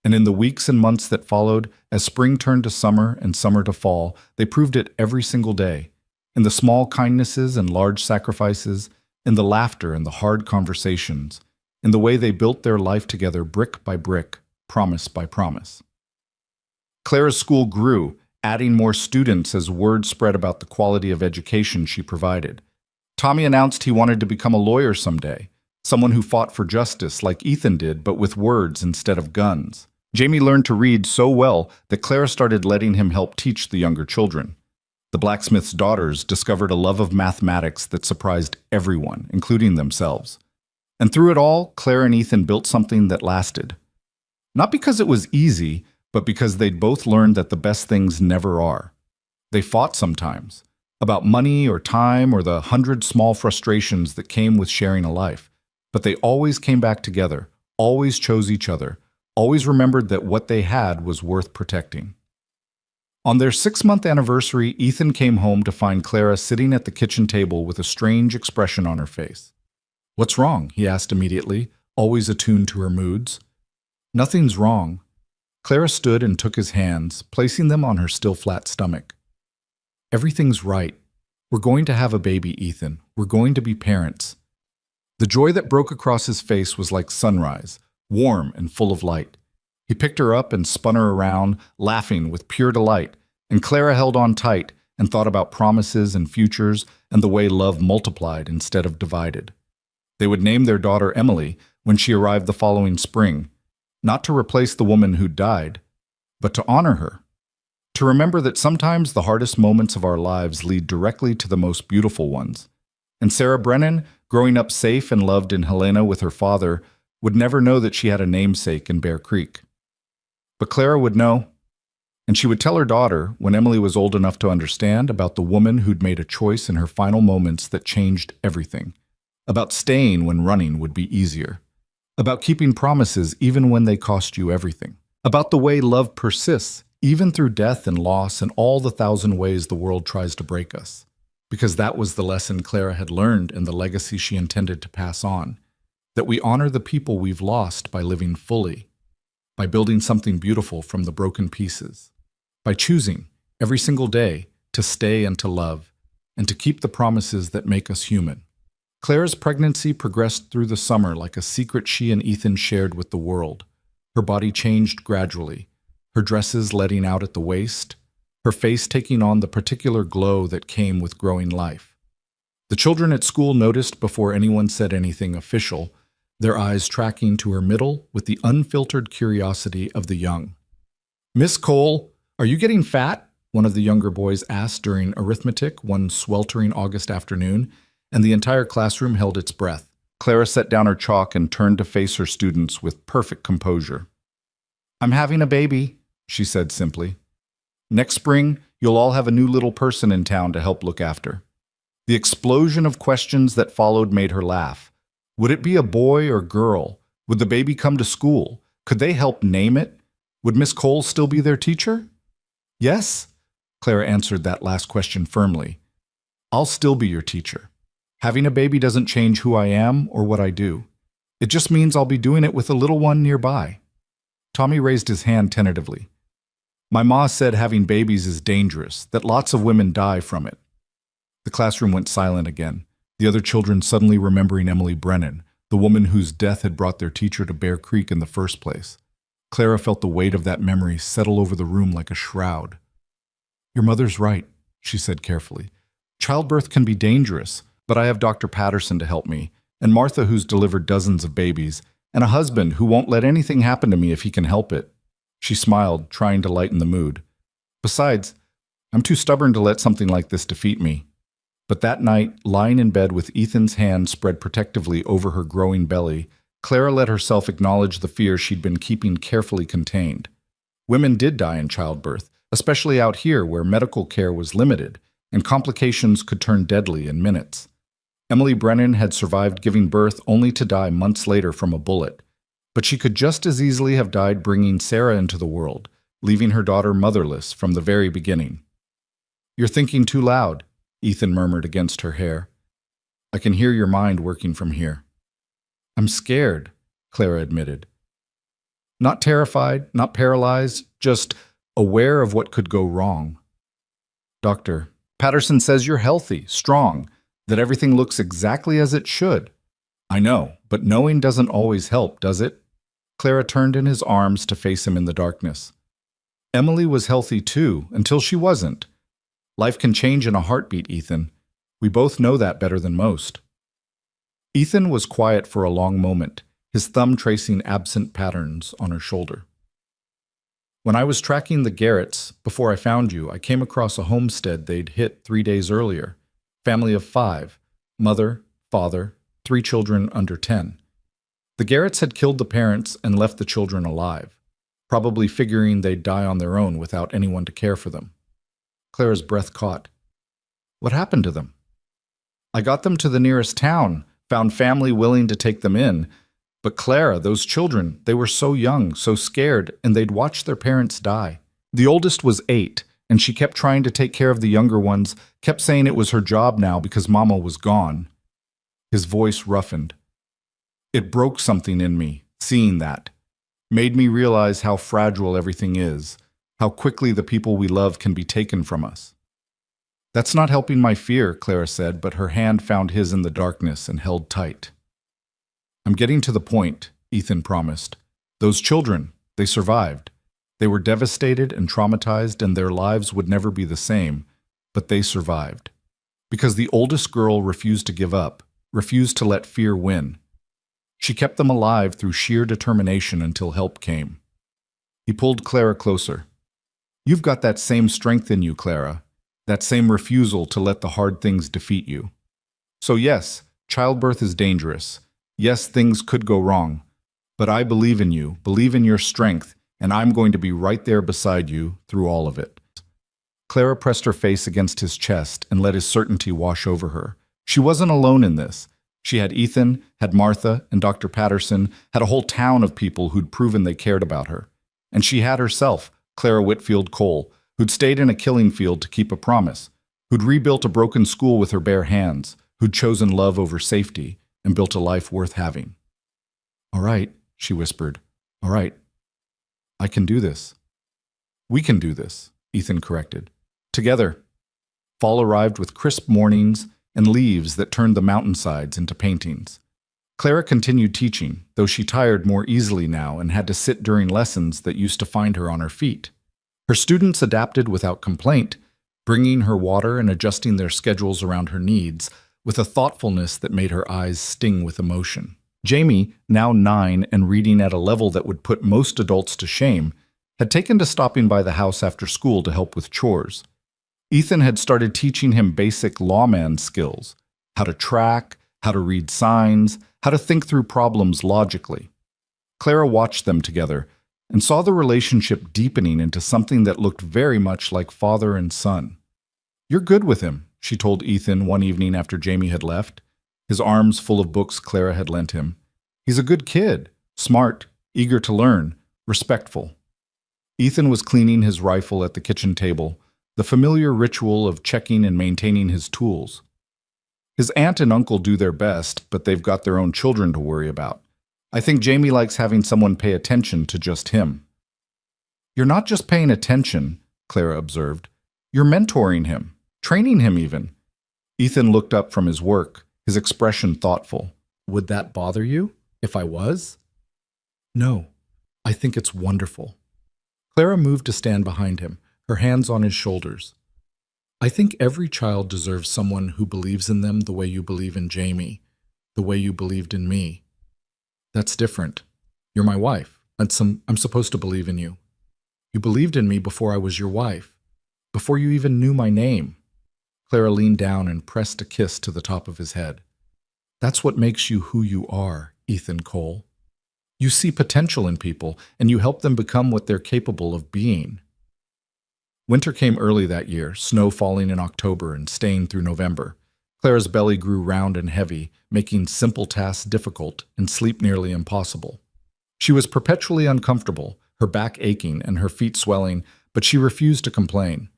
And in the weeks and months that followed, as spring turned to summer and summer to fall, they proved it every single day. in the small kindnesses and large sacrifices, in the laughter and the hard conversations, in the way they built their life together brick by brick, promise by promise. Clara's school grew, adding more students as word spread about the quality of education she provided. Tommy announced he wanted to become a lawyer someday, someone who fought for justice like Ethan did, but with words instead of guns. Jamie learned to read so well that Clara started letting him help teach the younger children. The blacksmith's daughters discovered a love of mathematics that surprised everyone, including themselves. And through it all, Clara and Ethan built something that lasted. Not because it was easy, but because they'd both learned that the best things never are. They fought sometimes, about money or time or the 100 small frustrations that came with sharing a life. But they always came back together, always chose each other, always remembered that what they had was worth protecting. On their 6-month anniversary, Ethan came home to find Clara sitting at the kitchen table with a strange expression on her face. "What's wrong?" he asked immediately, always attuned to her moods. "Nothing's wrong." Clara stood and took his hands, placing them on her still flat stomach. "Everything's right. We're going to have a baby, Ethan. We're going to be parents." The joy that broke across his face was like sunrise, warm and full of light. He picked her up and spun her around, laughing with pure delight, and Clara held on tight and thought about promises and futures and the way love multiplied instead of divided. They would name their daughter Emily when she arrived the following spring, not to replace the woman who died, but to honor her. To remember that sometimes the hardest moments of our lives lead directly to the most beautiful ones. And Sarah Brennan, growing up safe and loved in Helena with her father, would never know that she had a namesake in Bear Creek. But Clara would know, and she would tell her daughter, when Emily was old enough to understand, about the woman who'd made a choice in her final moments that changed everything, about staying when running would be easier, about keeping promises even when they cost you everything, about the way love persists even through death and loss and all the 1,000 ways the world tries to break us. Because that was the lesson Clara had learned and the legacy she intended to pass on, that we honor the people we've lost by living fully, by building something beautiful from the broken pieces, by choosing every single day to stay and to love, and to keep the promises that make us human. Clara's pregnancy progressed through the summer like a secret she and Ethan shared with the world. Her body changed gradually, her dresses letting out at the waist, her face taking on the particular glow that came with growing life. The children at school noticed before anyone said anything official, their eyes tracking to her middle with the unfiltered curiosity of the young. "Miss Cole, are you getting fat?" one of the younger boys asked during arithmetic one sweltering August afternoon, and the entire classroom held its breath. Clara set down her chalk and turned to face her students with perfect composure. "I'm having a baby," she said simply. "Next spring, you'll all have a new little person in town to help look after." The explosion of questions that followed made her laugh. Would it be a boy or girl? Would the baby come to school? Could they help name it? Would Miss Cole still be their teacher? "Yes," Clara answered that last question firmly. "I'll still be your teacher. Having a baby doesn't change who I am or what I do. It just means I'll be doing it with a little one nearby." Tommy raised his hand tentatively. "My ma said having babies is dangerous, that lots of women die from it." The classroom went silent again, the other children suddenly remembering Emily Brennan, the woman whose death had brought their teacher to Bear Creek in the first place. Clara felt the weight of that memory settle over the room like a shroud. "Your mother's right," she said carefully. "Childbirth can be dangerous, but I have Dr. Patterson to help me, and Martha who's delivered dozens of babies, and a husband who won't let anything happen to me if he can help it." She smiled, trying to lighten the mood. "Besides, I'm too stubborn to let something like this defeat me." But that night, lying in bed with Ethan's hand spread protectively over her growing belly, Clara let herself acknowledge the fear she'd been keeping carefully contained. Women did die in childbirth, especially out here where medical care was limited, and complications could turn deadly in minutes. Emily Brennan had survived giving birth only to die months later from a bullet, but she could just as easily have died bringing Sarah into the world, leaving her daughter motherless from the very beginning. "You're thinking too loud," Ethan murmured against her hair. "I can hear your mind working from here." "I'm scared," Clara admitted. Not terrified, not paralyzed, just aware of what could go wrong. "Doctor Patterson says you're healthy, strong, that everything looks exactly as it should. I know, but knowing doesn't always help, does it? Clara turned in his arms to face him in the darkness. Emily was healthy too, until she wasn't. Life can change in a heartbeat, Ethan. We both know that better than most. Ethan was quiet for a long moment, his thumb tracing absent patterns on her shoulder. When I was tracking the Garretts, before I found you, I came across a homestead they'd hit 3 days earlier. Family of 5, mother, father, 3 children under 10. The Garretts had killed the parents and left the children alive, probably figuring they'd die on their own without anyone to care for them. Clara's breath caught. What happened to them? I got them to the nearest town, found family willing to take them in. But Clara, those children, they were so young, so scared, and they'd watched their parents die. The oldest was 8, and she kept trying to take care of the younger ones, kept saying it was her job now because Mama was gone. His voice roughened. It broke something in me, seeing that. Made me realize how fragile everything is, how quickly the people we love can be taken from us. That's not helping my fear, Clara said, but her hand found his in the darkness and held tight. I'm getting to the point, Ethan promised. Those children, they survived. They were devastated and traumatized, and their lives would never be the same, but they survived. Because the oldest girl refused to give up, refused to let fear win. She kept them alive through sheer determination until help came. He pulled Clara closer. You've got that same strength in you, Clara, that same refusal to let the hard things defeat you. So yes, childbirth is dangerous. Yes, things could go wrong, but I believe in you, believe in your strength, and I'm going to be right there beside you through all of it. Clara pressed her face against his chest and let his certainty wash over her. She wasn't alone in this. She had Ethan, had Martha, and Dr. Patterson, had a whole town of people who'd proven they cared about her. And she had herself, Clara Whitfield Cole, who'd stayed in a killing field to keep a promise, who'd rebuilt a broken school with her bare hands, who'd chosen love over safety, and built a life worth having. All right, she whispered. All right. I can do this. We can do this, Ethan corrected. Together. Fall arrived with crisp mornings and leaves that turned the mountainsides into paintings. Clara continued teaching, though she tired more easily now and had to sit during lessons that used to find her on her feet. Her students adapted without complaint, bringing her water and adjusting their schedules around her needs, with a thoughtfulness that made her eyes sting with emotion. Jamie, now 9 and reading at a level that would put most adults to shame, had taken to stopping by the house after school to help with chores. Ethan had started teaching him basic lawman skills, how to track, how to read signs, how to think through problems logically. Clara watched them together and saw the relationship deepening into something that looked very much like father and son. You're good with him, she told Ethan one evening after Jamie had left, his arms full of books Clara had lent him. He's a good kid, smart, eager to learn, respectful. Ethan was cleaning his rifle at the kitchen table, the familiar ritual of checking and maintaining his tools. His aunt and uncle do their best, but they've got their own children to worry about. I think Jamie likes having someone pay attention to just him. You're not just paying attention, Clara observed. You're mentoring him. Training him even. Ethan looked up from his work, his expression thoughtful. Would that bother you, if I was? No, I think it's wonderful. Clara moved to stand behind him, her hands on his shoulders. I think every child deserves someone who believes in them the way you believe in Jamie, the way you believed in me. That's different. You're my wife, and I'm supposed to believe in you. You believed in me before I was your wife, before you even knew my name. Clara leaned down and pressed a kiss to the top of his head. That's what makes you who you are, Ethan Cole. You see potential in people, and you help them become what they're capable of being. Winter came early that year, snow falling in October and staying through November. Clara's belly grew round and heavy, making simple tasks difficult and sleep nearly impossible. She was perpetually uncomfortable, her back aching and her feet swelling, but she refused to complain.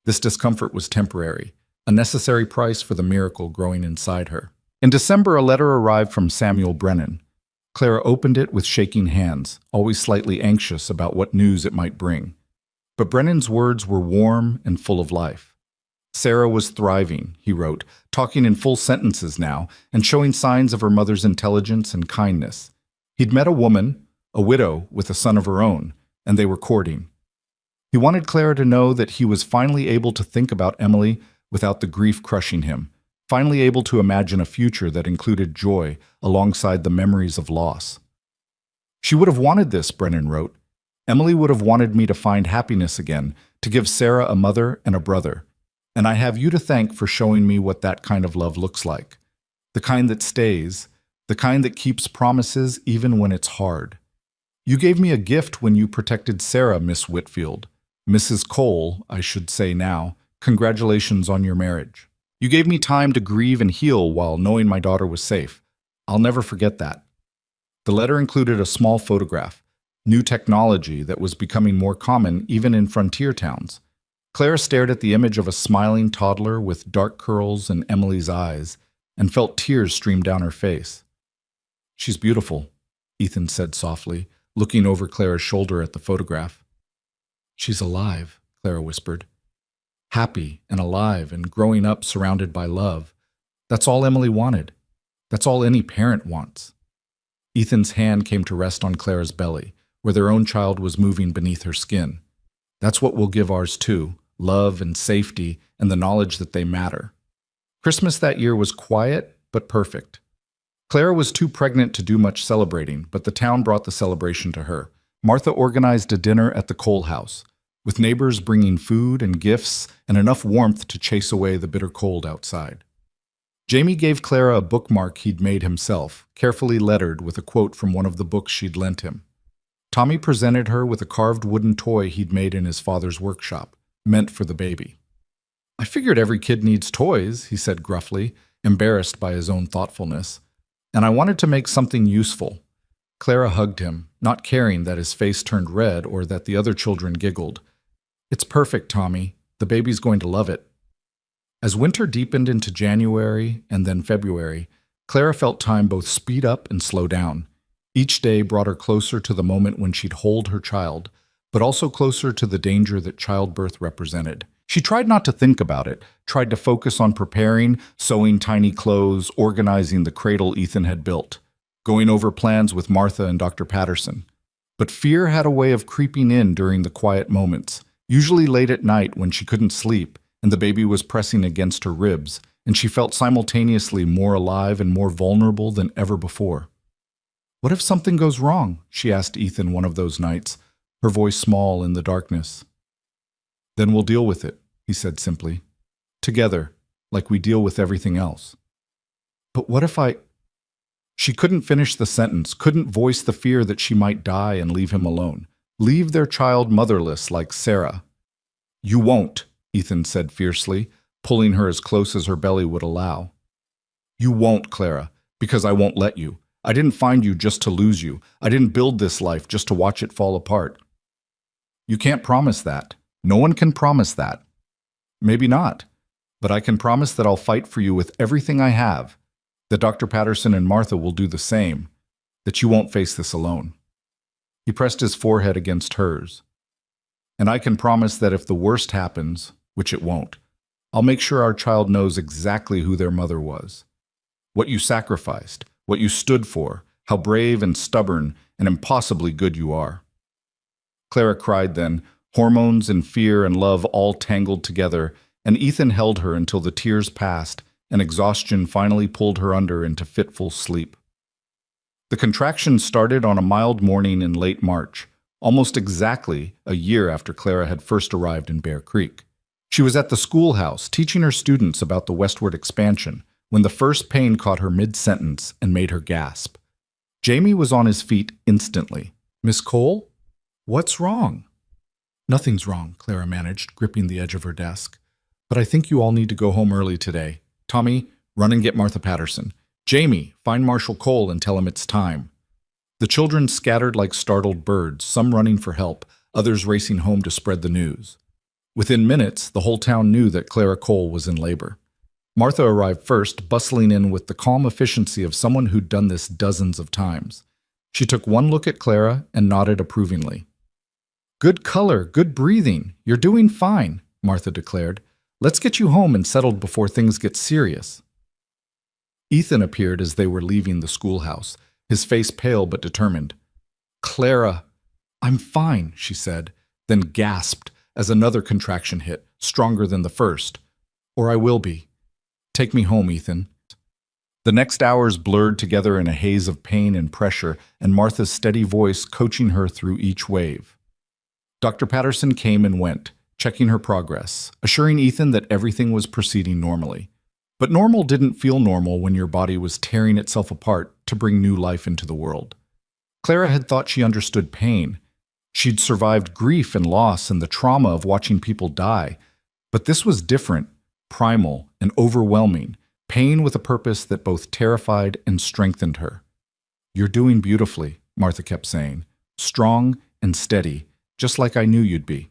This discomfort was temporary, a necessary price for the miracle growing inside her. In December, a letter arrived from Samuel Brennan. Clara opened it with shaking hands, always slightly anxious about what news it might bring. But Brennan's words were warm and full of life. Sarah was thriving, he wrote, talking in full sentences now and showing signs of her mother's intelligence and kindness. He'd met a woman, a widow with a son of her own, and they were courting. He wanted Clara to know that he was finally able to think about Emily without the grief crushing him, finally able to imagine a future that included joy alongside the memories of loss. She would have wanted this, Brennan wrote. Emily would have wanted me to find happiness again, to give Sarah a mother and a brother. And I have you to thank for showing me what that kind of love looks like. The kind that stays, the kind that keeps promises even when it's hard. You gave me a gift when you protected Sarah, Miss Whitfield. Mrs. Cole, I should say now, congratulations on your marriage. You gave me time to grieve and heal while knowing my daughter was safe. I'll never forget that. The letter included a small photograph, new technology that was becoming more common even in frontier towns. Clara stared at the image of a smiling toddler with dark curls in Emily's eyes and felt tears stream down her face. She's beautiful, Ethan said softly, looking over Clara's shoulder at the photograph. She's alive, Clara whispered. Happy and alive and growing up surrounded by love. That's all Emily wanted. That's all any parent wants. Ethan's hand came to rest on Clara's belly, where their own child was moving beneath her skin. That's what we'll give ours too, love and safety and the knowledge that they matter. Christmas that year was quiet but perfect. Clara was too pregnant to do much celebrating, but the town brought the celebration to her. Martha organized a dinner at the Cole house, with neighbors bringing food and gifts and enough warmth to chase away the bitter cold outside. Jamie gave Clara a bookmark he'd made himself, carefully lettered with a quote from one of the books she'd lent him. Tommy presented her with a carved wooden toy he'd made in his father's workshop, meant for the baby. I figured every kid needs toys, he said gruffly, embarrassed by his own thoughtfulness, and I wanted to make something useful. Clara hugged him, not caring that his face turned red or that the other children giggled. It's perfect, Tommy. The baby's going to love it. As winter deepened into January and then February, Clara felt time both speed up and slow down. Each day brought her closer to the moment when she'd hold her child, but also closer to the danger that childbirth represented. She tried not to think about it, tried to focus on preparing, sewing tiny clothes, organizing the cradle Ethan had built, going over plans with Martha and Dr. Patterson. But fear had a way of creeping in during the quiet moments, usually late at night when she couldn't sleep and the baby was pressing against her ribs, and she felt simultaneously more alive and more vulnerable than ever before. What if something goes wrong? She asked Ethan one of those nights, her voice small in the darkness. Then we'll deal with it, he said simply. Together, like we deal with everything else. But what if I... She couldn't finish the sentence, couldn't voice the fear that she might die and leave him alone. Leave their child motherless like Sarah. You won't, Ethan said fiercely, pulling her as close as her belly would allow. You won't, Clara, because I won't let you. I didn't find you just to lose you. I didn't build this life just to watch it fall apart. You can't promise that. No one can promise that. Maybe not, but I can promise that I'll fight for you with everything I have, that Dr. Patterson and Martha will do the same, that you won't face this alone. He pressed his forehead against hers. And I can promise that if the worst happens, which it won't, I'll make sure our child knows exactly who their mother was. What you sacrificed, what you stood for, how brave and stubborn and impossibly good you are. Clara cried then, hormones and fear and love all tangled together, and Ethan held her until the tears passed and exhaustion finally pulled her under into fitful sleep. The contractions started on a mild morning in late March, almost exactly a year after Clara had first arrived in Bear Creek. She was at the schoolhouse teaching her students about the westward expansion when the first pain caught her mid-sentence and made her gasp. Jamie was on his feet instantly. Miss Cole? What's wrong? Nothing's wrong, Clara managed, gripping the edge of her desk. But I think you all need to go home early today. Tommy, run and get Martha Patterson. Jamie, find Marshal Cole and tell him it's time. The children scattered like startled birds, some running for help, others racing home to spread the news. Within minutes, the whole town knew that Clara Cole was in labor. Martha arrived first, bustling in with the calm efficiency of someone who'd done this dozens of times. She took one look at Clara and nodded approvingly. Good color, good breathing. You're doing fine, Martha declared. Let's get you home and settled before things get serious." Ethan appeared as they were leaving the schoolhouse, his face pale but determined. "Clara, I'm fine," she said, then gasped as another contraction hit, stronger than the first. "Or I will be. Take me home, Ethan." The next hours blurred together in a haze of pain and pressure, and Martha's steady voice coaching her through each wave. Dr. Patterson came and went, checking her progress, assuring Ethan that everything was proceeding normally. But normal didn't feel normal when your body was tearing itself apart to bring new life into the world. Clara had thought she understood pain. She'd survived grief and loss and the trauma of watching people die. But this was different, primal, and overwhelming, pain with a purpose that both terrified and strengthened her. "You're doing beautifully," Martha kept saying, "strong and steady, just like I knew you'd be."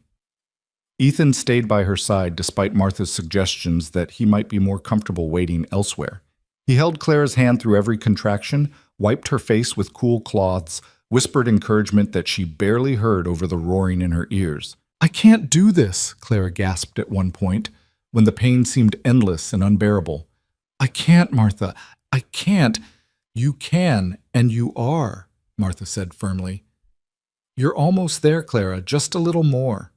Ethan stayed by her side despite Martha's suggestions that he might be more comfortable waiting elsewhere. He held Clara's hand through every contraction, wiped her face with cool cloths, whispered encouragement that she barely heard over the roaring in her ears. "I can't do this," Clara gasped at one point, when the pain seemed endless and unbearable. "I can't, Martha. I can't." "You can, and you are," Martha said firmly. "You're almost there, Clara, just a little more."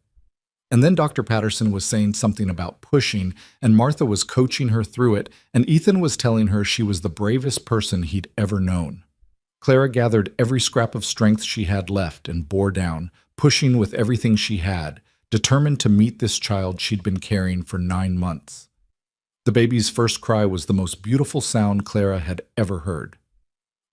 And then Dr. Patterson was saying something about pushing, and Martha was coaching her through it, and Ethan was telling her she was the bravest person he'd ever known. Clara gathered every scrap of strength she had left and bore down, pushing with everything she had, determined to meet this child she'd been carrying for 9 months. The baby's first cry was the most beautiful sound Clara had ever heard.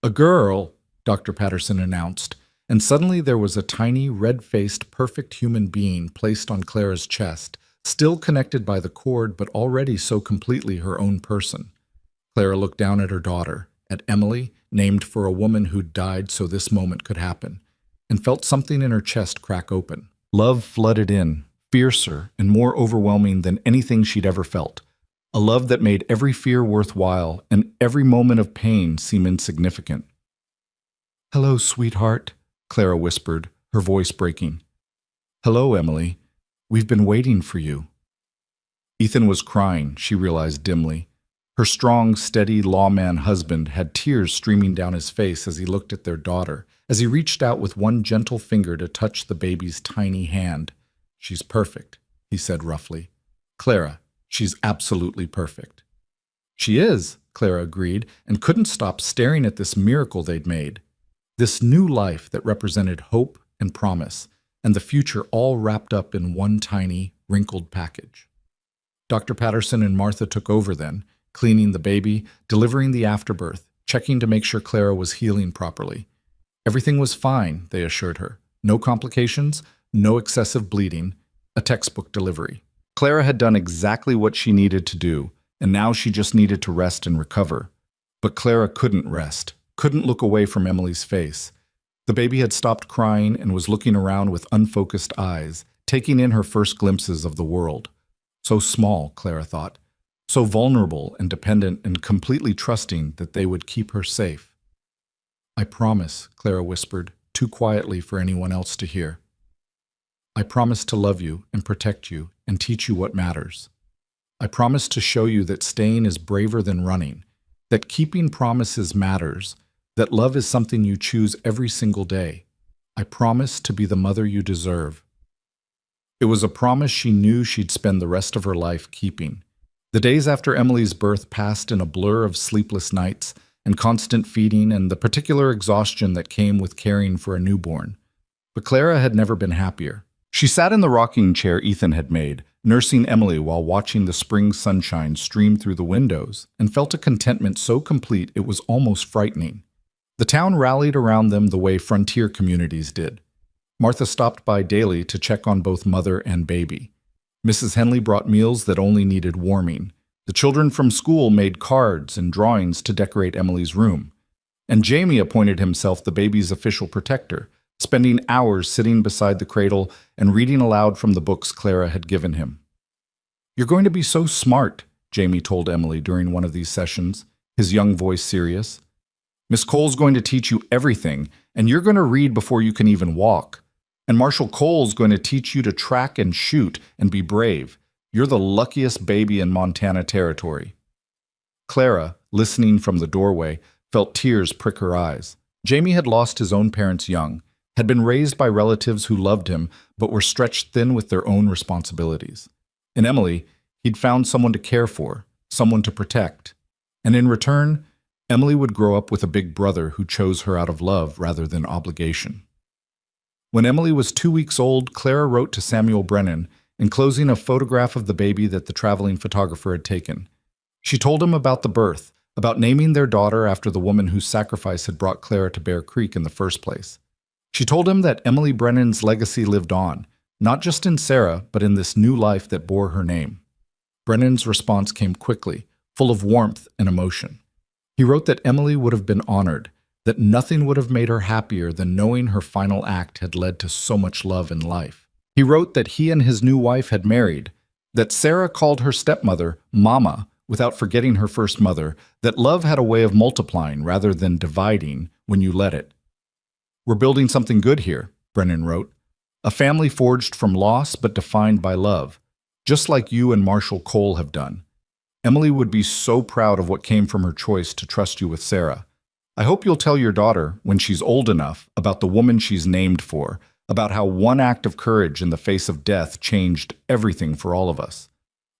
"A girl," Dr. Patterson announced, and suddenly there was a tiny, red-faced, perfect human being placed on Clara's chest, still connected by the cord but already so completely her own person. Clara looked down at her daughter, at Emily, named for a woman who'd died so this moment could happen, and felt something in her chest crack open. Love flooded in, fiercer and more overwhelming than anything she'd ever felt. A love that made every fear worthwhile and every moment of pain seem insignificant. "Hello, sweetheart," Clara whispered, her voice breaking. "Hello, Emily. We've been waiting for you." Ethan was crying, she realized dimly. Her strong, steady lawman husband had tears streaming down his face as he looked at their daughter, as he reached out with one gentle finger to touch the baby's tiny hand. "She's perfect," he said roughly. "Clara, she's absolutely perfect." "She is," Clara agreed, and couldn't stop staring at this miracle they'd made. This new life that represented hope and promise, and the future all wrapped up in one tiny, wrinkled package. Dr. Patterson and Martha took over then, cleaning the baby, delivering the afterbirth, checking to make sure Clara was healing properly. Everything was fine, they assured her. No complications, no excessive bleeding, a textbook delivery. Clara had done exactly what she needed to do, and now she just needed to rest and recover. But Clara couldn't rest, couldn't look away from Emily's face. The baby had stopped crying and was looking around with unfocused eyes, taking in her first glimpses of the world. So small, Clara thought. So vulnerable and dependent and completely trusting that they would keep her safe. "I promise," Clara whispered, too quietly for anyone else to hear. "I promise to love you and protect you and teach you what matters. I promise to show you that staying is braver than running, that keeping promises matters, that love is something you choose every single day. I promise to be the mother you deserve." It was a promise she knew she'd spend the rest of her life keeping. The days after Emily's birth passed in a blur of sleepless nights and constant feeding and the particular exhaustion that came with caring for a newborn. But Clara had never been happier. She sat in the rocking chair Ethan had made, nursing Emily while watching the spring sunshine stream through the windows, and felt a contentment so complete it was almost frightening. The town rallied around them the way frontier communities did. Martha stopped by daily to check on both mother and baby. Mrs. Henley brought meals that only needed warming. The children from school made cards and drawings to decorate Emily's room. And Jamie appointed himself the baby's official protector, spending hours sitting beside the cradle and reading aloud from the books Clara had given him. "You're going to be so smart," Jamie told Emily during one of these sessions, his young voice serious. "Miss Cole's going to teach you everything, and you're going to read before you can even walk. And Marshall Cole's going to teach you to track and shoot and be brave. You're the luckiest baby in Montana territory." Clara, listening from the doorway, felt tears prick her eyes. Jamie had lost his own parents young, had been raised by relatives who loved him but were stretched thin with their own responsibilities. In Emily, he'd found someone to care for, someone to protect. And in return, Emily would grow up with a big brother who chose her out of love rather than obligation. When Emily was 2 weeks old, Clara wrote to Samuel Brennan, enclosing a photograph of the baby that the traveling photographer had taken. She told him about the birth, about naming their daughter after the woman whose sacrifice had brought Clara to Bear Creek in the first place. She told him that Emily Brennan's legacy lived on, not just in Sarah, but in this new life that bore her name. Brennan's response came quickly, full of warmth and emotion. He wrote that Emily would have been honored, that nothing would have made her happier than knowing her final act had led to so much love in life. He wrote that he and his new wife had married, that Sarah called her stepmother Mama without forgetting her first mother, that love had a way of multiplying rather than dividing when you let it. "We're building something good here," Brennan wrote. "A family forged from loss but defined by love, just like you and Marshall Cole have done. Emily would be so proud of what came from her choice to trust you with Sarah. I hope you'll tell your daughter, when she's old enough, about the woman she's named for, about how one act of courage in the face of death changed everything for all of us."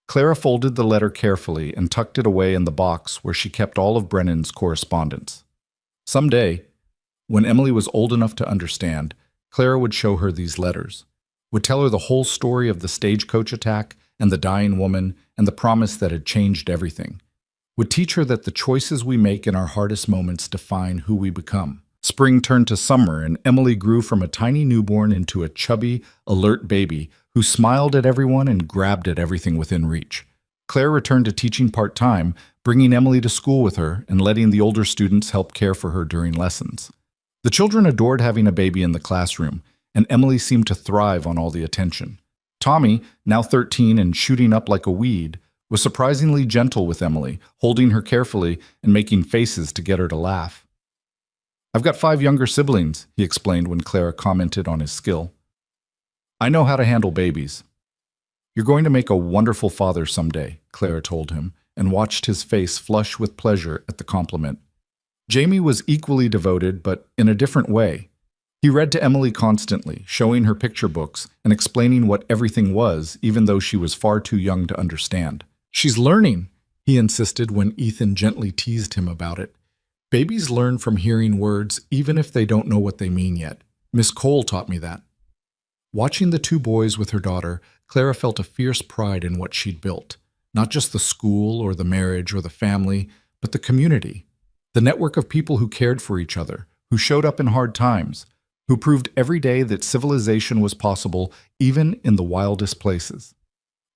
Clara folded the letter carefully and tucked it away in the box where she kept all of Brennan's correspondence. Someday, when Emily was old enough to understand, Clara would show her these letters, would tell her the whole story of the stagecoach attack and the dying woman and the promise that had changed everything, would teach her that the choices we make in our hardest moments define who we become. Spring turned to summer, and Emily grew from a tiny newborn into a chubby, alert baby who smiled at everyone and grabbed at everything within reach. Claire returned to teaching part-time, bringing Emily to school with her and letting the older students help care for her during lessons. The children adored having a baby in the classroom, and Emily seemed to thrive on all the attention. Tommy, now 13 and shooting up like a weed, was surprisingly gentle with Emily, holding her carefully and making faces to get her to laugh. "I've got 5 younger siblings," he explained when Clara commented on his skill. "I know how to handle babies." "You're going to make a wonderful father someday," Clara told him, and watched his face flush with pleasure at the compliment. Jamie was equally devoted, but in a different way. He read to Emily constantly, showing her picture books and explaining what everything was, even though she was far too young to understand. "She's learning," he insisted when Ethan gently teased him about it. "Babies learn from hearing words even if they don't know what they mean yet. Miss Cole taught me that." Watching the 2 boys with her daughter, Clara felt a fierce pride in what she'd built. Not just the school or the marriage or the family, but the community. The network of people who cared for each other, who showed up in hard times, who proved every day that civilization was possible even in the wildest places.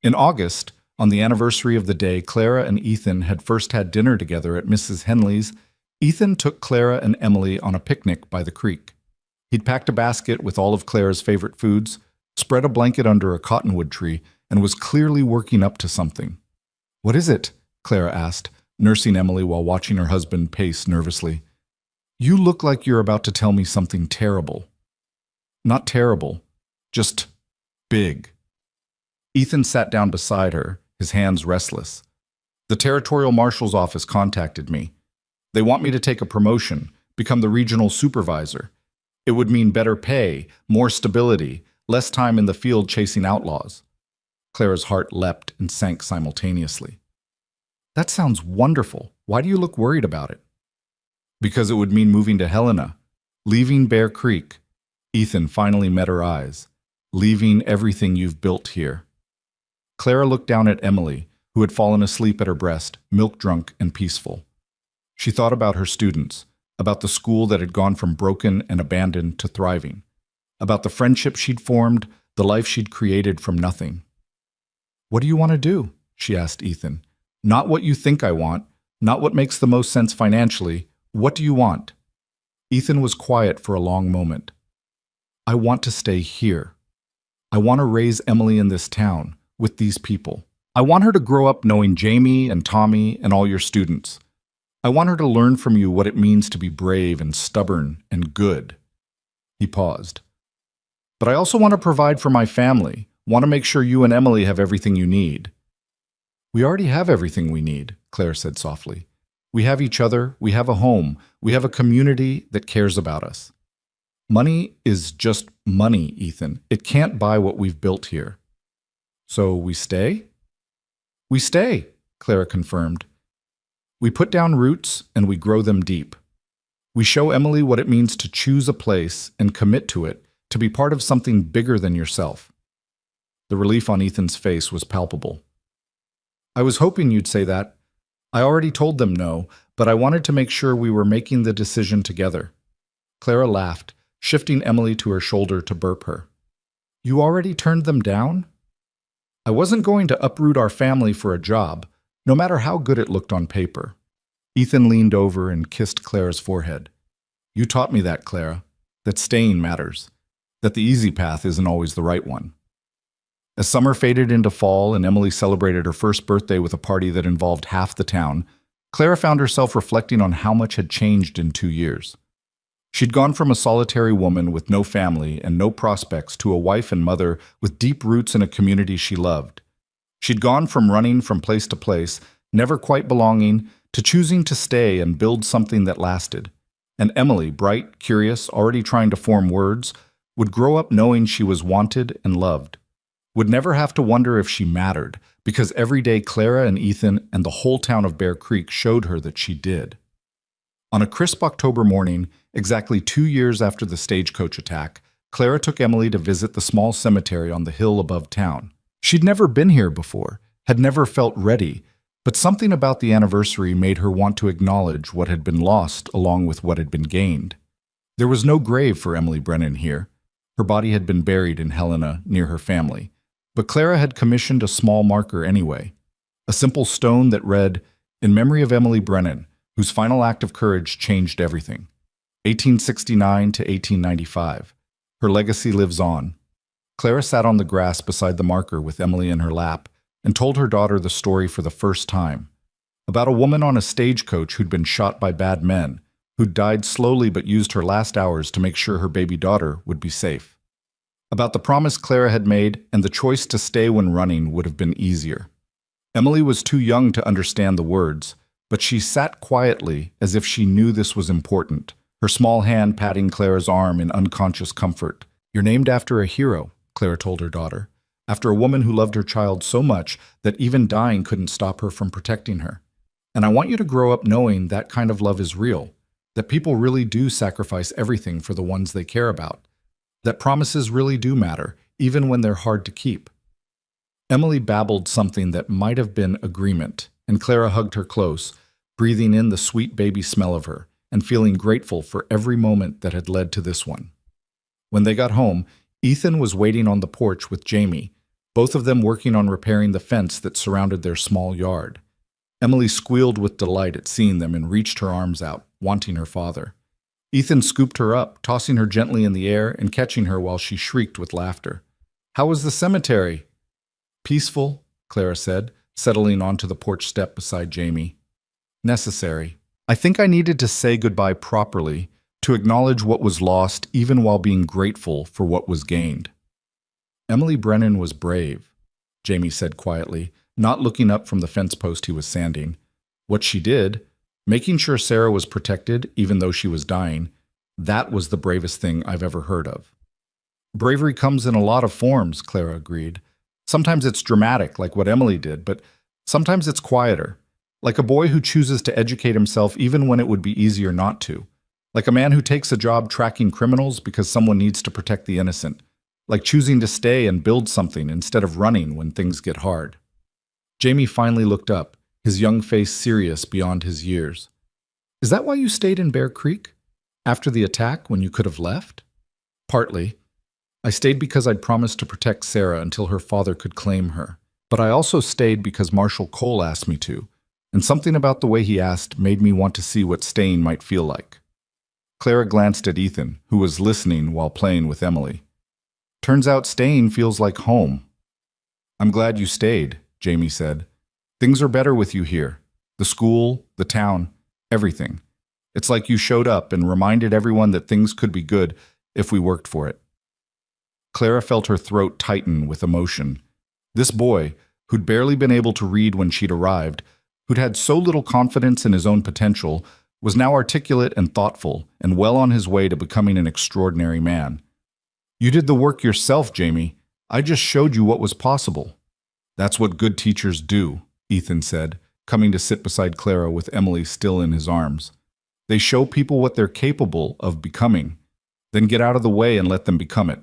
In August, on the anniversary of the day Clara and Ethan had first had dinner together at Mrs. Henley's, Ethan took Clara and Emily on a picnic by the creek. He'd packed a basket with all of Clara's favorite foods, spread a blanket under a cottonwood tree, and was clearly working up to something. "What is it?" Clara asked, nursing Emily while watching her husband pace nervously. "You look like you're about to tell me something terrible." "Not terrible, just big." Ethan sat down beside her, his hands restless. "The Territorial Marshal's office contacted me. They want me to take a promotion, become the regional supervisor. It would mean better pay, more stability, less time in the field chasing outlaws." Clara's heart leapt and sank simultaneously. "That sounds wonderful. Why do you look worried about it?" "Because it would mean moving to Helena, leaving Bear Creek." Ethan finally met her eyes. "Leaving everything you've built here." Clara looked down at Emily, who had fallen asleep at her breast, milk-drunk and peaceful. She thought about her students, about the school that had gone from broken and abandoned to thriving, about the friendship she'd formed, the life she'd created from nothing. "What do you want to do?" she asked Ethan. "Not what you think I want, not what makes the most sense financially. What do you want?" Ethan was quiet for a long moment. "I want to stay here. I want to raise Emily in this town, with these people. I want her to grow up knowing Jamie and Tommy and all your students. I want her to learn from you what it means to be brave and stubborn and good." He paused. "But I also want to provide for my family, Want to make sure you and Emily have everything you need." "We already have everything we need," Claire said softly. "We have each other, we have a home, we have a community that cares about us. Money is just money, Ethan. It can't buy what we've built here." "So we stay?" "We stay," Clara confirmed. "We put down roots and we grow them deep. We show Emily what it means to choose a place and commit to it, to be part of something bigger than yourself." The relief on Ethan's face was palpable. "I was hoping you'd say that. I already told them no, but I wanted to make sure we were making the decision together." Clara laughed, shifting Emily to her shoulder to burp her. "You already turned them down?" "I wasn't going to uproot our family for a job, no matter how good it looked on paper." Ethan leaned over and kissed Clara's forehead. "You taught me that, Clara, that staying matters, that the easy path isn't always the right one." As summer faded into fall and Emily celebrated her first birthday with a party that involved half the town, Clara found herself reflecting on how much had changed in 2 years. She'd gone from a solitary woman with no family and no prospects to a wife and mother with deep roots in a community she loved. She'd gone from running from place to place, never quite belonging, to choosing to stay and build something that lasted. And Emily, bright, curious, already trying to form words, would grow up knowing she was wanted and loved. Would never have to wonder if she mattered, because every day Clara and Ethan and the whole town of Bear Creek showed her that she did. On a crisp October morning, exactly 2 years after the stagecoach attack, Clara took Emily to visit the small cemetery on the hill above town. She'd never been here before, had never felt ready, but something about the anniversary made her want to acknowledge what had been lost along with what had been gained. There was no grave for Emily Brennan here. Her body had been buried in Helena, near her family. But Clara had commissioned a small marker anyway, a simple stone that read, "In memory of Emily Brennan, whose final act of courage changed everything. 1869 to 1895. Her legacy lives on." Clara sat on the grass beside the marker with Emily in her lap and told her daughter the story for the first time, about a woman on a stagecoach who'd been shot by bad men, who'd died slowly but used her last hours to make sure her baby daughter would be safe. About the promise Clara had made, and the choice to stay when running would have been easier. Emily was too young to understand the words, but she sat quietly as if she knew this was important, her small hand patting Clara's arm in unconscious comfort. "You're named after a hero," Clara told her daughter, "after a woman who loved her child so much that even dying couldn't stop her from protecting her. And I want you to grow up knowing that kind of love is real, that people really do sacrifice everything for the ones they care about, that promises really do matter, even when they're hard to keep." Emily babbled something that might have been agreement, and Clara hugged her close, breathing in the sweet baby smell of her, and feeling grateful for every moment that had led to this one. When they got home, Ethan was waiting on the porch with Jamie, both of them working on repairing the fence that surrounded their small yard. Emily squealed with delight at seeing them and reached her arms out, wanting her father. Ethan scooped her up, tossing her gently in the air and catching her while she shrieked with laughter. "How was the cemetery?" "Peaceful," Clara said, settling onto the porch step beside Jamie. "Necessary. I think I needed to say goodbye properly, to acknowledge what was lost even while being grateful for what was gained." "Emily Brennan was brave," Jamie said quietly, not looking up from the fence post he was sanding. "What she did, making sure Sarah was protected even though she was dying, that was the bravest thing I've ever heard of." "Bravery comes in a lot of forms," Clara agreed. "Sometimes it's dramatic, like what Emily did, but sometimes it's quieter, like a boy who chooses to educate himself even when it would be easier not to, like a man who takes a job tracking criminals because someone needs to protect the innocent, like choosing to stay and build something instead of running when things get hard." Jamie finally looked up, his young face serious beyond his years. "Is that why you stayed in Bear Creek? After the attack, when you could have left?" "Partly. I stayed because I'd promised to protect Sarah until her father could claim her. But I also stayed because Marshal Cole asked me to, and something about the way he asked made me want to see what staying might feel like." Clara glanced at Ethan, who was listening while playing with Emily. "Turns out staying feels like home." "I'm glad you stayed," Jamie said. "Things are better with you here. The school, the town, everything. It's like you showed up and reminded everyone that things could be good if we worked for it." Clara felt her throat tighten with emotion. This boy, who'd barely been able to read when she'd arrived, who'd had so little confidence in his own potential, was now articulate and thoughtful, and well on his way to becoming an extraordinary man. "You did the work yourself, Jamie. I just showed you what was possible." "That's what good teachers do," Ethan said, coming to sit beside Clara with Emily still in his arms. "They show people what they're capable of becoming, then get out of the way and let them become it."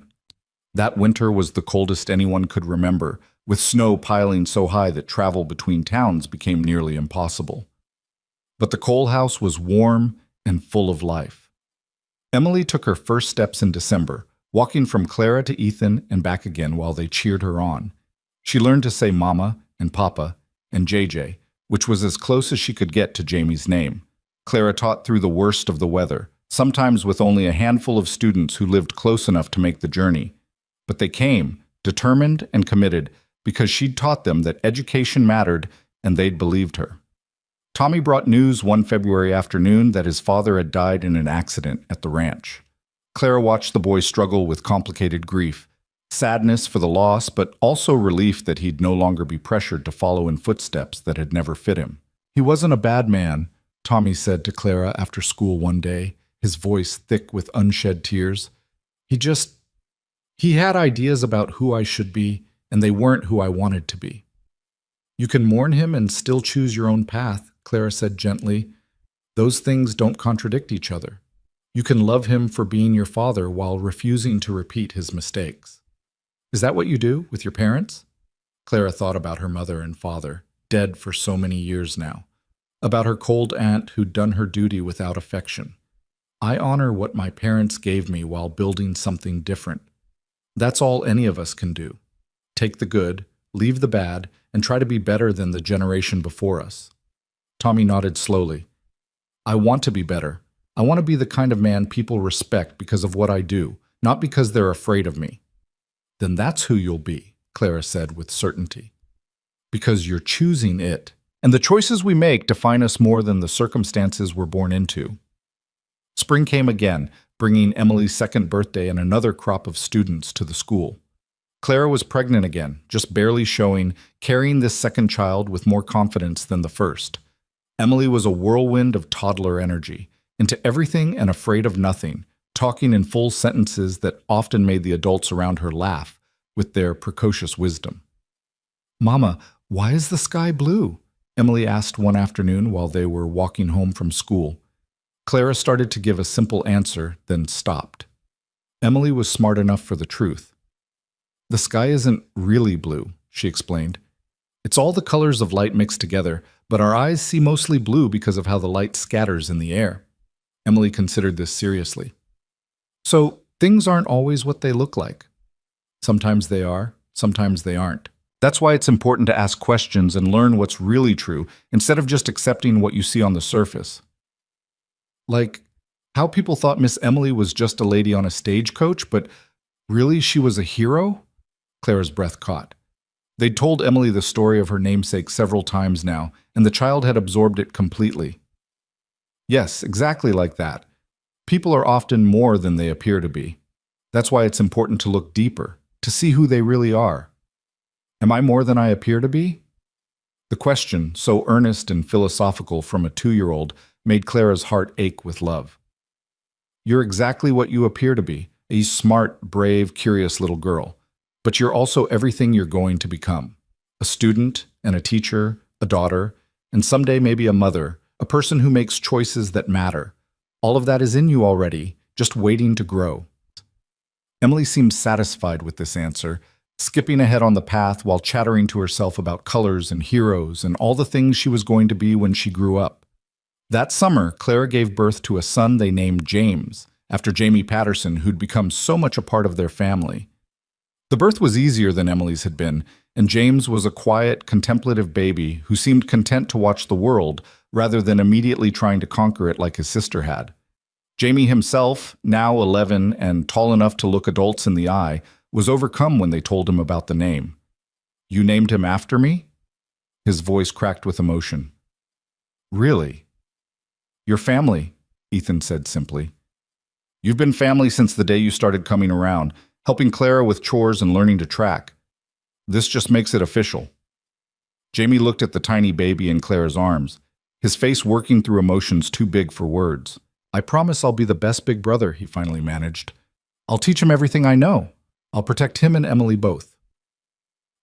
That winter was the coldest anyone could remember, with snow piling so high that travel between towns became nearly impossible. But the Cole house was warm and full of life. Emily took her first steps in December, walking from Clara to Ethan and back again while they cheered her on. She learned to say Mama and Papa and JJ, which was as close as she could get to Jamie's name. Clara taught through the worst of the weather, sometimes with only a handful of students who lived close enough to make the journey. But they came, determined and committed, because she'd taught them that education mattered and they'd believed her. Tommy brought news one February afternoon that his father had died in an accident at the ranch. Clara watched the boy struggle with complicated grief, sadness for the loss, but also relief that he'd no longer be pressured to follow in footsteps that had never fit him. "He wasn't a bad man," Tommy said to Clara after school one day, his voice thick with unshed tears. He had ideas about who I should be, and they weren't who I wanted to be." "You can mourn him and still choose your own path," Clara said gently. "Those things don't contradict each other. You can love him for being your father while refusing to repeat his mistakes." "Is that what you do with your parents?" Clara thought about her mother and father, dead for so many years now, about her cold aunt who'd done her duty without affection. "I honor what my parents gave me while building something different. That's all any of us can do. Take the good, leave the bad, and try to be better than the generation before us." Tommy nodded slowly. "I want to be better. I want to be the kind of man people respect because of what I do, not because they're afraid of me." "Then that's who you'll be," Clara said with certainty. "Because you're choosing it, and the choices we make define us more than the circumstances we're born into." Spring came again, bringing Emily's second birthday and another crop of students to the school. Clara was pregnant again, just barely showing, carrying this second child with more confidence than the first. Emily was a whirlwind of toddler energy, into everything and afraid of nothing, talking in full sentences that often made the adults around her laugh with their precocious wisdom. "Mama, why is the sky blue?" Emily asked one afternoon while they were walking home from school. Clara started to give a simple answer, then stopped. Emily was smart enough for the truth. "The sky isn't really blue," she explained. "It's all the colors of light mixed together, but our eyes see mostly blue because of how the light scatters in the air." Emily considered this seriously. "So things aren't always what they look like." "Sometimes they are, sometimes they aren't. That's why it's important to ask questions and learn what's really true, instead of just accepting what you see on the surface." Like how people thought Miss Emily was just a lady on a stagecoach, but really she was a hero? Clara's breath caught. They'd told Emily the story of her namesake several times now, and the child had absorbed it completely. Yes, exactly like that. People are often more than they appear to be. That's why it's important to look deeper, to see who they really are. Am I more than I appear to be? The question, so earnest and philosophical from a 2-year-old, made Clara's heart ache with love. You're exactly what you appear to be, a smart, brave, curious little girl. But you're also everything you're going to become. A student and a teacher, a daughter, and someday maybe a mother, a person who makes choices that matter. All of that is in you already, just waiting to grow. Emily seemed satisfied with this answer, skipping ahead on the path while chattering to herself about colors and heroes and all the things she was going to be when she grew up. That summer, Clara gave birth to a son they named James, after Jamie Patterson, who'd become so much a part of their family. The birth was easier than Emily's had been, and James was a quiet, contemplative baby who seemed content to watch the world rather than immediately trying to conquer it like his sister had. Jamie himself, now 11 and tall enough to look adults in the eye, was overcome when they told him about the name. "You named him after me?" His voice cracked with emotion. "Really?" "Your family," Ethan said simply. "You've been family since the day you started coming around, helping Clara with chores and learning to track. This just makes it official. Jamie looked at the tiny baby in Clara's arms, his face working through emotions too big for words. "I promise I'll be the best big brother," he finally managed. "I'll teach him everything I know. I'll protect him and Emily both."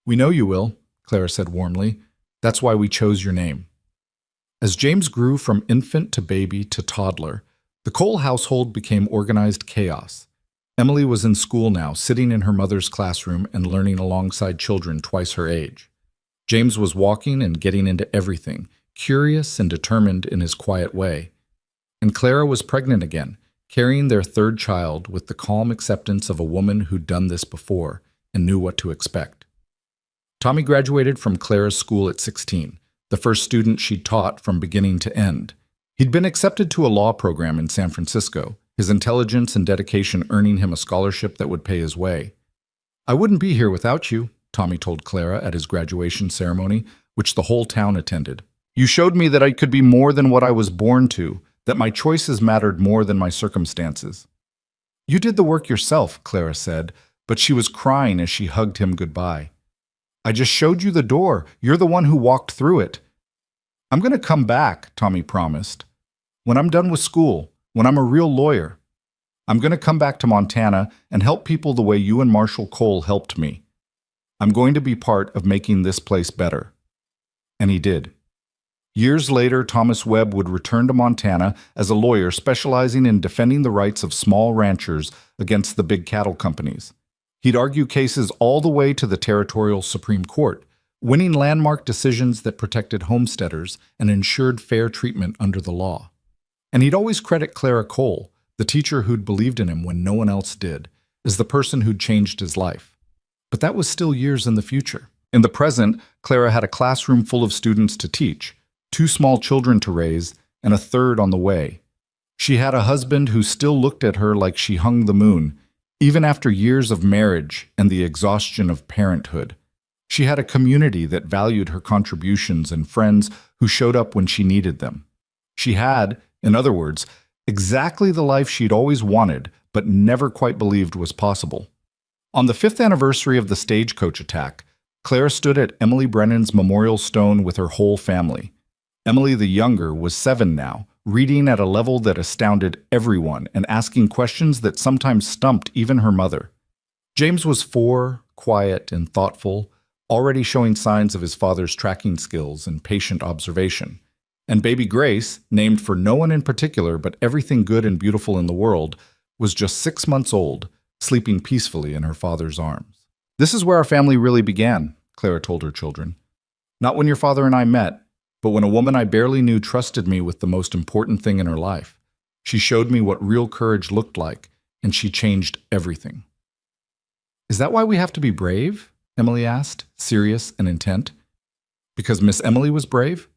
"We know you will," Clara said warmly. "That's why we chose your name." As James grew from infant to baby to toddler, the Cole household became organized chaos. Emily was in school now, sitting in her mother's classroom and learning alongside children twice her age. James was walking and getting into everything, curious and determined in his quiet way. And Clara was pregnant again, carrying their third child with the calm acceptance of a woman who'd done this before and knew what to expect. Tommy graduated from Clara's school at 16, the first student she'd taught from beginning to end. He'd been accepted to a law program in San Francisco, his intelligence and dedication earning him a scholarship that would pay his way. "I wouldn't be here without you," Tommy told Clara at his graduation ceremony, which the whole town attended. "You showed me that I could be more than what I was born to, that my choices mattered more than my circumstances." "You did the work yourself," Clara said, but she was crying as she hugged him goodbye. "I just showed you the door. You're the one who walked through it." "I'm going to come back," Tommy promised. "When I'm done with school, when I'm a real lawyer. I'm going to come back to Montana and help people the way you and Marshall Cole helped me. I'm going to be part of making this place better." And he did. Years later, Thomas Webb would return to Montana as a lawyer specializing in defending the rights of small ranchers against the big cattle companies. He'd argue cases all the way to the territorial Supreme Court, winning landmark decisions that protected homesteaders and ensured fair treatment under the law. And he'd always credit Clara Cole, the teacher who'd believed in him when no one else did, as the person who'd changed his life. But that was still years in the future. In the present, Clara had a classroom full of students to teach, 2 small children to raise, and a third on the way. She had a husband who still looked at her like she hung the moon, even after years of marriage and the exhaustion of parenthood. She had a community that valued her contributions and friends who showed up when she needed them. She had, in other words, exactly the life she'd always wanted but never quite believed was possible. On the 5th anniversary of the stagecoach attack, Clara stood at Emily Brennan's memorial stone with her whole family. Emily the younger was 7 now, reading at a level that astounded everyone and asking questions that sometimes stumped even her mother. James was 4, quiet and thoughtful, already showing signs of his father's tracking skills and patient observation. And baby Grace, named for no one in particular but everything good and beautiful in the world, was just 6 months old, sleeping peacefully in her father's arms. "This is where our family really began," Clara told her children. "Not when your father and I met, but when a woman I barely knew trusted me with the most important thing in her life. She showed me what real courage looked like, and she changed everything." "Is that why we have to be brave?" Emily asked, serious and intent. "Because Miss Emily was brave?"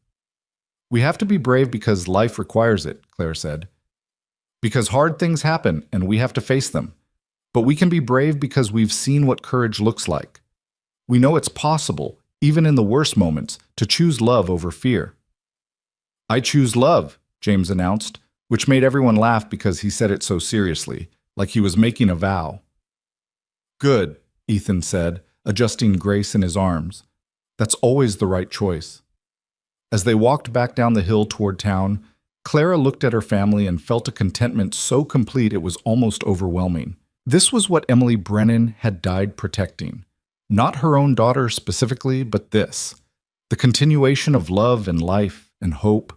"We have to be brave because life requires it," Claire said. "Because hard things happen, and we have to face them. But we can be brave because we've seen what courage looks like. We know it's possible, even in the worst moments, to choose love over fear." "I choose love," James announced, which made everyone laugh because he said it so seriously, like he was making a vow. "Good," Ethan said, adjusting Grace in his arms. "That's always the right choice." As they walked back down the hill toward town, Clara looked at her family and felt a contentment so complete it was almost overwhelming. This was what Emily Brennan had died protecting. Not her own daughter specifically, but this. The continuation of love and life and hope.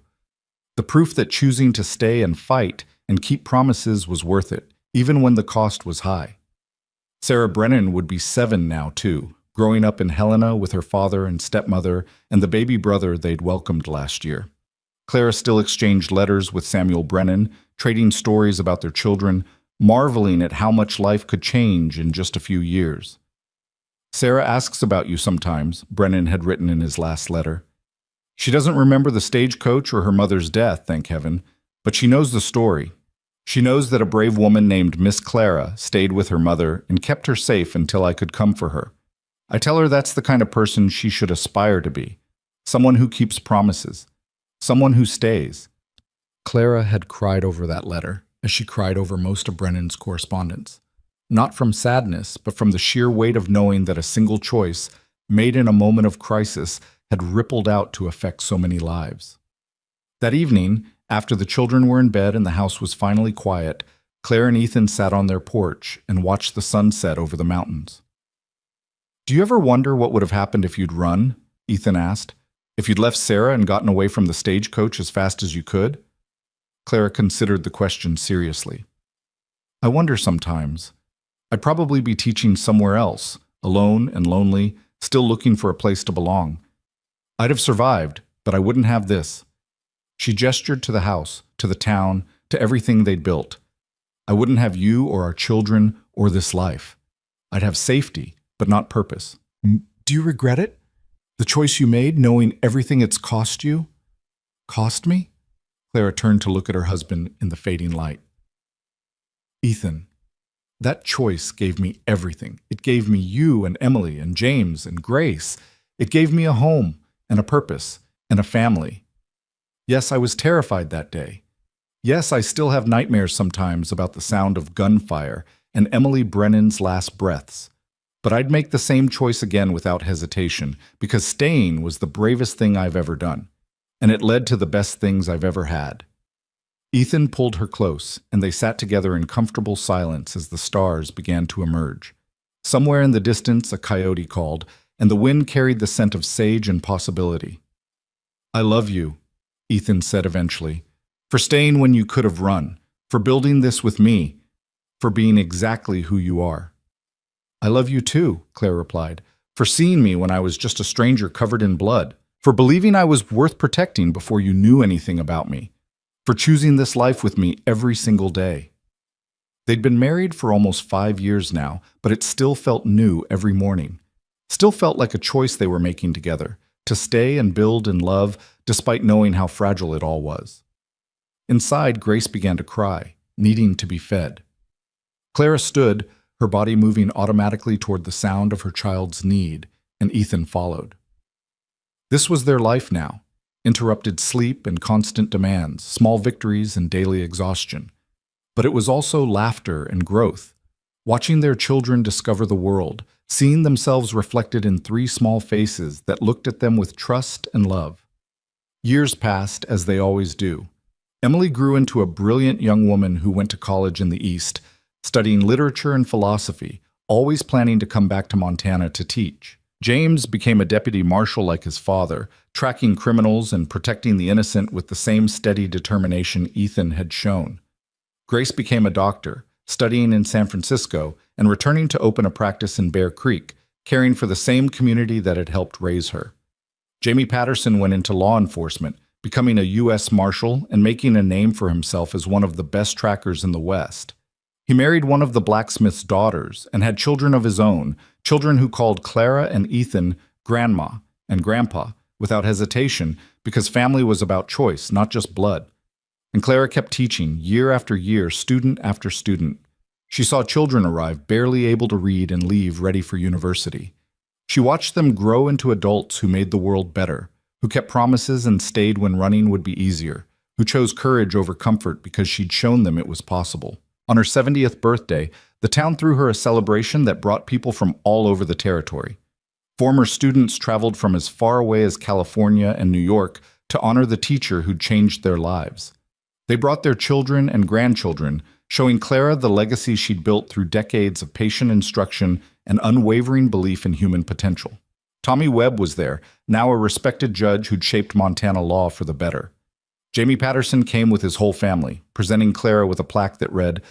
The proof that choosing to stay and fight and keep promises was worth it, even when the cost was high. Sarah Brennan would be 7 now, too, growing up in Helena with her father and stepmother and the baby brother they'd welcomed last year. Clara still exchanged letters with Samuel Brennan, trading stories about their children, marveling at how much life could change in just a few years. "Sarah asks about you sometimes," Brennan had written in his last letter. "She doesn't remember the stagecoach or her mother's death, thank heaven, but she knows the story. She knows that a brave woman named Miss Clara stayed with her mother and kept her safe until I could come for her. I tell her that's the kind of person she should aspire to be, someone who keeps promises, someone who stays." Clara had cried over that letter, as she cried over most of Brennan's correspondence. not from sadness, but from the sheer weight of knowing that a single choice, made in a moment of crisis, had rippled out to affect so many lives. That evening, after the children were in bed and the house was finally quiet, Claire and Ethan sat on their porch and watched the sun set over the mountains. "Do you ever wonder what would have happened if you'd run?" Ethan asked. "If you'd left Sarah and gotten away from the stagecoach as fast as you could?" Clara considered the question seriously. "I wonder sometimes. I'd probably be teaching somewhere else, alone and lonely, still looking for a place to belong. I'd have survived, but I wouldn't have this." She gestured to the house, to the town, to everything they'd built. "I wouldn't have you or our children or this life. I'd have safety, but not purpose." "Do you regret it? The choice you made, knowing everything it's cost you?" "Cost me?" Clara turned to look at her husband in the fading light. "Ethan, that choice gave me everything. It gave me you and Emily and James and Grace. It gave me a home and a purpose and a family. Yes, I was terrified that day. Yes, I still have nightmares sometimes about the sound of gunfire and Emily Brennan's last breaths. But I'd make the same choice again without hesitation, because staying was the bravest thing I've ever done, and it led to the best things I've ever had." Ethan pulled her close, and they sat together in comfortable silence as the stars began to emerge. Somewhere in the distance, a coyote called, and the wind carried the scent of sage and possibility. "I love you," Ethan said eventually, "for staying when you could have run, for building this with me, for being exactly who you are." "I love you too," Claire replied, "for seeing me when I was just a stranger covered in blood, for believing I was worth protecting before you knew anything about me, for choosing this life with me every single day." They'd been married for almost 5 years now, but it still felt new every morning. Still felt like a choice they were making together, to stay and build and love, despite knowing how fragile it all was. Inside, Grace began to cry, needing to be fed. Clara stood, her body moving automatically toward the sound of her child's need, and Ethan followed. This was their life now: interrupted sleep and constant demands, small victories and daily exhaustion. But it was also laughter and growth, watching their children discover the world, seeing themselves reflected in 3 small faces that looked at them with trust and love. Years passed, as they always do. Emily grew into a brilliant young woman who went to college in the East, studying literature and philosophy, always planning to come back to Montana to teach. James became a deputy marshal like his father, tracking criminals and protecting the innocent with the same steady determination Ethan had shown. Grace became a doctor, studying in San Francisco and returning to open a practice in Bear Creek, caring for the same community that had helped raise her. Jamie Patterson went into law enforcement, becoming a U.S. Marshal and making a name for himself as one of the best trackers in the West. He married one of the blacksmith's daughters and had children of his own, children who called Clara and Ethan Grandma and Grandpa without hesitation, because family was about choice, not just blood. And Clara kept teaching, year after year, student after student. She saw children arrive, barely able to read and leave ready for university. She watched them grow into adults who made the world better, who kept promises and stayed when running would be easier, who chose courage over comfort because she'd shown them it was possible. On her 70th birthday, the town threw her a celebration that brought people from all over the territory. Former students traveled from as far away as California and New York to honor the teacher who'd changed their lives. They brought their children and grandchildren, showing Clara the legacy she'd built through decades of patient instruction and unwavering belief in human potential. Tommy Webb was there, now a respected judge who'd shaped Montana law for the better. Jamie Patterson came with his whole family, presenting Clara with a plaque that read,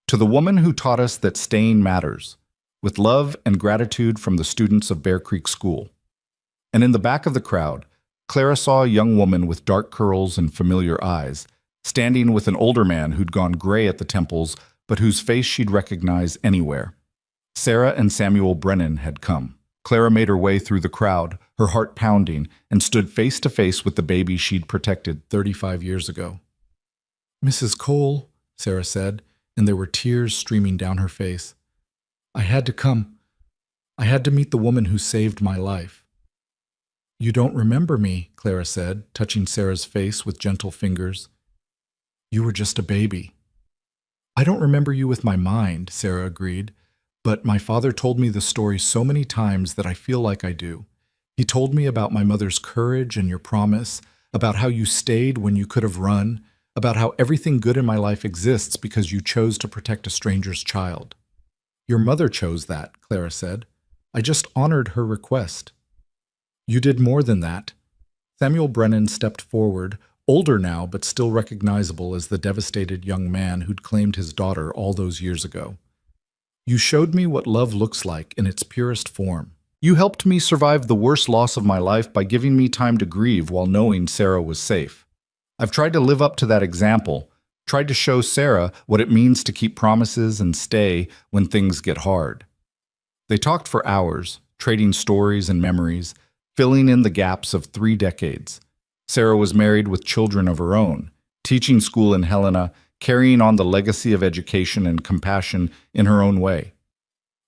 "To the woman who taught us that staying matters, with love and gratitude from the students of Bear Creek School." And in the back of the crowd, Clara saw a young woman with dark curls and familiar eyes, standing with an older man who'd gone gray at the temples, but whose face she'd recognize anywhere. Sarah and Samuel Brennan had come. Clara made her way through the crowd, her heart pounding, and stood face to face with the baby she'd protected 35 years ago. "Mrs. Cole," Sarah said, and there were tears streaming down her face. "I had to come. I had to meet the woman who saved my life." "You don't remember me," Clara said, touching Sarah's face with gentle fingers. "You were just a baby." I don't remember you with my mind, Sarah agreed, but my father told me the story so many times that I feel like I do. He told me about my mother's courage and your promise, about how you stayed when you could have run, about how everything good in my life exists because you chose to protect a stranger's child. Your mother chose that, Clara said. I just honored her request. You did more than that. Samuel Brennan stepped forward, older now but still recognizable as the devastated young man who'd claimed his daughter all those years ago. You showed me what love looks like in its purest form. You helped me survive the worst loss of my life by giving me time to grieve while knowing Sarah was safe. I've tried to live up to that example, tried to show Sarah what it means to keep promises and stay when things get hard. They talked for hours, trading stories and memories, filling in the gaps of 3 decades. Sarah was married with children of her own, teaching school in Helena, carrying on the legacy of education and compassion in her own way.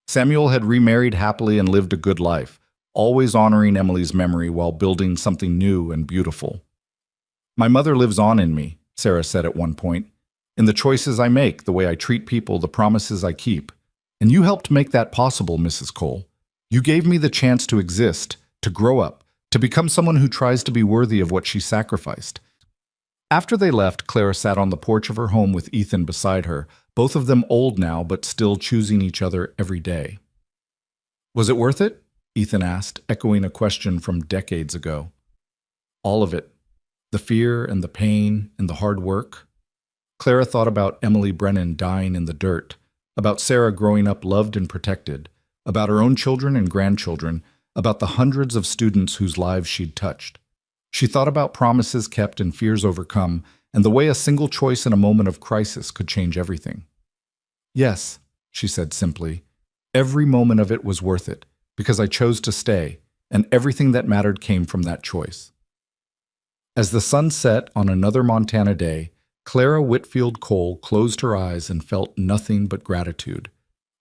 Samuel had remarried happily and lived a good life, always honoring Emily's memory while building something new and beautiful. My mother lives on in me, Sarah said at one point, in the choices I make, the way I treat people, the promises I keep. And you helped make that possible, Mrs. Cole. You gave me the chance to exist, to grow up, to become someone who tries to be worthy of what she sacrificed. After they left, Clara sat on the porch of her home with Ethan beside her, both of them old now but still choosing each other every day. Was it worth it? Ethan asked, echoing a question from decades ago. All of it. The fear and the pain and the hard work. Clara thought about Emily Brennan dying in the dirt, about Sarah growing up loved and protected, about her own children and grandchildren, about the hundreds of students whose lives she'd touched. She thought about promises kept and fears overcome, and the way a single choice in a moment of crisis could change everything. Yes, she said simply, every moment of it was worth it, because I chose to stay, and everything that mattered came from that choice. As the sun set on another Montana day, Clara Whitfield Cole closed her eyes and felt nothing but gratitude.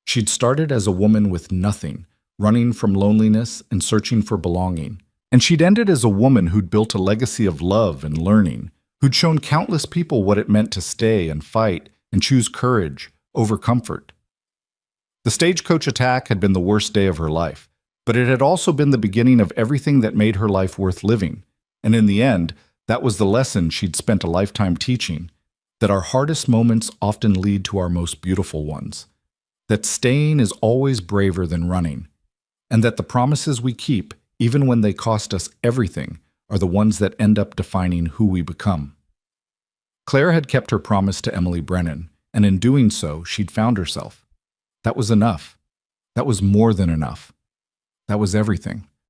She'd started as a woman with nothing, running from loneliness and searching for belonging. And she'd ended as a woman who'd built a legacy of love and learning, who'd shown countless people what it meant to stay and fight and choose courage over comfort. The stagecoach attack had been the worst day of her life, but it had also been the beginning of everything that made her life worth living. And in the end, that was the lesson she'd spent a lifetime teaching, that our hardest moments often lead to our most beautiful ones, that staying is always braver than running, and that the promises we keep, even when they cost us everything, are the ones that end up defining who we become. Claire had kept her promise to Emily Brennan, and in doing so, she'd found herself. That was enough. That was more than enough. That was everything.